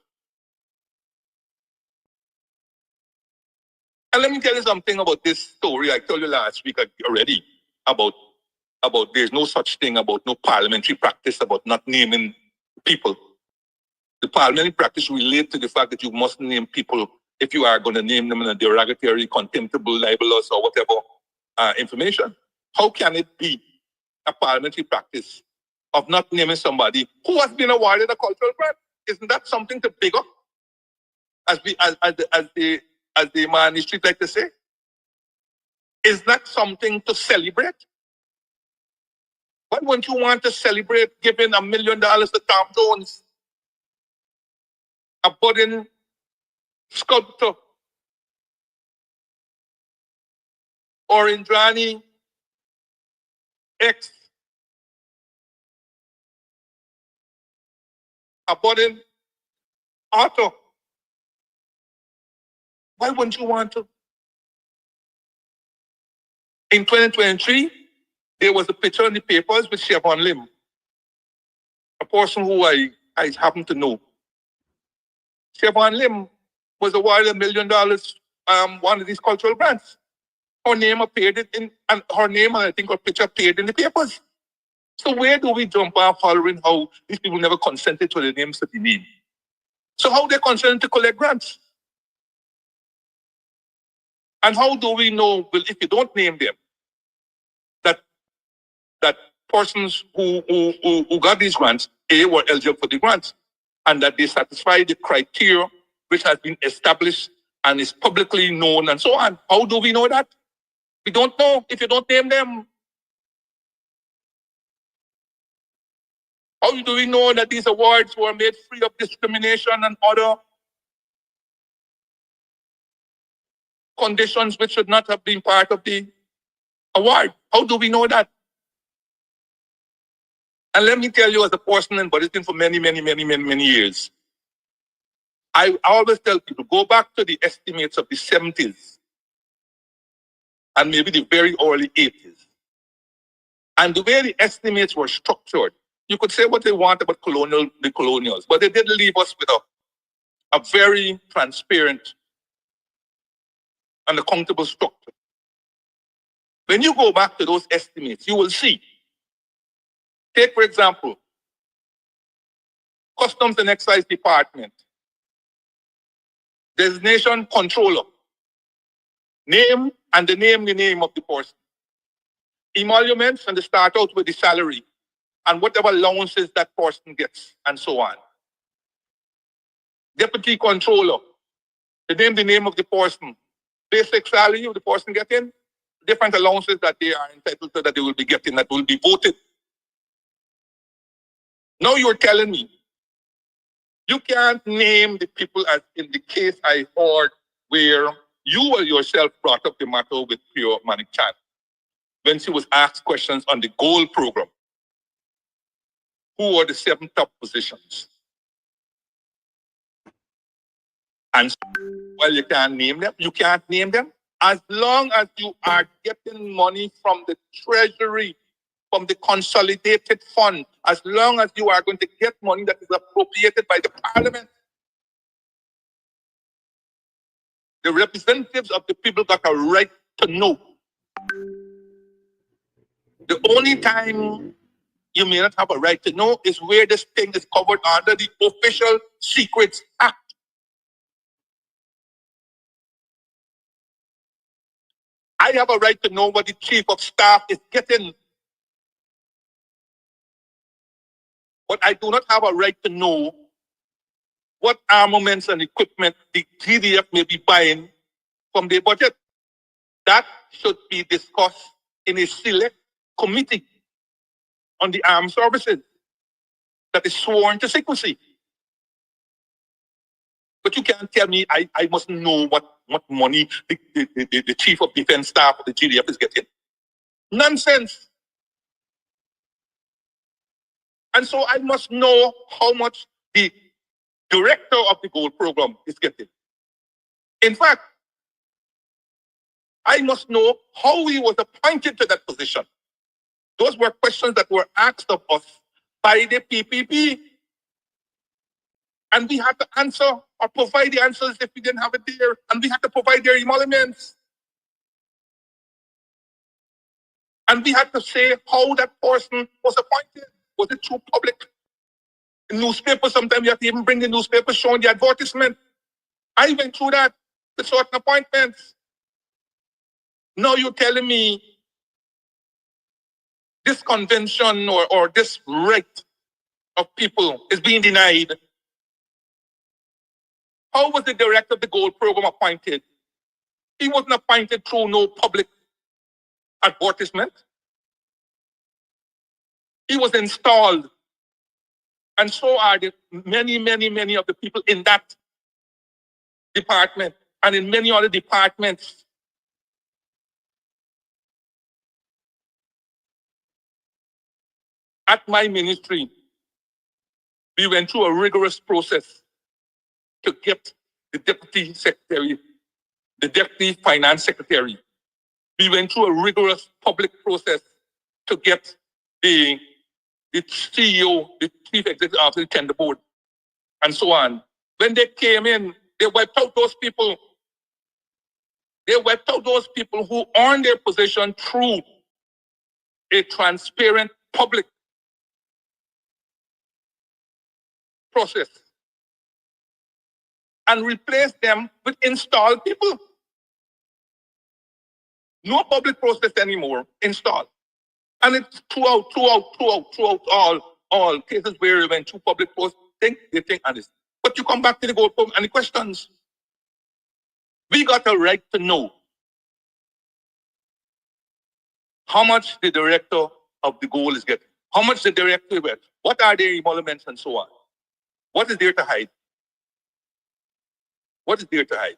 And let me tell you something about this story. I told you last week already about there's no such thing about no parliamentary practice about not naming people. The parliamentary practice relates to the fact that you must name people if you are going to name them in a derogatory, contemptible, libelous, or whatever information. How can it be a parliamentary practice of not naming somebody who has been awarded a cultural grant? Isn't that something to big up? As the man in the street like to say? Is that something to celebrate? Why wouldn't you want to celebrate giving $1 million to Tom Jones, a budding sculptor, or Indrani X, a budding author. Why wouldn't you want to? In 2023, there was a picture in the papers with Chevron Lim, a person who I happen to know. Chevron Lim was awarded $1 million, one of these cultural grants. Her name appeared and her name and I think her picture appeared in the papers. So where do we jump off following how these people never consented to the names that they need? So how they consented to collect grants? And how do we know, well, if you don't name them, that persons who got these grants, A, were eligible for the grants, and that they satisfy the criteria which has been established and is publicly known and so on. How do we know that? We don't know if you don't name them. How do we know that these awards were made free of discrimination and other conditions which should not have been part of the award? How do we know that? And let me tell you, as a person in budgeting for many years, I always tell people, go back to the estimates of the 70s and maybe the very early 80s. And the way the estimates were structured, you could say what they want about the colonials, but they did leave us with a very transparent and accountable structure. When you go back to those estimates, you will see, take for example, Customs and Excise Department, designation controller, name and the name of the person. Emoluments, and they start out with the salary and whatever allowances that person gets and so on. Deputy controller, the name of the person, basic salary of the person getting, different allowances that they are entitled to that they will be getting that will be voted. Now you're telling me you can't name the people, as in the case I heard where you yourself brought up the matter with Pure Manichan when she was asked questions on the gold program. Who are the 7 top positions? And well, you can't name them. You can't name them. As long as you are getting money from the treasury, from the consolidated fund, as long as you are going to get money that is appropriated by the parliament, the representatives of the people got a right to know. The only time you may not have a right to know is where this thing is covered under the Official Secrets Act. I have a right to know what the chief of staff is getting. But I do not have a right to know what armaments and equipment the GDF may be buying from their budget. That should be discussed in a select committee on the armed services that is sworn to secrecy. But you can't tell me I must know what money the chief of defense staff of the GDF is getting. Nonsense. And so I must know how much the director of the gold program is getting. In fact, I must know how he was appointed to that position. Those were questions that were asked of us by the PPP. And we had to answer or provide the answers if we didn't have it there. And we had to provide their emoluments. And we had to say how that person was appointed. Was it through public newspapers? Sometimes you have to even bring the newspaper showing the advertisement. I went through that with certain appointments. Now you're telling me this convention or this right of people is being denied. How was the director of the gold program appointed? He wasn't appointed through no public advertisement. He was installed. And so are the many of the people in that department and in many other departments. At my ministry, we went through a rigorous process to get the deputy secretary, the deputy finance secretary. We went through a rigorous public process to get the CEO, the chief executive officer, the tender board, and so on. When they came in, they wiped out those people. They wiped out those people who earned their position through a transparent public process and replaced them with installed people. No public process anymore, installed. And it's throughout all cases where we went through public process, they think on this. But you come back to the goalpost and the questions. We got a right to know how much the director of the goal is getting, how much the director gets, what are their emoluments and so on. What is there to hide? What is there to hide?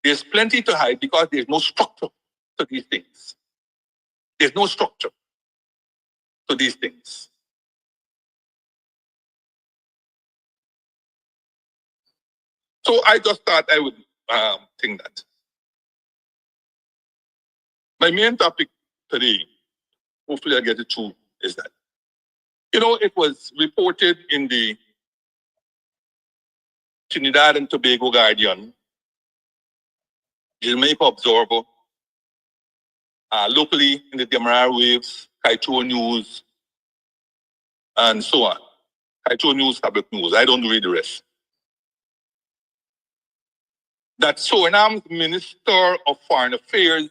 There's plenty to hide because there's no structure to these things. There's no structure to these things. So I just thought I would think that. My main topic today, hopefully I get it through, is that, it was reported in the Trinidad and Tobago Guardian, Jamaica Observer, locally in the Demerara Waves, Kaito News, and so on. Kaito News, Public News. I don't read the rest. That Surinam's Minister of Foreign Affairs,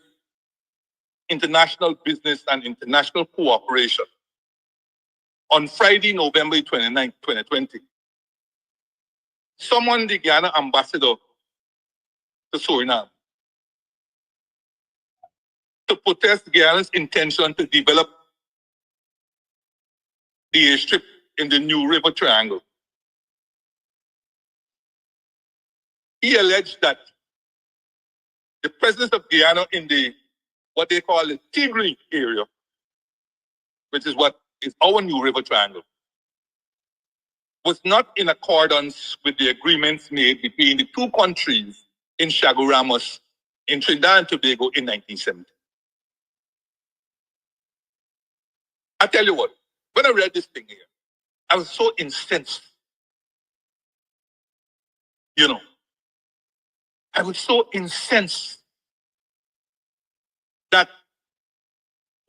International Business and International Cooperation, on Friday, November 29, 2020, summoned the Guyana ambassador to Suriname to protest Guyana's intention to develop the airstrip in the New River Triangle. He alleged that the presence of Guyana in what they call the Tigray area, which is what is our New River Triangle, was not in accordance with the agreements made between the two countries in Chaguaramas in Trinidad and Tobago in 1970. I tell you what, when I read this thing here, I was so incensed. I was so incensed that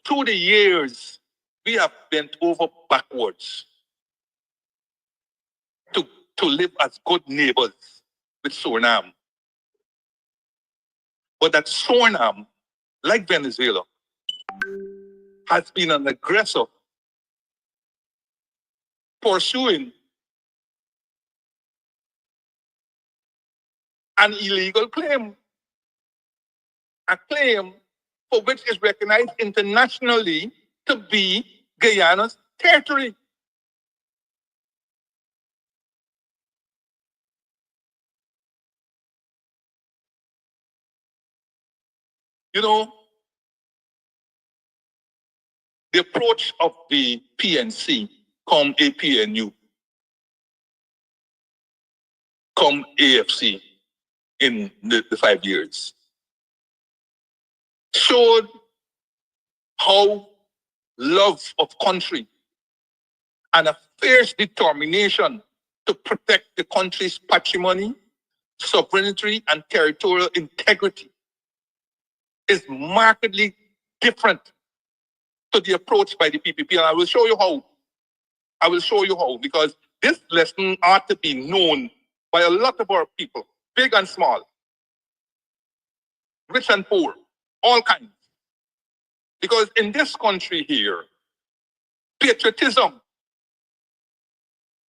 through the years, we have bent over backwards to live as good neighbors with Suriname. But that Suriname, like Venezuela, has been an aggressor pursuing an illegal claim, a claim for which is recognized internationally to be Guyana's territory. The approach of the PNC, come APNU, come AFC in the 5 years, showed how love of country and a fierce determination to protect the country's patrimony, sovereignty, and territorial integrity is markedly different to the approach by the PPP. And I will show you how. Because this lesson ought to be known by a lot of our people, big and small, rich and poor, all kinds. Because in this country here, patriotism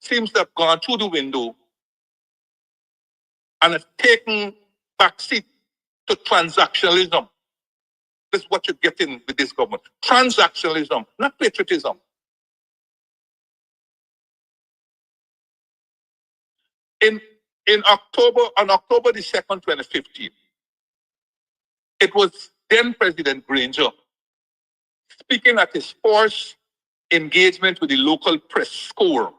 seems to have gone through the window and has taken backseat to transactionalism. This is what you're getting with this government. Transactionalism, not patriotism. On October the 2nd, 2015, it was then President Granger speaking at his first engagement with the local press corps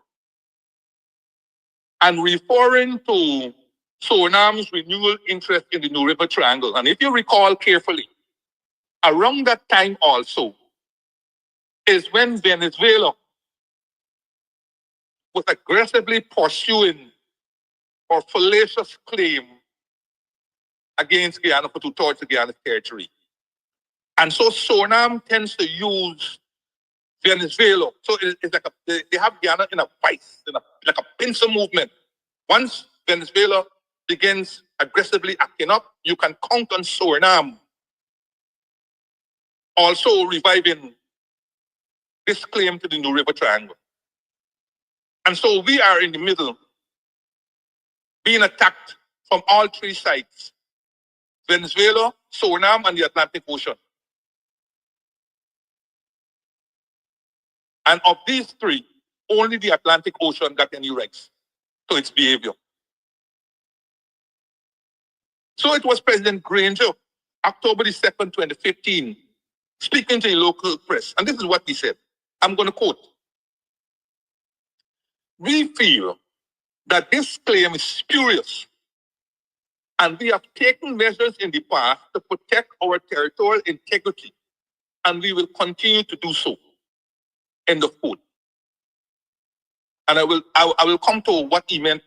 and referring to Surinam's renewal interest in the New River Triangle. And if you recall carefully, around that time also is when Venezuela was aggressively pursuing or fallacious claim against Guyana for 2/3 of Guyana's territory. And so Suriname tends to use Venezuela. So it's like they have Guyana in a vice, like a pincer movement. Once Venezuela begins aggressively acting up, you can count on Suriname also reviving this claim to the New River Triangle. And so we are in the middle, being attacked from all three sides: Venezuela, Suriname, and the Atlantic Ocean. And of these three, only the Atlantic Ocean got any rights to its behavior. So it was President Granger, October the 2nd, 2015, speaking to the local press. And this is what he said. I'm going to quote. "We feel that this claim is spurious, and we have taken measures in the past to protect our territorial integrity, and we will continue to do so." End of quote. And I will come to what he meant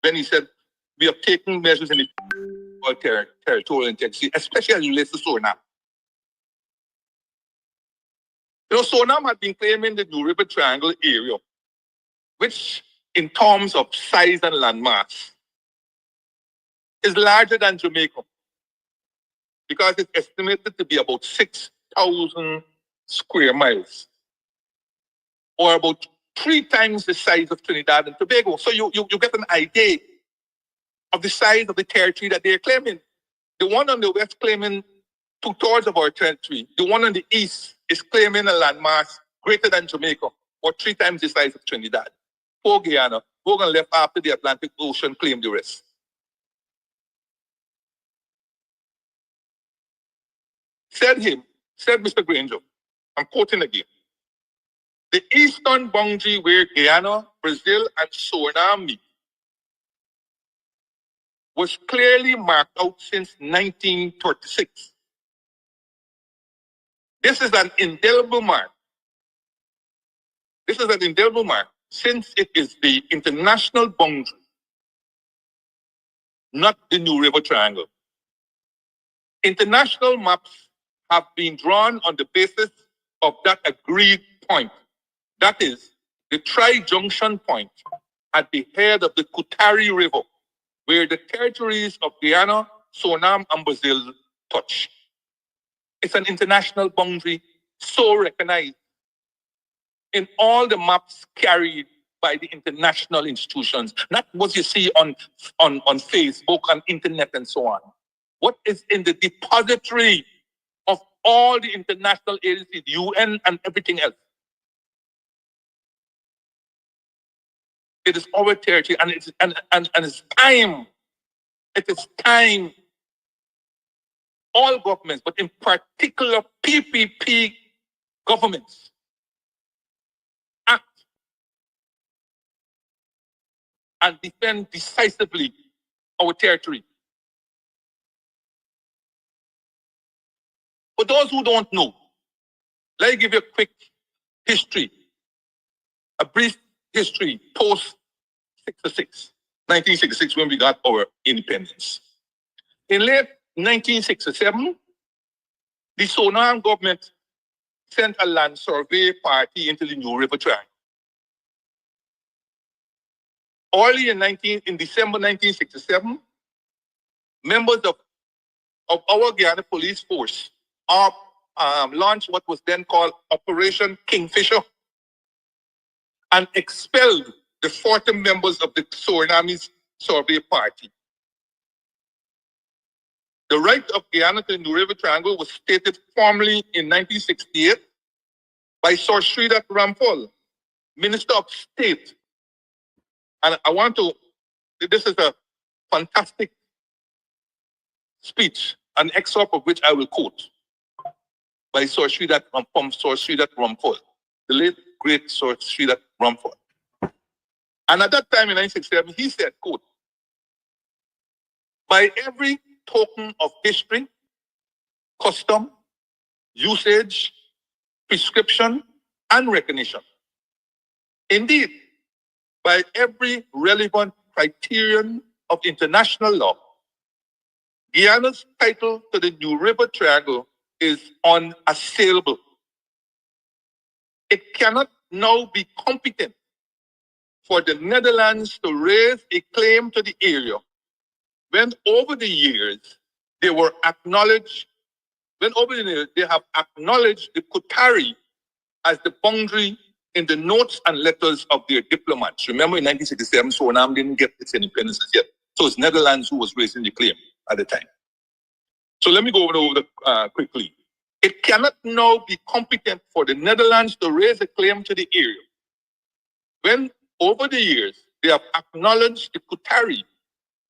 when he said we have taken measures in the territorial integrity, especially as it relates to Suriname. You know, Suriname had been claiming the New River Triangle area, which in terms of size and landmass is larger than Jamaica, because it's estimated to be about 6,000 square miles, or about 3 times the size of Trinidad and Tobago. So you get an idea of the size of the territory that they're claiming. The one on the west claiming 2/3 of our territory. The one on the east is claiming a landmass greater than Jamaica, or 3 times the size of Trinidad. Poor Guyana, we're going to left after the Atlantic Ocean claim the rest. Said Mr. Granger, I'm quoting again, "The eastern boundary where Guyana, Brazil, and Suriname meet was clearly marked out since 1936. This is an indelible mark. This is an indelible mark, since it is the international boundary, not the New River Triangle. International maps have been drawn on the basis of that agreed point. That is, the tri-junction point at the head of the Kutari River, where the territories of Guyana, Suriname, and Brazil touch. It's an international boundary, so recognized in all the maps carried by the international institutions, not what you see on Facebook, on internet, and so on. What is in the depository of all the international agencies, the UN, and everything else. It is our territory, and it's time. It is time. All governments, but in particular PPP governments, act and defend decisively our territory. For those who don't know, let me give you a quick history, a brief history post 1966, when we got our independence. In late 1967, the Suriname government sent a land survey party into the New River Triangle. Early in December 1967, members of our Guyana police force launched what was then called Operation Kingfisher and expelled the 40 members of the Surinamese survey party. The right of Guyana to the New River Triangle was stated formally in 1968 by Sir Sridhar Ramphal, Minister of State. And this is a fantastic speech, an excerpt of which I will quote, by Sir Sridhar Ramphal, the late great Sir Sridhar Ramphal. And at that time in 1967, he said, quote, by every token of history, custom, usage, prescription, and recognition. Indeed, by every relevant criterion of international law, Guyana's title to the New River Triangle is unassailable. It cannot now be competent for the Netherlands to raise a claim to the area when over the years they have acknowledged the Qatari as the boundary in the notes and letters of their diplomats. Remember in 1967, Suriname didn't get its independence yet. So it's Netherlands who was raising the claim at the time. So let me go over the quickly. It cannot now be competent for the Netherlands to raise a claim to the area when over the years they have acknowledged the Qatari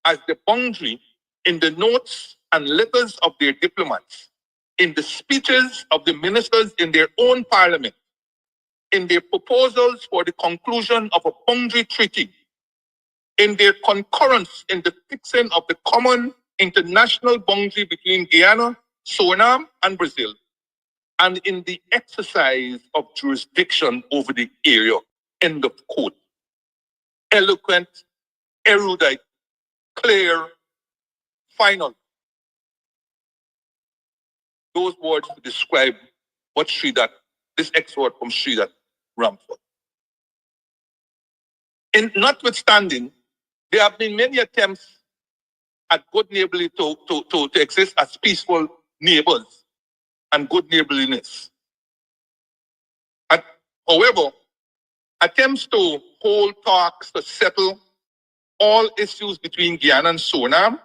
as the boundary in the notes and letters of their diplomats, in the speeches of the ministers in their own parliament, in their proposals for the conclusion of a boundary treaty, in their concurrence in the fixing of the common international boundary between Guyana, Suriname, and Brazil, and in the exercise of jurisdiction over the area. End of quote. Eloquent, erudite, clear, final. Those words describe what this exhort from Sridhar Ramphal. And notwithstanding, there have been many attempts at good neighborly to exist as peaceful neighbors and good neighborliness. However, attempts to hold talks to settle all issues between Guyana and Suriname,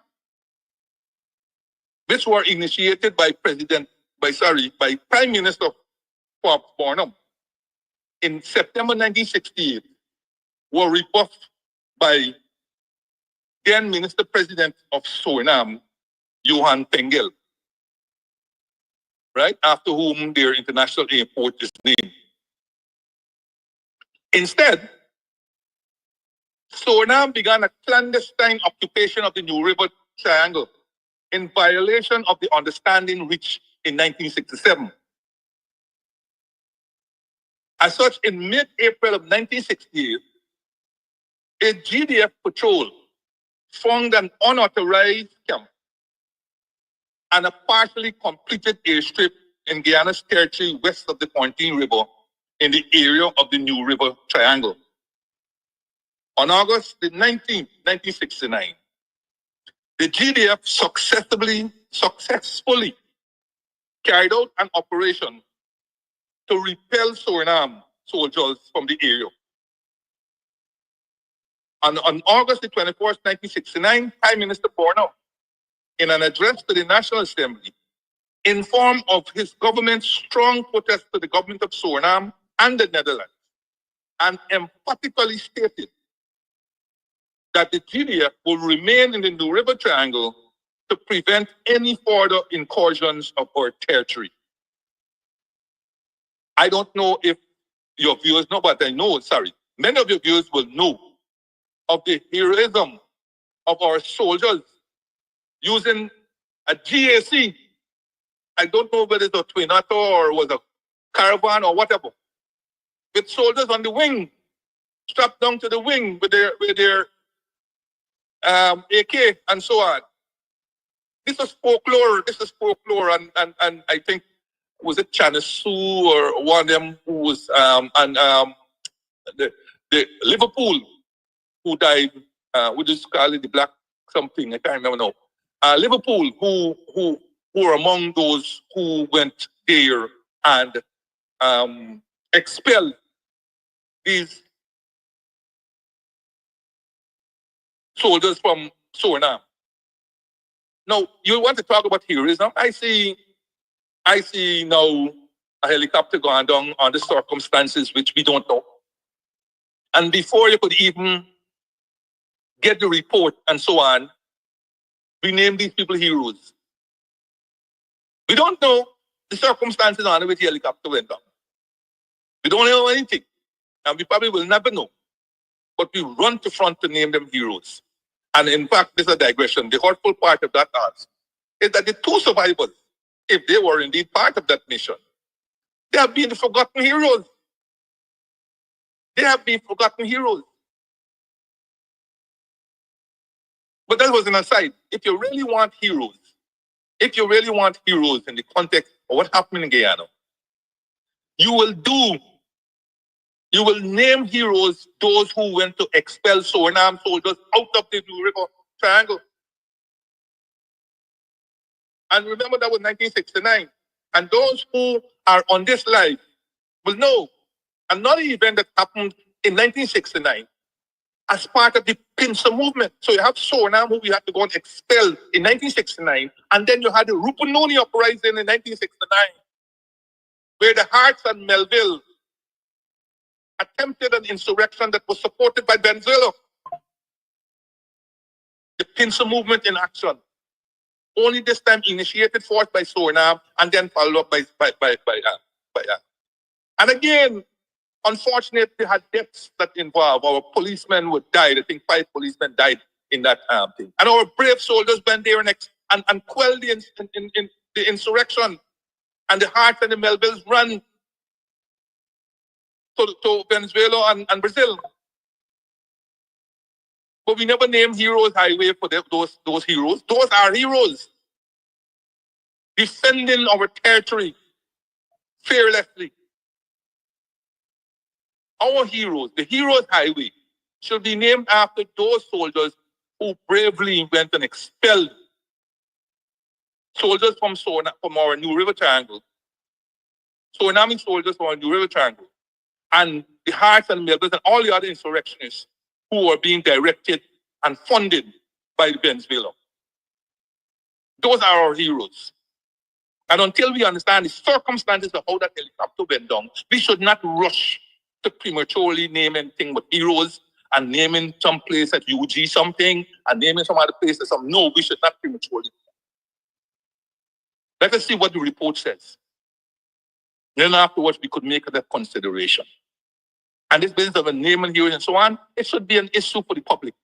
which were initiated by Prime Minister MORNNG in September 1968, were rebuffed by then Minister President of Suriname, Johan Pengel, right, after whom their international airport is named. Instead, Suriname began a clandestine occupation of the New River Triangle in violation of the understanding reached in 1967. As such, in mid-April of 1968, a GDF patrol found an unauthorized camp and a partially completed airstrip in Guyana's territory west of the Pontine River in the area of the New River Triangle. On August the 19th, 1969, the GDF successfully carried out an operation to repel Suriname soldiers from the area. And on August the 24th, 1969, Prime Minister MORNNG, in an address to the National Assembly, informed of his government's strong protest to the government of Suriname and the Netherlands, and emphatically stated that the GDF will remain in the New River Triangle to prevent any further incursions of our territory. I don't know if your viewers know, but I know, many of your viewers will know of the heroism of our soldiers using a GAC. I don't know whether it's a Twinator or was a caravan or whatever, with soldiers on the wing, strapped down to the wing with their AK and so on. This is folklore, and I think, was it Chanisu or one of them who was the Liverpool who died, we just call it the black something, I can't remember now. Liverpool who were among those who went there and expelled these soldiers from Suriname. Now, you want to talk about heroism? I see now a helicopter going down under circumstances which we don't know. And before you could even get the report and so on, we name these people heroes. We don't know the circumstances under which the helicopter went down. We don't know anything. And we probably will never know. but we run to front to name them heroes. And in fact, this is a digression. The hurtful part of that is that the two survivors, if they were indeed part of that mission, they have been forgotten heroes. They have been forgotten heroes. But that was an aside. If you really want heroes in the context of what happened in Guyana, you will name heroes those who went to expel Suriname soldiers out of the New River Triangle. And remember that was 1969. And those who are on this live will know another event that happened in 1969 as part of the pincer movement. So you have Suriname, who we had to go and expel in 1969, and then you had the Rupununi uprising in 1969, where the Hearts and Melville attempted an insurrection that was supported by Venezuela. The pincer movement in action. Only this time initiated forth by Suriname and then followed up by. And again, unfortunately, they had deaths that involved. Our policemen would die. I think 5 policemen died in that thing. And our brave soldiers went there and quelled the insurrection. And the Hearts and the Melvilles ran to Venezuela and Brazil. But we never named Heroes Highway for those heroes. Those are heroes. Defending our territory fearlessly. Our heroes, the Heroes Highway, should be named after those soldiers who bravely went and expelled soldiers from our New River Triangle, Suriname soldiers from our New River Triangle, and the Hearts and Melvilles and all the other insurrectionists who were being directed and funded by Venezuela. Those are our heroes. And until we understand the circumstances of how that helicopter went down, we should not rush to prematurely name anything but heroes and naming some place at UG something and naming some other places some. No, we should not prematurely. Let us see what the report says. Then afterwards, we could make that consideration. And this business of a name and heroes and so on, it should be an issue for the public,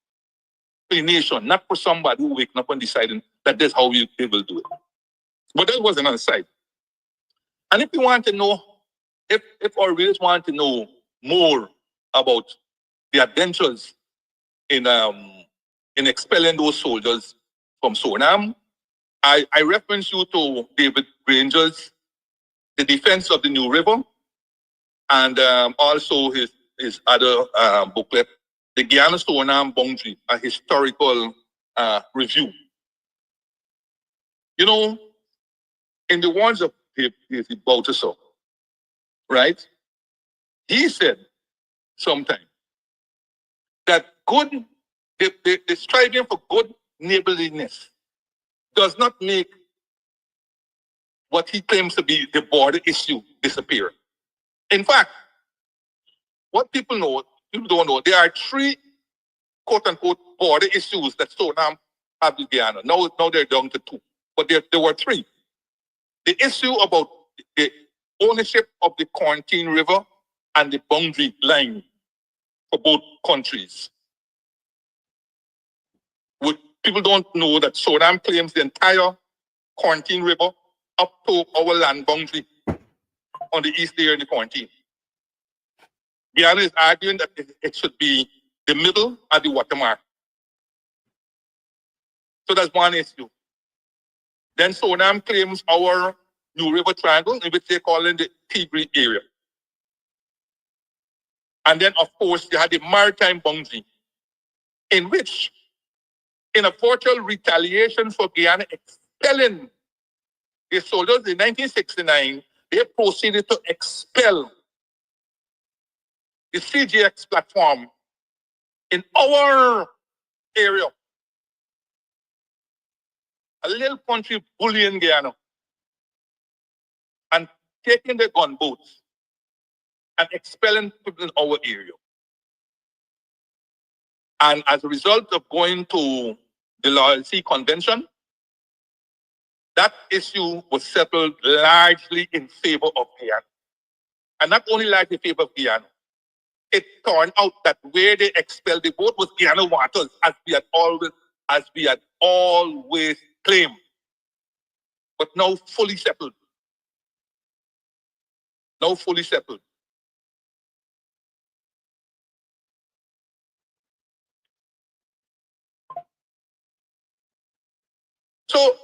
for the nation, not for somebody who waking up and deciding that that's how we will do it. But that was another side. And if you want to know, if our readers want to know more about the adventures in expelling those soldiers from Suriname, I reference you to David Granger's The Defense of the New River, and also his other booklet, The Guyana-Suriname Boundary, a historical review. You know, in the words of David Bautista, right? He said sometime that the striving for good neighborliness does not make what he claims to be the border issue disappear. In fact, what people don't know, there are 3 quote-unquote border issues that Suriname have with Guyana. Now they're down to 2, but there were 3. The issue about the ownership of the Quarantine River and the boundary line for both countries. People don't know that Suriname claims the entire Quarantine River up to our land boundary on the east there in the Quarantine. Guyana is arguing that it should be the middle of the watermark. So that's one issue. Then Suriname claims our New River Triangle, in which they call it the Tigray area. And then, of course, you had the maritime boundary, in which, in a virtual retaliation for Guyana expelling the soldiers in 1969, they proceeded to expel the CGX platform in our area. A little country bullying Guyana and taking their gunboats and expelling people in our area. And as a result of going to the Loyalty Convention, that issue was settled largely in favor of Guyana. And not only largely in favor of Guyana, it turned out that where they expelled the vote was Guyana waters, as we had always claimed, but now fully settled. Now fully settled. So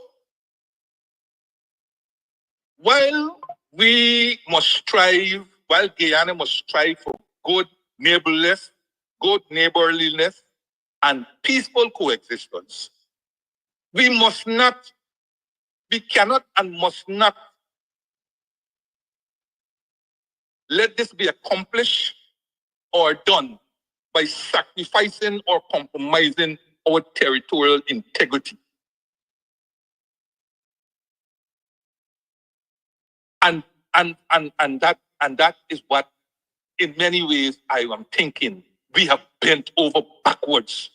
while we must strive, while Guyana must strive for good neighborliness, and peaceful coexistence, we cannot and must not let this be accomplished or done by sacrificing or compromising our territorial integrity. And that is what, in many ways, I am thinking we have bent over backwards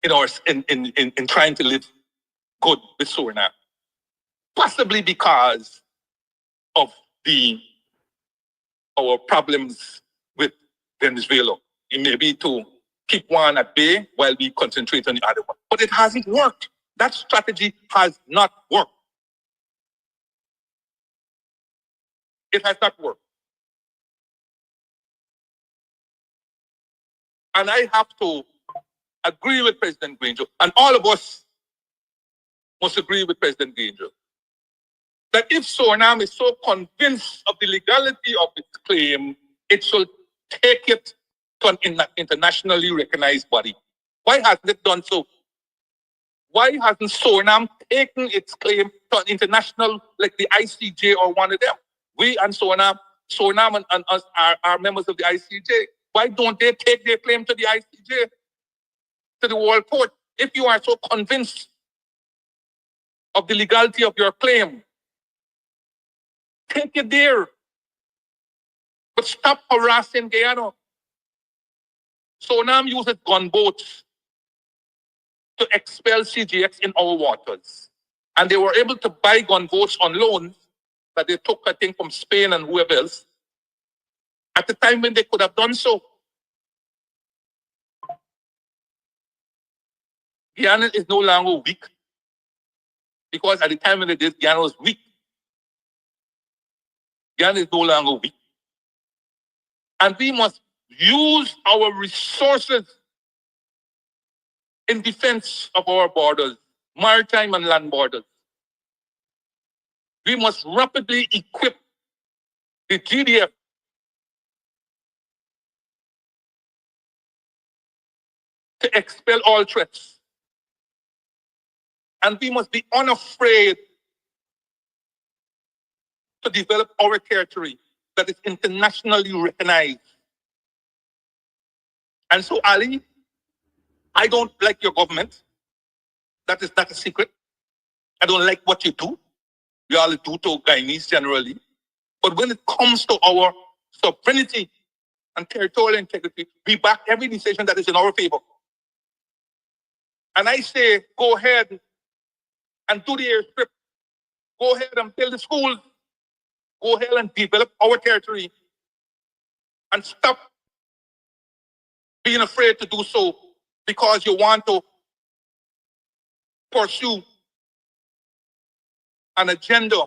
in trying to live good with Suriname, possibly because of our problems with Venezuela. It may be to keep one at bay while we concentrate on the other one, but it hasn't worked. That strategy has not worked. It has not worked. And I have to agree with President Granger, and all of us must agree with President Granger, that if Suriname is so convinced of the legality of its claim, it should take it to an internationally recognized body. Why hasn't it done so? Why hasn't Suriname taken its claim to an international, like the ICJ or one of them? We and Suriname and us are members of the ICJ. Why don't they take their claim to the ICJ, to the World Court? If you are so convinced of the legality of your claim, take it there. But stop harassing Guyana. Suriname uses gunboats to expel CGX in our waters. And they were able to buy gunboats on loans that they took, I think, from Spain and whoever else, at the time when they could have done so. Guyana is no longer weak, because at the time when they did, Guyana was weak. Guyana is no longer weak. And we must use our resources in defense of our borders, maritime and land borders. We must rapidly equip the GDF to expel all threats. And we must be unafraid to develop our territory that is internationally recognized. And so, Ali, I don't like your government. That is not a secret. I don't like what you do. You all do to Guyanese generally. But when it comes to our sovereignty and territorial integrity, we back every decision that is in our favor. And I say, go ahead and do the airstrip. Go ahead and build the schools. Go ahead and develop our territory. And stop being afraid to do so because you want to pursue an agenda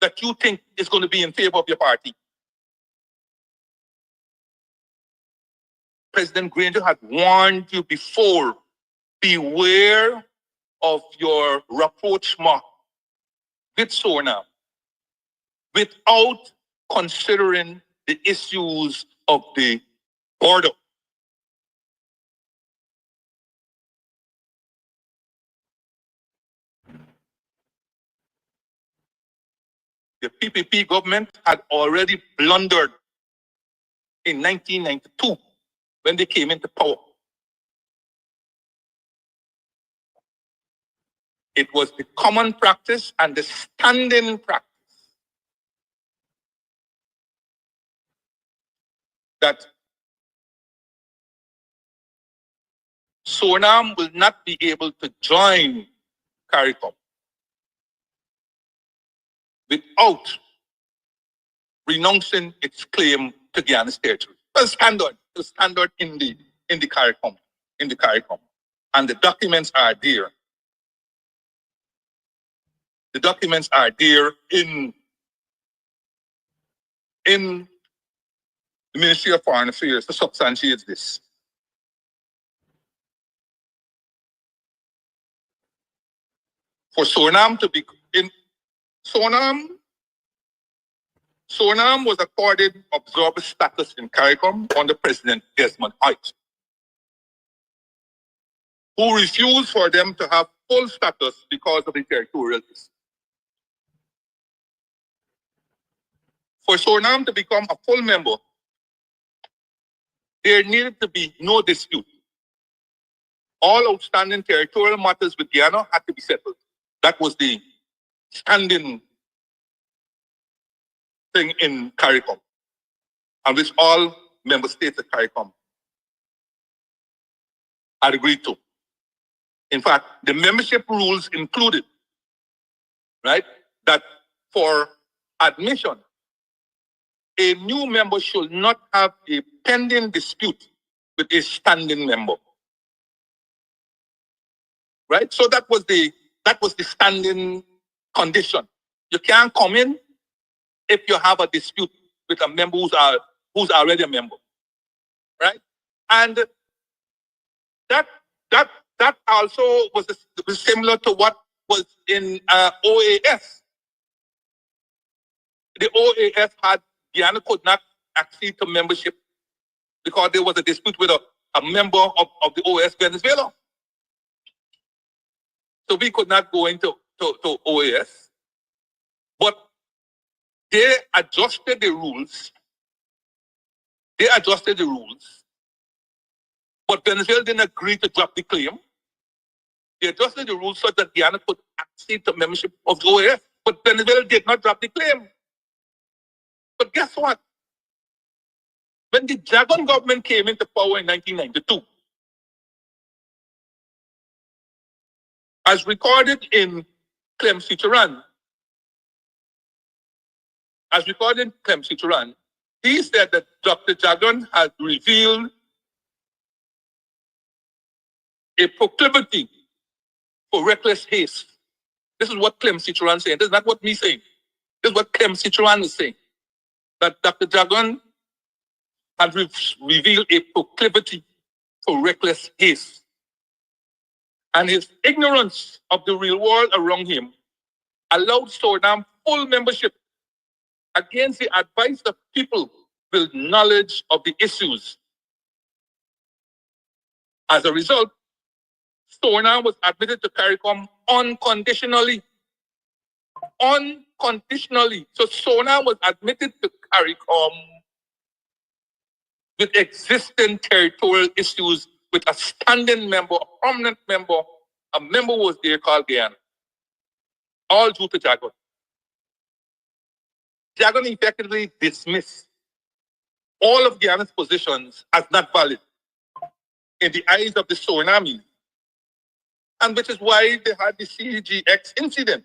that you think is going to be in favor of your party. President Granger had warned you before, beware of your rapprochement with Suriname without considering the issues of the border. The PPP government had already blundered in 1992 when they came into power. It was the common practice and the standing practice that Suriname will not be able to join CARICOM without renouncing its claim to Guyana's territory. It was standard in the CARICOM, and the documents are there. The documents are there in the Ministry of Foreign Affairs to substantiate this. For Sonam to be in Sonam was accorded observer status in CARICOM under President Desmond Hoyt, who refused for them to have full status because of the territorial dispute. For Sonam to become a full member, there needed to be no dispute. All outstanding territorial matters with Guyana had to be settled. That was the standing thing in CARICOM, and which all member states of CARICOM had agreed to. In fact, the membership rules included, right, that for admission, a new member should not have a pending dispute with a standing member. Right? So that was the standing condition. You can't come in if you have a dispute with a member who's already a member. Right? And that also was similar to what was in OAS. The OAS had Guyana could not accede to membership because there was a dispute with a member of the OAS, Venezuela. So we could not go into OAS. But they adjusted the rules. But Venezuela didn't agree to drop the claim. They adjusted the rules so that Guyana could accede to membership of the OAS. But Venezuela did not drop the claim. But guess what? When the Dragon government came into power in 1992, as recorded in Clem Ciceran, he said that Dr. Dragon had revealed a proclivity for reckless haste. This is what Clem Ciceran is saying. This is not what me saying. This is what Clem Ciceran is saying. That Dr. Dragon had revealed a proclivity for reckless haste. And his ignorance of the real world around him allowed Sonam full membership against the advice of people with knowledge of the issues. As a result, Sonam was admitted to CARICOM unconditionally. So Sonam was admitted to CARICOM with existing territorial issues with a standing member, a prominent member, a member was there called Guyana. All due to Dragon. Dragon effectively dismissed all of Guyana's positions as not valid in the eyes of the Surinamese, and which is why they had the CGX incident.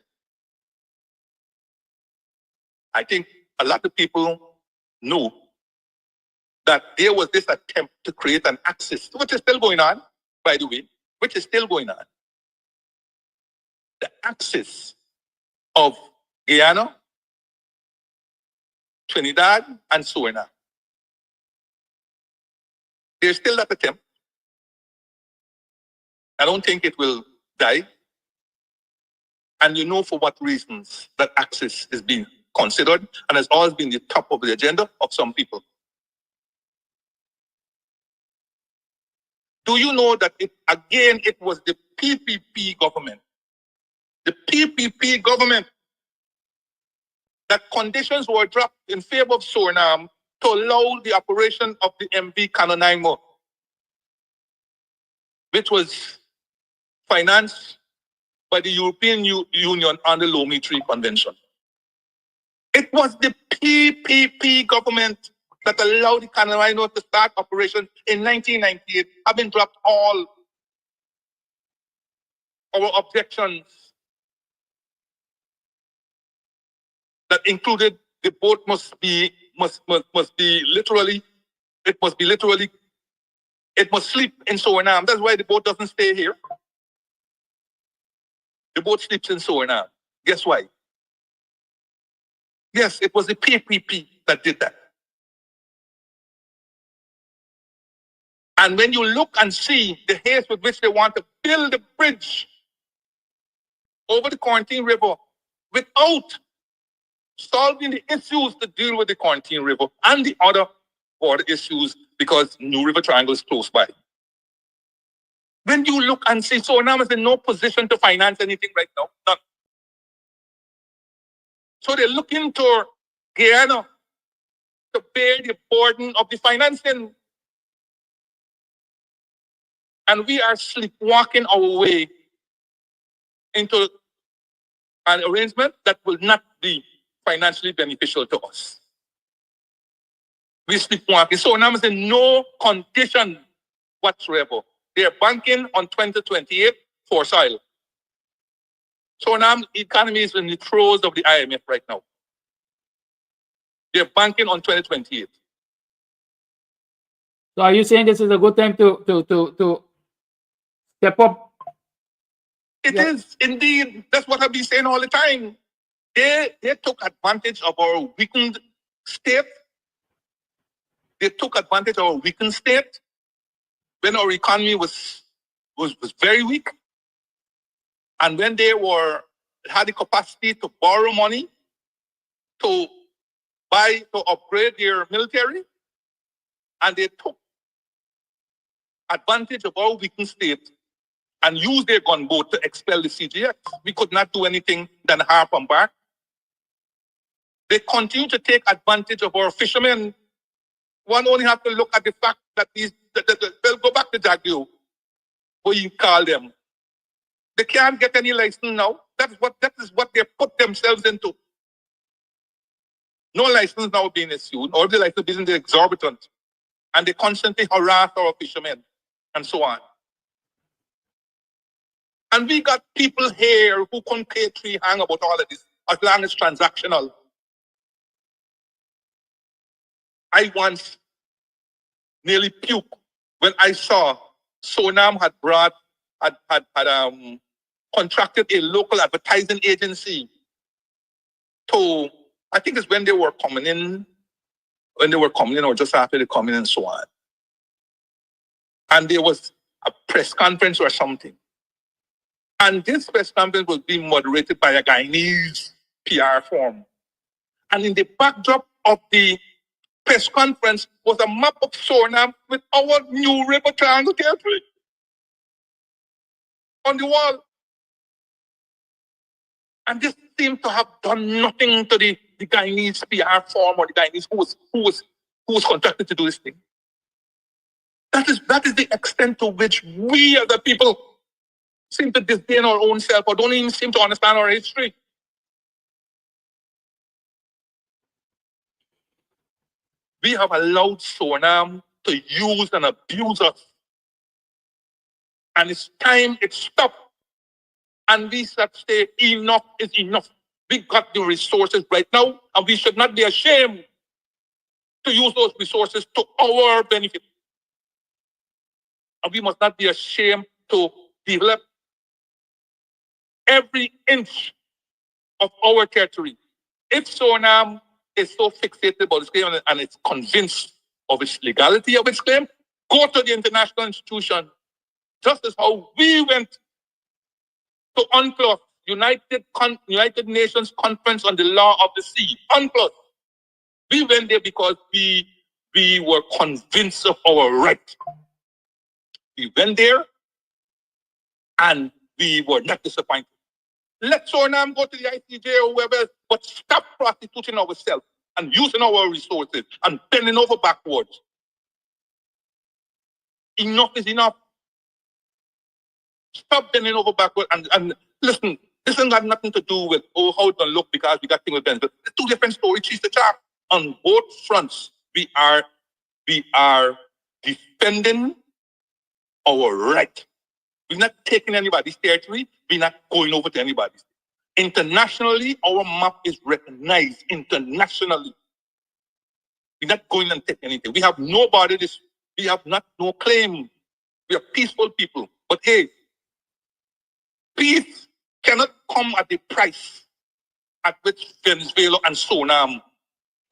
I think a lot of people know that there was this attempt to create an axis, which is still going on, by the way, The axis of Guyana, Trinidad, and Suriname. There's still that attempt. I don't think it will die. And you know for what reasons that axis is being considered and has always been the top of the agenda of some people. Do you know that it was the PPP government, that conditions were dropped in favor of Suriname to allow the operation of the MV Canonaimo, which was financed by the European Union under the Lomé III Convention. It was the PPP government that allowed the Canonaimo to start operation in 1998, having dropped all our objections that included the boat must be literally, it must sleep in Suriname. That's why the boat doesn't stay here. The boat sleeps in Suriname. Guess why? Yes, it was the PPP that did that. And when you look and see the haste with which they want to build a bridge over the Quarantine River without solving the issues to deal with the Quarantine River and the other border issues because New River Triangle is close by. When you look and see, Suriname is in no position to finance anything right now. None. So they're looking to Guyana to bear the burden of the financing. And we are sleepwalking our way into an arrangement that will not be financially beneficial to us. We sleepwalking. Suriname is in no condition whatsoever. They're banking on 2028 for soil. Suriname economy is in the throes of the IMF right now. They're banking on 2028. So are you saying this is a good time to step up? It is indeed. That's what I've been saying all the time. They took advantage of our weakened state. They took advantage of our weakened state when our economy was very weak, and when they had the capacity to borrow money to upgrade their military, and they took advantage of our weakened state and used their gunboat to expel the CGX. We could not do anything than harp them back. They continue to take advantage of our fishermen. One only have to look at the fact that they'll go back to Jagyo, what you call them. They can't get any license now. That is what they put themselves into. No license now being issued, or the license being exorbitant. And they constantly harass our fishermen and so on. And we got people here who couldn't care three hang about all of this as long as transactional. I once nearly puked when I saw Suriname had contracted a local advertising agency to, I think it's when they were coming in or just after they come in and so on. And there was a press conference or something. And this press conference was being moderated by a Guyanese PR firm. And in the backdrop of the press conference was a map of Suriname with our New River Triangle territory on the wall. And this seemed to have done nothing to the Guyanese PR firm or the Guyanese who was contracted to do this thing. That is the extent to which we as the people seem to disdain our own self or don't even seem to understand our history. We have allowed Suriname to use and abuse us. And it's time it stopped. And we should say enough is enough. We got the resources right now, and we should not be ashamed to use those resources to our benefit. And we must not be ashamed to develop every inch of our territory. If Suriname is so fixated about its claim and it's convinced of its legality of its claim, go to the international institution. Just as how we went to UNCLOS, United Nations Conference on the Law of the Sea, UNCLOS. We went there because we were convinced of our right. We went there and we were not disappointed. Let Suriname go to the ICJ or whoever, but stop prostituting ourselves and using our resources and bending over backwards. Enough is enough. Stop bending over backwards and listen, this ain't got nothing to do with how it don't look because we got things with benefits. It's two different stories. Cheese the chap. On both fronts, we are defending our right. We're not taking anybody's territory. We're not going over to anybody's. Internationally, our map is recognized internationally. We're not going and take anything. We have nobody. We have no claim. We are peaceful people. But hey, peace cannot come at the price at which Venezuela and Suriname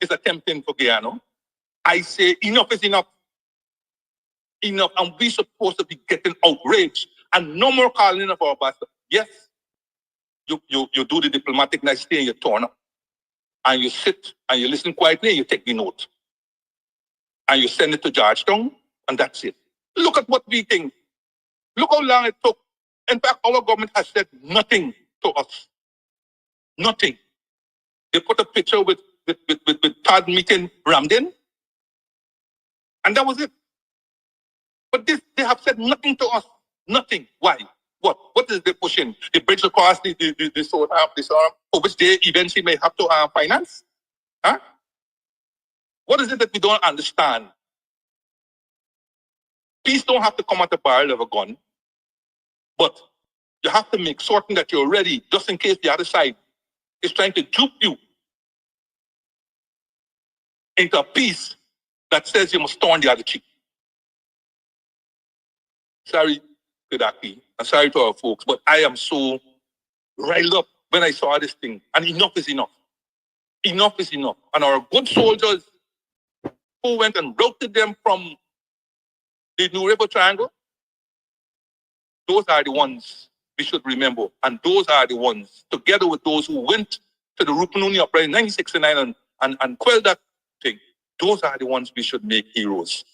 is attempting for Guyana. I say enough is enough. Enough. And we're supposed to be getting outraged. And no more calling of our bastard. Yes, you do the diplomatic nicety and you turn up. And you sit and you listen quietly and you take the note. And you send it to Georgetown, and that's it. Look at what we think. Look how long it took. In fact, our government has said nothing to us. Nothing. They put a picture with Todd meeting Ramdin, and that was it. But this, they have said nothing to us. Nothing. Why? What? What is they pushing? The bridge across the sort for which they eventually may have to finance? Huh? What is it that we don't understand? Peace don't have to come at the barrel of a gun, but you have to make certain that you're ready just in case the other side is trying to dupe you into a peace that says you must turn the other cheek. Sorry, Kudaki. I'm sorry to our folks, but I am so riled up when I saw this thing. And enough is enough. Enough is enough. And our good soldiers who went and routed them from the New River Triangle, those are the ones we should remember. And those are the ones, together with those who went to the Rupununi uprising in 1969 and quelled that thing, those are the ones we should make heroes.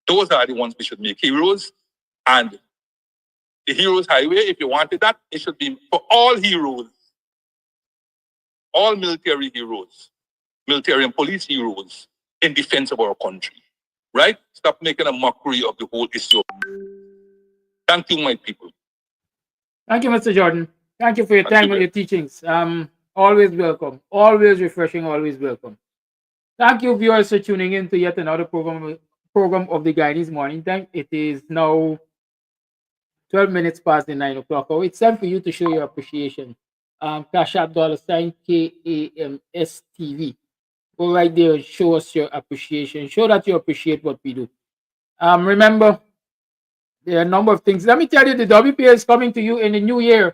Those are the ones we should make heroes. And the Heroes Highway, if you wanted that, it should be for all heroes. All military heroes. Military and police heroes in defense of our country. Right? Stop making a mockery of the whole issue. Thank you, my people. Thank you, Mr. Jordan. Thank you for your time and your teachings. Always welcome. Always refreshing, always welcome. Thank you, viewers, for tuning in to yet another program of the Guyanese Morning Time. It is now 12 minutes past the 9 o'clock hour. It's time for you to show your appreciation. Cash App $KAMSTV. Go right there and show us your appreciation. Show that you appreciate what we do. Remember, there are a number of things. Let me tell you, the WPA is coming to you in the new year.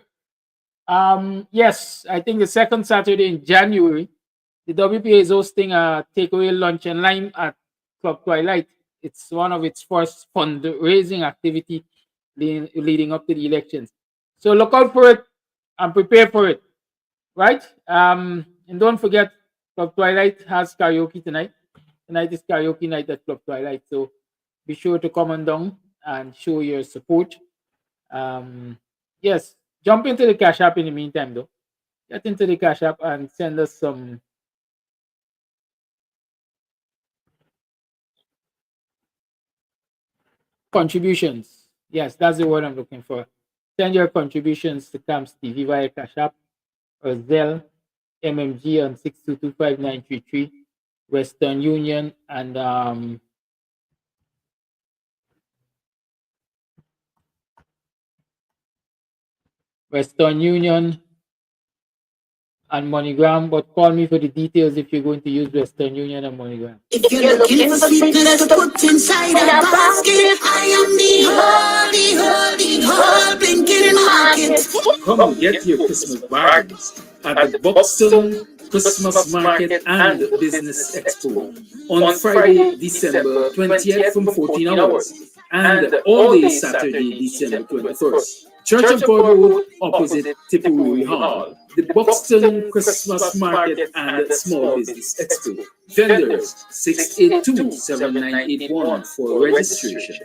Yes, I think the second Saturday in January, the WPA is hosting a takeaway lunch and lime at Club Twilight. It's one of its first fundraising activity leading up to the elections. So look out for it and prepare for it, right? And don't forget, Club Twilight has karaoke tonight. Tonight is karaoke night at Club Twilight. So be sure to come on down and show your support. Yes, jump into the Cash App in the meantime, though. Get into the Cash App and send us some contributions. Yes, that's the word I'm looking for. Send your contributions to Camps TV via Cash App or Zelle, MMG on 6225933, Western Union, and Western Union and MoneyGram, but call me for the details if you're going to use Western Union and MoneyGram. If you're looking for sweetness to put inside a basket, I am the whole blinking market. Come and get your Christmas bargains at the Buxton Christmas Market and Business Expo on Friday, December 20th from 14 hours and all day Saturday, December 21st. Church and God Road opposite Tipperary Hall. The Buxton Christmas Market and Small Business Expo. Vendors 682-7981 for registration.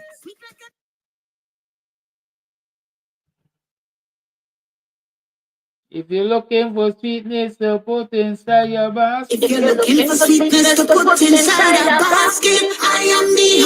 If you're looking for sweetness to put inside your basket. If you're looking for sweetness to put inside a basket, I am the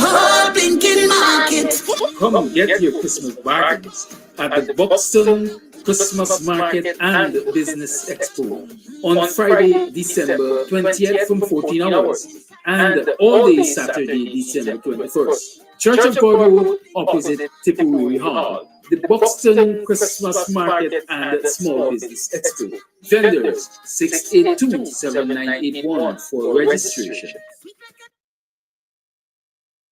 whole blinking market. Come and get your Christmas bargains at the Buxton Christmas Market and Business Expo on Friday, December 20th from 14 hours and all day Saturday, December 21st. Church of God Road opposite Tipperary Hall. the Buxton Christmas Market and Small Business Expo. Vendors 682-7981 for registration.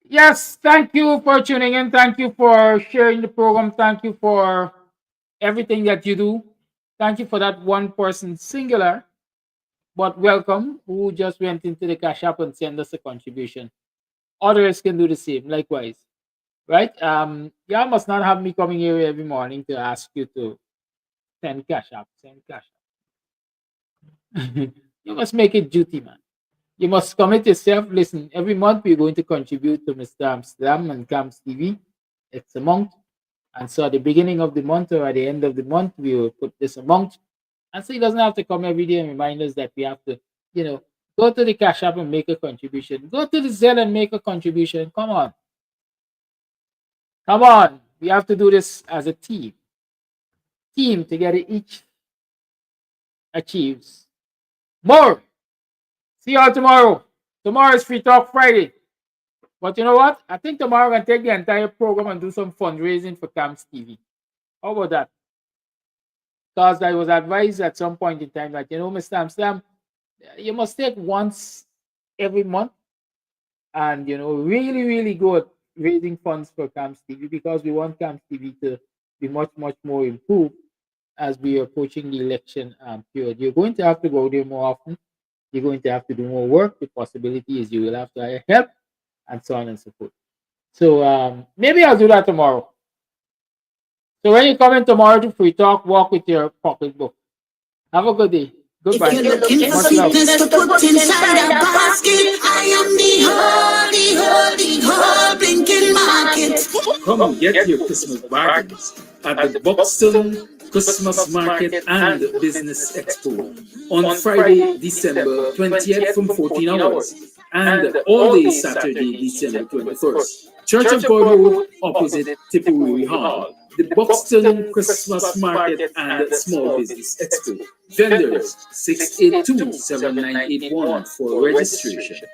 Yes, thank you for tuning in. Thank you for sharing the program. Thank you for everything that you do. Thank you for that one person singular, but welcome, who just went into the Cash App and send us a contribution. Others can do the same, likewise. Right? Y'all must not have me coming here every morning to ask you to send Cash App. Send Cash App. You must make it duty, man. You must commit yourself. Listen, every month we're going to contribute to Mr. Amsterdam and Camps TV. It's a month. And so at the beginning of the month or at the end of the month, we will put this amount. And so he doesn't have to come every day and remind us that we have to, go to the Cash App and make a contribution. Go to the Zelle and make a contribution. Come on. Come on. We have to do this as a team. Team together, each achieves more. See y'all tomorrow. Tomorrow is Free Talk Friday. But you know what? I think tomorrow I'm going to take the entire program and do some fundraising for Camps TV. How about that? Because I was advised at some point in time that, Mr. Amsterdam, you must take once every month and, really, really go at raising funds for Camps TV, because we want Camps TV to be much, much more improved as we are approaching the election period. You're going to have to go there more often. You're going to have to do more work. The possibility is you will have to hire help, and so on and so forth. So maybe I'll do that tomorrow. So when you come in tomorrow to Free Talk, walk with your pocketbook. Have a good day. Goodbye. If you're looking for sweetness to put inside a basket, I am the whole blinking market. Come get your Christmas bargains at the Buxton Christmas Market and Business Expo on Friday, December 20th from 14 hours and all day Saturday, December 21st. Church of God Road opposite Tipperary Hall. The Buxton Christmas Market and Small Business Expo. Vendors 682-7981 for registration.